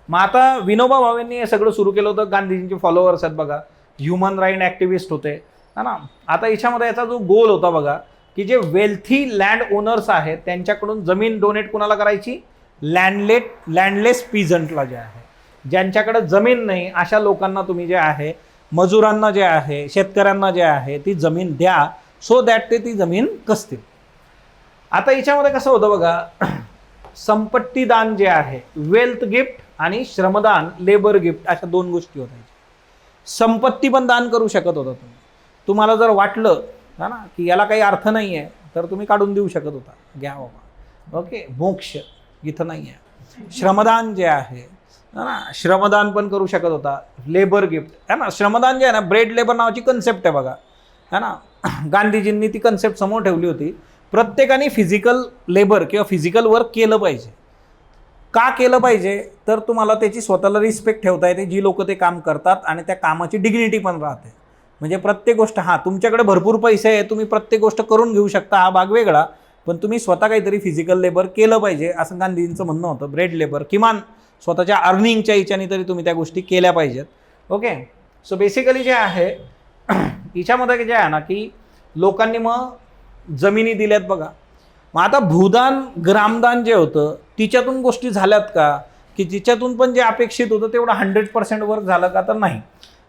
मग आता विनोबा भावेंनी हे सगळं सुरू केलं होतं. गांधीजींचे फॉलोअर्स आहेत बघा, ह्युमन राईट ॲक्टिव्हिस्ट होते है ना. आता याच्यामध्ये याचा जो गोल होता बघा की जे वेल्थी लँड ओनर्स आहेत त्यांच्याकडून जमीन डोनेट कुणाला करायची, लँडलेस पीझंटला जे आहे, ज्यांच्याकडे जमीन नाही अशा लोकांना तुम्ही जे आहे, मजुरांना जे आहे, शेतकऱ्यांना जे आहे ती जमीन द्या, सो दॅट ते ती जमीन कसतील. आता याच्यामध्ये कसं होतं बघा, संपत्ती दान जे आहे, वेल्थ गिफ्ट आणि श्रमदान, लेबर गिफ्ट, अशा दोन गोष्टी होत्या. संपत्ती पण दान करू शकत होता तुम्ही. तुम्हाला जर वाटलं है ना की याला काही अर्थ नाही आहे तर तुम्ही काढून देऊ शकत होता, घ्या बाबा. ओके, मोक्ष इथं नाही आहे. श्रमदान जे आहे ना, श्रमदान पण करू शकत होता. लेबर गिफ्ट है ना, श्रमदान जे आहे ना, ब्रेड लेबर नावाची कन्सेप्ट आहे बघा है ना. गांधीजींनी ती कन्सेप्ट समोर ठेवली होती. प्रत्येकाने फिजिकल लेबर किंवा फिजिकल वर्क केलं पाहिजे. का केलं पाहिजे, तर तुम्हाला त्याची स्वतःला रिस्पेक्ट ठेवता येते, जी लोक ते काम करतात, आणि त्या कामाची डिग्निटी पण राहते. म्हणजे प्रत्येक गोष्ट, हां तुमच्याकडे भरपूर पैसे आहे, तुम्ही प्रत्येक गोष्ट करून घेऊ शकता, हा भाग वेगळा, पण तुम्ही स्वतः काहीतरी फिजिकल लेबर केलं पाहिजे असं गांधींचं म्हणणं होतं. ब्रेड लेबर, किमान स्वतःच्या अर्निंगच्या हिच्याने तरी तुम्ही त्या गोष्टी केल्या पाहिजेत. ओके, सो बेसिकली जे आहे हिच्यामध्ये जे आहे ना की लोकांनी मग जमिनी दिल्यात बघा. मग आता भूदान ग्रामदान जे होतं तिच्यातून गोष्टी झाल्यात का, की जिच्यातून पण जे अपेक्षित होतं तेवढं 100% वर्क झालं का, तर नाही.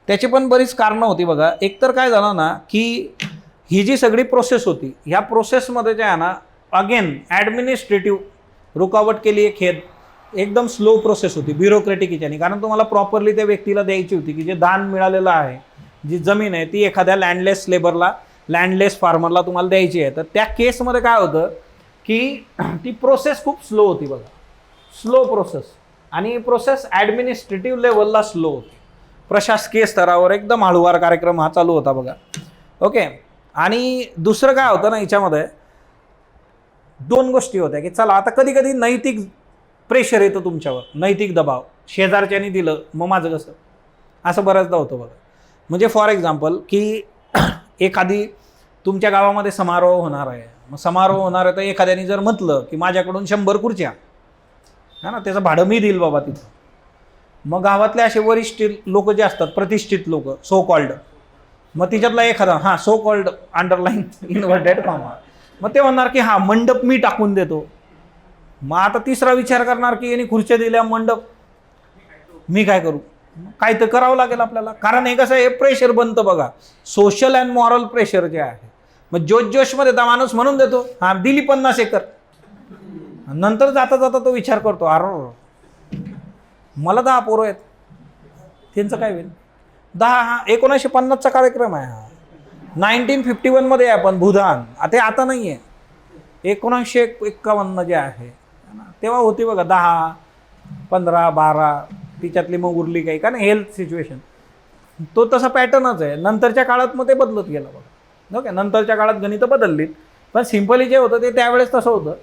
त्याची पण बरीच कारणं होती बघा. एकतर काय झालं ना की ही जी सगळी प्रोसेस होती, ह्या प्रोसेसमध्ये जे आहे ना अगेन ॲडमिनिस्ट्रेटिव्ह रुकावट केली एक खेद, एकदम स्लो प्रोसेस होती, ब्युरोक्रेटिक हिच्याने. कारण तुम्हाला प्रॉपरली त्या व्यक्तीला द्यायची होती की जे दान मिळालेलं आहे, जी जमीन आहे ती एखाद्या लँडलेस लेबरला, लँडलेस फार्मरला तुम्हाला द्यायची आहे. तर त्या केसमध्ये काय होतं की ती प्रोसेस खूप स्लो होती बघा, स्लो प्रोसेस. आणि ही प्रोसेस ॲडमिनिस्ट्रेटिव्ह लेवलला स्लो होती, प्रशासकीय स्तरावर एकदम हळूवार कार्यक्रम हा चालू होता बघा. ओके, आणि दुसरं काय होतं ना याच्यामध्ये, दोन गोष्टी होत्या की चला आता कधी कधी नैतिक प्रेशर येतं तुमच्यावर, नैतिक दबाव, शेजारच्यानी दिलं मग माझं कसं, असं बऱ्याचदा होतं बघा. म्हणजे फॉर एक्झाम्पल की एखादी तुमच्या गावामध्ये समारोह होणार आहे, मग समारोह होणार आहे तर एखाद्याने जर म्हटलं की माझ्याकडून 100 खुर्च्या है ना, त्याचं भाडं मी देईल बाबा तिथं. मग गावातले असे वरिष्ठ लोक जे असतात, प्रतिष्ठित लोक, सो कॉल्ड, मग तिच्यातला एखादा, हां so called underline inverted comma, मग ते म्हणणार की हां मंडप मी टाकून देतो. मग आता तिसरा विचार करणार की यांनी खुर्च्या दिल्या, मंडप मी काय करू, काय तर करावं लागेल आपल्याला. कारण हे कसं, हे प्रेशर बनतं बघा, सोशल अँड मॉरल प्रेशर जे आहे. मग जोशमध्ये त्या माणूस म्हणून देतो हां दिली 50 एकर, नंतर जाता जाता तो विचार करतो अरे मला 10 पोरं आहेत, त्यांचं काय होईल. 1950चा कार्यक्रम आहे हा, 1951 मध्ये आपण भूदान, ते आता नाही आहे, 1951 जे आहे तेव्हा होती बघा, 10, 15, 12, तिच्यातली मग उरली काही, कारण हेल्थ सिच्युएशन तो तसा पॅटर्नच आहे. नंतरच्या काळात मग ते बदलत गेलं बघा. ओके, नंतरच्या काळात गणितं बदललीत, पण सिम्पली जे होतं ते त्यावेळेस तसं होतं.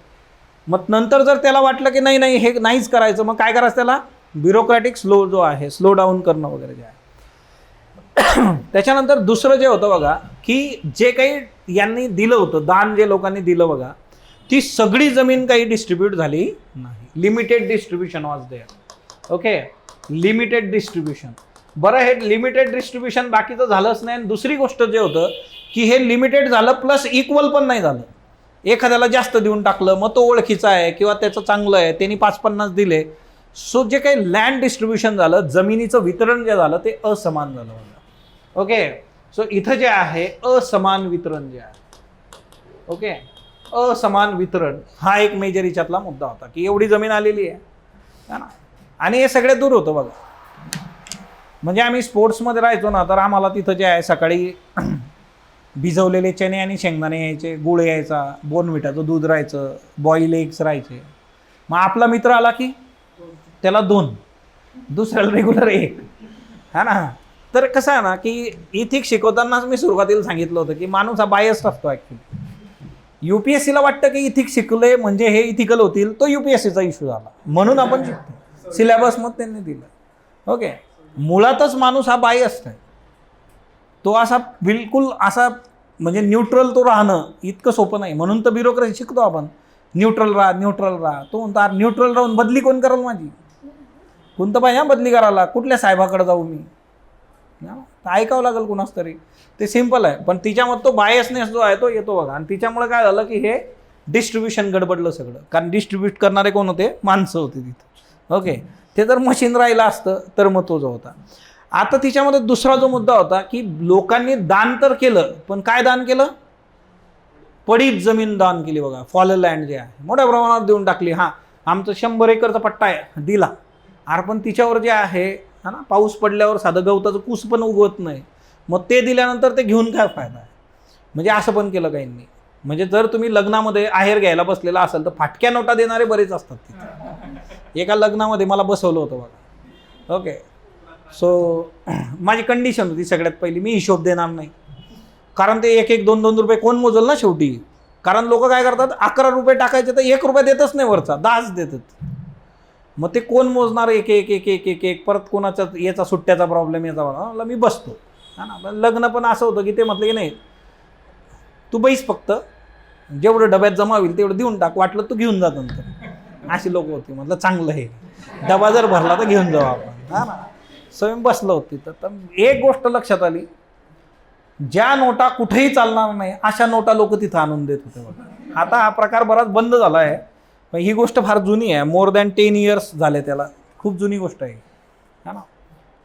मग नंतर जर त्याला वाटलं की नाही नाही हे नाहीच करायचं, मग काय करायचं, त्याला ब्युरोक्रॅटिक स्लो जो आहे, स्लो डाऊन करणं वगैरे जे आहे. त्याच्यानंतर दुसरं जे होतं बघा की जे काही यांनी दिलं होतं, दान जे लोकांनी दिलं बघा, ती सगळी जमीन काही डिस्ट्रीब्यूट झाली नाही. Limited distribution was there. Okay, limited distribution. बरं, हे लिमिटेड डिस्ट्रीब्युशन बाकीचं झालंच नाही. आणि दुसरी गोष्ट जे होतं की हे लिमिटेड झालं प्लस इक्वल पण नाही झालं. एखाद्याला जास्त देऊन टाकलं, मग तो ओळखीचा आहे किंवा त्याचं चांगलं आहे, त्यांनी 5-50 दिले. सो जे काही लँड डिस्ट्रीब्युशन झालं, जमिनीचं वितरण जे झालं ते असमान झालं. ओके, सो इथं जे आहे असमान वितरण जे आहे, ओके, असमान वितरण हा एक मेजर याच्यातला मुद्दा होता की एवढी जमीन आलेली आहे ना, आणि हे सगळे दूर होतं बघा. म्हणजे आम्ही स्पोर्ट्समध्ये राहायचो ना, तर आम्हाला तिथं जे आहे सकाळी भिजवलेले चणे आणि शेंगदाणे यायचे, गुळ यायचा, बोर्नव्हिटाचं दूध राहायचं, बॉईल एग्स राहायचे. मग आपला मित्र आला की त्याला 2, दुसऱ्याला रेग्युलर 1, है ना. तर कसं आहे ना की इथिक्स शिकवतानाच मी सुरुवातीला सांगितलं होतं की माणूस हा बायस्ड असतो ॲक्च्युली. UPSCला वाटतं की इथिक्स शिकले म्हणजे हे इथिकल होतील, तो UPSCचा इश्यू झाला म्हणून आपण शिकतो, सिलेबसमध्ये त्यांनी दिलं. ओके, मुळातच माणूस हा बायस्ड आहे. तो असा बिलकुल असा म्हणजे न्यूट्रल तो राहणं इतकं सोपं नाही. म्हणून तर ब्युरोक्रेसी शिकतो आपण, न्यूट्रल राहा, न्यूट्रल राहा. तो म्हणतो न्यूट्रल राहून बदली कोण करेल माझी, कोणतं पाहिजे बदली करायला, कुठल्या साहेबाकडे जाऊ मी, ऐकावं लागेल कुणाच तरी. ते सिम्पल आहे. पण तिच्यामध्ये तो बायसनेस जो आहे तो येतो बघा. आणि तिच्यामुळे काय झालं की हे डिस्ट्रीब्युशन गडबडलं सगळं. कारण डिस्ट्रीब्यूट करणारे कोण होते, माणसं होते तिथं. ओके, ते जर मशीन राहिलं असतं तर मग तो जो होता. आता तिच्यामध्ये दुसरा जो मुद्दा होता की लोकांनी दान तर केलं, पण काय दान केलं, पडीत जमीन दान केली बघा. फॉल लँड जे आहे मोठ्या प्रमाणात देऊन टाकली. हां, आमचं 100 एकरचा पट्टा आहे दिला, अरे पण तिच्यावर जे आहे हा ना, पाऊस पडल्यावर साधं गवताचं कूस पण उगवत नाही. मग ते दिल्यानंतर ते घेऊन काय फायदा आहे. म्हणजे असं पण केलं काहींनी. म्हणजे जर तुम्ही लग्नामध्ये आहेर घ्यायला बसलेला असाल तर फाटक्या नोटा देणारे बरेच असतात तिथे. एका लग्नामध्ये मला बसवलं होतं बघा. ओके, सो माझी कंडिशन होती सगळ्यात पहिली, मी हिशोब देणार नाही. कारण ते 1-1, 2-2 रुपये कोण मोजल ना शेवटी. कारण लोक काय करतात, 11 रुपये टाकायचे तर 1 रुपया देतच नाही वरचा, 10च देतात. मग ते कोण मोजणार, एक एक एक एक एक एक परत कोणाचा याचा सुट्ट्याचा प्रॉब्लेम याचा मला मी बसतो हा ना. लग्न पण असं होतं की ते म्हटलं की नाही तू बैस, फक्त जेवढं डब्यात जमा होईल तेवढं देऊन टाक, वाटलं तू घेऊन जात नंतर. अशी लोक होती. म्हटलं चांगलं हे डबा जर भरला तर घेऊन जाऊ आपण हा ना. सो मी बसलो होती. तर एक गोष्ट लक्षात आली, ज्या नोटा कुठेही चालणार नाही अशा नोटा लोक तिथं आणून देत होते बघा. आता हा प्रकार बराच बंद झाला आहे. पण ही गोष्ट फार जुनी आहे, मोर दॅन 10 इयर्स झाले त्याला, खूप जुनी गोष्ट आहे ना.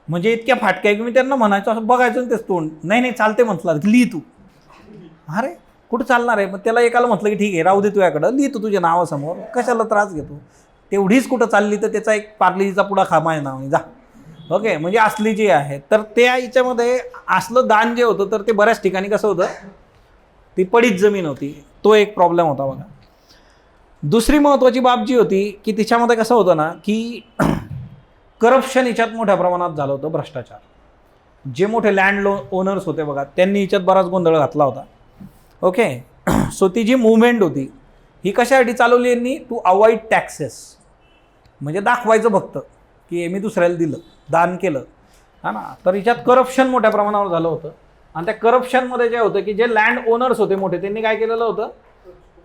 म्हणजे इतक्या फाटक्या की मी त्यांना म्हणायचो, असं बघायचं तेच तोंड, नाही नाही चालते म्हटलं, लिही तू. अरे कुठं चालणार आहे. मग त्याला एकाला म्हटलं की ठीक आहे राहू दे तुझ्याकडं, लिहितो तुझ्या नावासमोर, कशाला त्रास घेतो. तेवढीच कुठं चालली तर त्याचा एक पार्लेजीचा पुडा खा माझ्या नावाने जा. ओके, म्हणजे असली जी आहे. तर त्या याच्यामध्ये असलं दान जे होतं तर ते बऱ्याच ठिकाणी कसं होतं, ती पडीत जमीन होती, तो एक प्रॉब्लेम होता बघा. दुसरी महत्त्वाची बाब जी होती की तिच्यामध्ये कसं होतं ना की करप्शन हिच्यात मोठ्या प्रमाणात झालं होतं, भ्रष्टाचार. जे मोठे लँड ओनर्स होते बघा त्यांनी हिच्यात बराच गोंधळ घातला होता. ओके, सो ती जी मुवमेंट होती ही कशासाठी चालवली यांनी, टू अवॉइड टॅक्सेस. म्हणजे दाखवायचं फक्त की मी दुसऱ्याला दिलं, दान केलं हा ना. तर हिच्यात करप्शन मोठ्या प्रमाणावर झालं होतं. आणि त्या करप्शनमध्ये जे होतं की जे लँड ओनर्स होते मोठे, त्यांनी काय केलेलं होतं,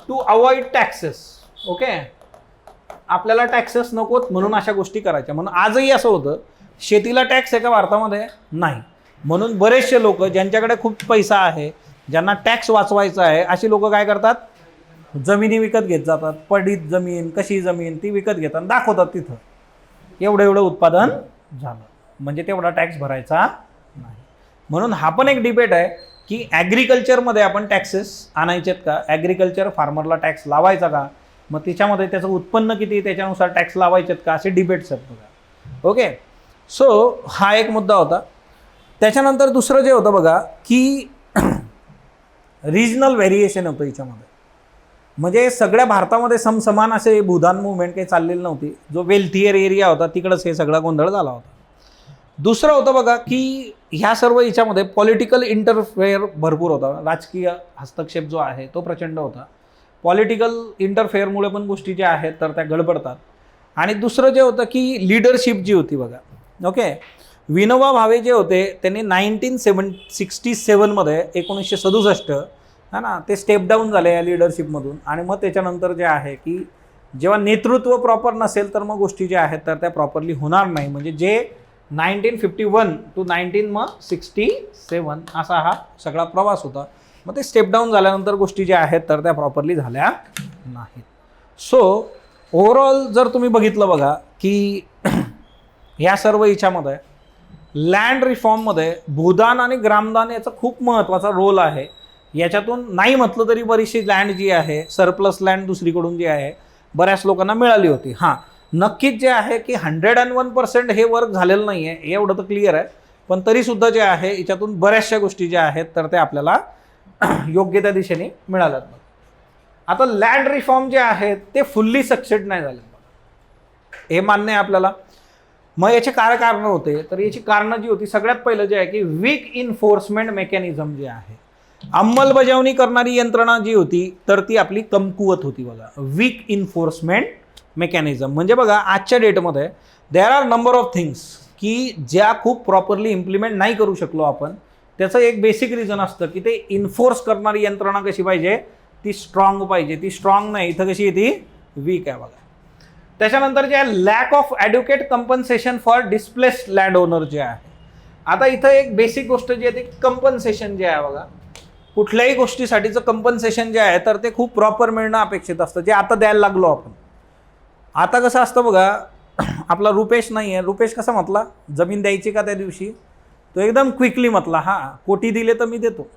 टू अवॉइड टॅक्सेस. ओके, आपल्याला टॅक्सेस नकोत म्हणून अशा गोष्टी करायच्या. म्हणून आजही असं होतं, शेतीला टॅक्स आहे का भारतामध्ये, नाही. म्हणून बरेचसे लोक ज्यांच्याकडे खूप पैसा आहे, ज्यांना टॅक्स वाचवायचा आहे, अशी लोक काय करतात, जमिनी विकत घेत जातात. पडीत जमीन, कशी जमीन ती विकत घेतात, दाखवतात तिथं एवढं एवढं उत्पादन झालं, म्हणजे तेवढा टॅक्स भरायचा नाही. म्हणून हा पण एक डिबेट आहे की ॲग्रिकल्चरमध्ये आपण टॅक्सेस आणायचेत का, ॲग्रिकल्चर फार्मरला टॅक्स लावायचा का, मग त्याच्यामध्ये त्याचं उत्पन्न किती त्याच्यानुसार टॅक्स लावायचेत का, असे डिबेट्स आहेत बघा. ओके, सो हा एक मुद्दा होता. त्याच्यानंतर दुसरं जे होतं बघा की रिजनल व्हेरिएशन होतं याच्यामध्ये. म्हणजे सगळ्या भारतामध्ये समसमान असे भूदान मुवमेंट काही चाललेली नव्हती. जो वेल्थियर एरिया होता तिकडंच हे सगळा गोंधळ झाला होता. दुसरं होतं बघा की ह्या सर्व याच्यामध्ये पॉलिटिकल इंटरफेअर भरपूर होता. राजकीय हस्तक्षेप जो आहे तो प्रचंड होता. पॉलिटिकल इंटरफेअरमुळे पण गोष्टी ज्या आहेत तर त्या गडबडतात. आणि दुसरं जे होतं की लिडरशिप जी होती बघा. ओके, विनोबा भावे जे होते त्यांनी 1967मध्ये 1967 हा ना ते स्टेप डाऊन झाले या लिडरशिपमधून. आणि मग त्याच्यानंतर जे आहे की जेव्हा नेतृत्व प्रॉपर नसेल तर मग गोष्टी ज्या आहेत तर त्या प्रॉपरली होणार नाही. म्हणजे जे 1951 to 1967 असा हा सगळा प्रवास होता. मग ते स्टेप डाऊन झाल्यानंतर गोष्टी ज्या आहेत तर त्या प्रॉपरली झाल्या नाहीत. सो ओव्हरऑल जर तुम्ही बघितलं बघा की ह्या सर्व याच्यामध्ये लँड रिफॉर्ममध्ये भूदान आणि ग्रामदान याचा खूप महत्त्वाचा रोल आहे. याच्यातून नाही म्हटलं तरी बरीचशी लँड जी आहे सरप्लस लँड दुसरीकडून जी आहे बऱ्याच लोकांना मिळाली होती. हां, नक्कीच जे आहे की 101% हे वर्क झालेलं नाही आहे, एवढं तर क्लिअर आहे. पण तरीसुद्धा जे आहे याच्यातून बऱ्याचशा गोष्टी ज्या आहेत तर ते आपल्याला योग्य त्या दिशेने मिळाल्यात. आता लँड रिफॉर्म जे आहेत ते फुल्ली सक्सेस नाही झाले, हे मान्य आहे आपल्याला. मग याचे काय कारणं होते, तर याची कारणं जी होती सगळ्यात पहिलं जे आहे की वीक इन्फोर्समेंट मेकॅनिझम जे आहे, अंमलबजावणी करणारी यंत्रणा जी होती तर ती आपली कमकुवत होती बघा. वीक इन्फोर्समेंट मेकॅनिझम म्हणजे बघा आजच्या डेटमध्ये there are number of things की ज्या खूप प्रॉपरली इम्प्लिमेंट नाही करू शकलो आपण. त्याचं एक बेसिक रिझन असतं की ते इन्फोर्स करणारी यंत्रणा कशी पाहिजे, ती स्ट्रॉंग पाहिजे. ती स्ट्रॉंग नाही, इथं कशी ती वीक आहे बघा. त्याच्यानंतर जे आहे lack of adequate compensation for displaced land owner जे आहे. आता इथं एक बेसिक गोष्ट जी आहे ती कंपन्सेशन जे आहे बघा, कुठल्याही गोष्टीसाठीचं कंपन्सेशन जे आहे तर ते खूप प्रॉपर मिळणं अपेक्षित असतं, जे आता द्यायला लागलो आपण. आता कसं असतं बघा, आपला रुपेश नाही आहे, रुपेश कसा म्हटला जमीन द्यायची का त्या दिवशी, तो एकदम क्विकली म्हटला हां कोटी दिले तर मी देतो.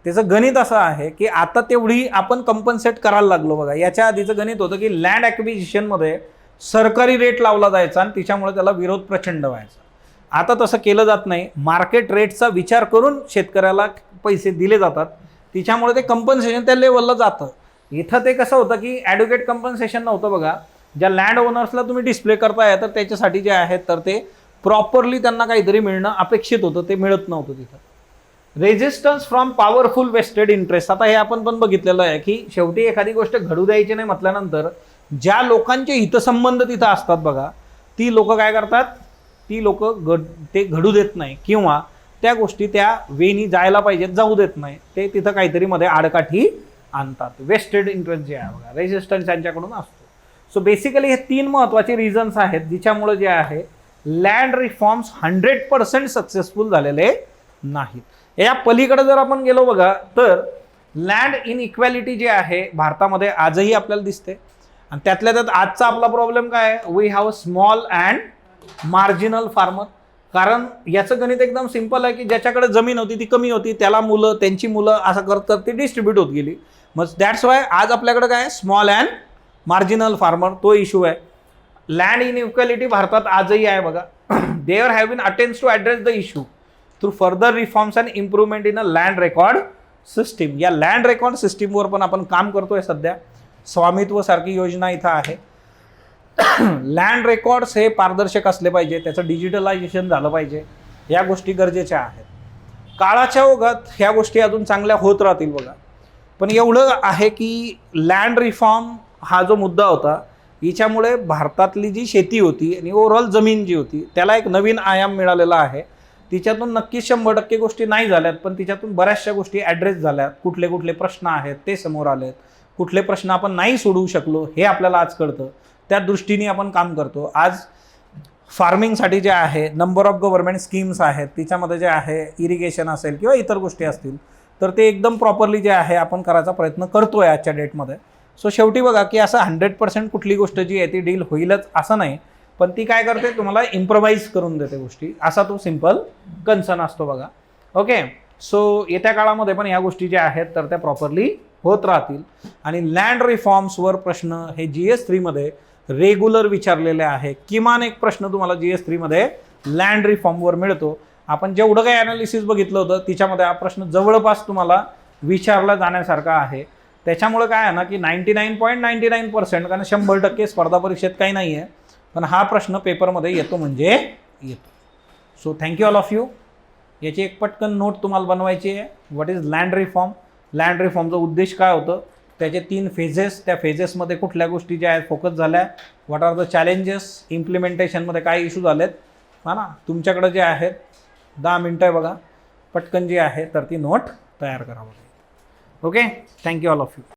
त्याचं गणित असं आहे की आता तेवढी आपण कंपन्सेट करायला लागलो बघा. याच्या आधीचं गणित होतं की लँड ॲक्विजिशनमध्ये सरकारी रेट लावला जायचा आणि त्याच्यामुळे त्याला विरोध प्रचंड व्हायचा. आता तसं केलं जात नाही, मार्केट रेटचा विचार करून शेतकऱ्याला पैसे दिले जातात, तिच्यामुळे ते कंपन्सेशन त्या लेवलला जातं. इथं ते कसं होतं की ॲड्युकेट कंपन्सेशन नव्हतं बघा. ज्या लँड ओनर्सला तुम्ही डिस्प्ले करताय तर त्याच्यासाठी जे आहेत तर ते प्रॉपरली त्यांना काहीतरी मिळणं अपेक्षित होतं, ते मिळत नव्हतं तिथं. Resistance from powerful vested interest. आता हे आपण पण बघितलेलं आहे की शेवटी एखादी गोष्ट घडू द्यायची नाही म्हटल्यानंतर ज्या लोकांचे हितसंबंध तिथं असतात बघा, ती लोक काय करतात, ती लोक ते घडू देत नाही किंवा त्या गोष्टी त्या वेनी जायला पाहिजेत जाऊ देत नाही, ते तिथं काहीतरी मध्ये आडकाठी आणतात. वेस्टेड इंटरेस्ट जे आहे बघा, रेजिस्टन्स यांच्याकडून असतो. सो बेसिकली हे 3 महत्त्वाचे रिझन्स आहेत जिच्यामुळे जे आहे लँड रिफॉर्म्स 100% सक्सेसफुल झालेले नाहीत. या पलीकडे जर आपण गेलो बघा तर लँड इनइक्वॅलिटी जे आहे भारतामध्ये आजही आपल्याला दिसते. आणि त्यातल्या त्यात आजचा आपला प्रॉब्लेम काय आहे, we have a small and marginal farmer. कारण याचं गणित एकदम सिंपल आहे की ज्याच्याकडे जमीन होती ती कमी होती, त्याला मुलं, त्यांची मुलं असं करत ती डिस्ट्रीब्यूट होत गेली. मग दॅट्स वाय आज आपल्याकडे काय स्मॉल अँड मार्जिनल फार्मर, तो इश्यू आहे. लँड इनइक्वॅलिटी भारतात आजही आहे बघा. There have been attempts to address the issue through further reforms and improvement in a land record सिस्टीम. या लँड रेकॉर्ड सिस्टीमवर पण आपण काम करतोय सध्या. स्वामित्व सारखी योजना इथं आहे. लँड रेकॉर्ड्स हे पारदर्शक असले पाहिजे, त्याचं डिजिटलायझेशन झालं पाहिजे, या गोष्टी गरजेच्या आहेत. काळाच्या ओघात ह्या गोष्टी अजून चांगल्या होत राहतील बघा. पण एवढं आहे की लँड रिफॉर्म हा जो मुद्दा होता याच्यामुळे भारतातली जी शेती होती आणि ओव्हरऑल जमीन जी होती त्याला एक नवीन आयाम मिळालेला आहे. तिच्यातून नक्कीच 100% गोष्टी नाही झाल्यात, पण तिच्यातून बऱ्याचशा गोष्टी ॲड्रेस झाल्यात. कुठले कुठले प्रश्न आहेत ते समोर आलेत, कुठले प्रश्न आपण नाही सोडवू शकलो हे आपल्याला आज कळतं. त्या दृष्टीने आपण काम करतो. आज फार्मिंगसाठी जे आहे नंबर ऑफ गव्हर्नमेंट स्कीम्स आहेत, तिच्यामध्ये जे आहे इरिगेशन असेल किंवा इतर गोष्टी असतील तर ते एकदम प्रॉपरली जे आहे आपण करायचा प्रयत्न करतोय आजच्या डेटमध्ये. सो शेवटी बघा की असं 100% कुठली गोष्ट जी आहे ती डील होईलच असं नाही, पण ती काय करते तुम्हाला इम्प्रोवाइज करून देते गोष्टी, असा तो सिंपल कन्सर्न असतो बघा. ओके, सो येत्या काळामध्ये पण ह्या गोष्टी ज्या आहेत तर त्या प्रॉपरली होत राहतील. आणि लँड रिफॉर्म्सवर प्रश्न हे GS3 मध्ये रेग्युलर विचारलेले आहे. किमान एक प्रश्न तुम्हाला GS3 मध्ये लँड रिफॉर्मवर मिळतो. आपण जेवढं काही ॲनालिसिस बघितलं होतं तिच्यामध्ये हा प्रश्न जवळपास तुम्हाला विचारला जाण्यासारखा आहे. त्याच्यामुळे काय आहे ना की 99.99%, कारण 100% स्पर्धा परीक्षेत काही नाही आहे, पण हा प्रश्न पेपरमध्ये येतो म्हणजे येतो. So thank you all of you. याची एक पटकन नोट तुम्हाला बनवायची आहे. What is land reform, land रिफॉर्मचा उद्देश काय होतं, त्याचे 3 फेजेस, त्या फेजेसमध्ये कुठल्या गोष्टी ज्या आहेत फोकस झाल्या, व्हॉट आर द चॅलेंजेस, इम्प्लिमेंटेशनमध्ये काय इश्यू झालेत, हा ना. तुमच्याकडे जे आहेत 10 मिनटं आहे बघा, पटकन जी आहे तर ती नोट तयार करावं. Okay, thank you all of you.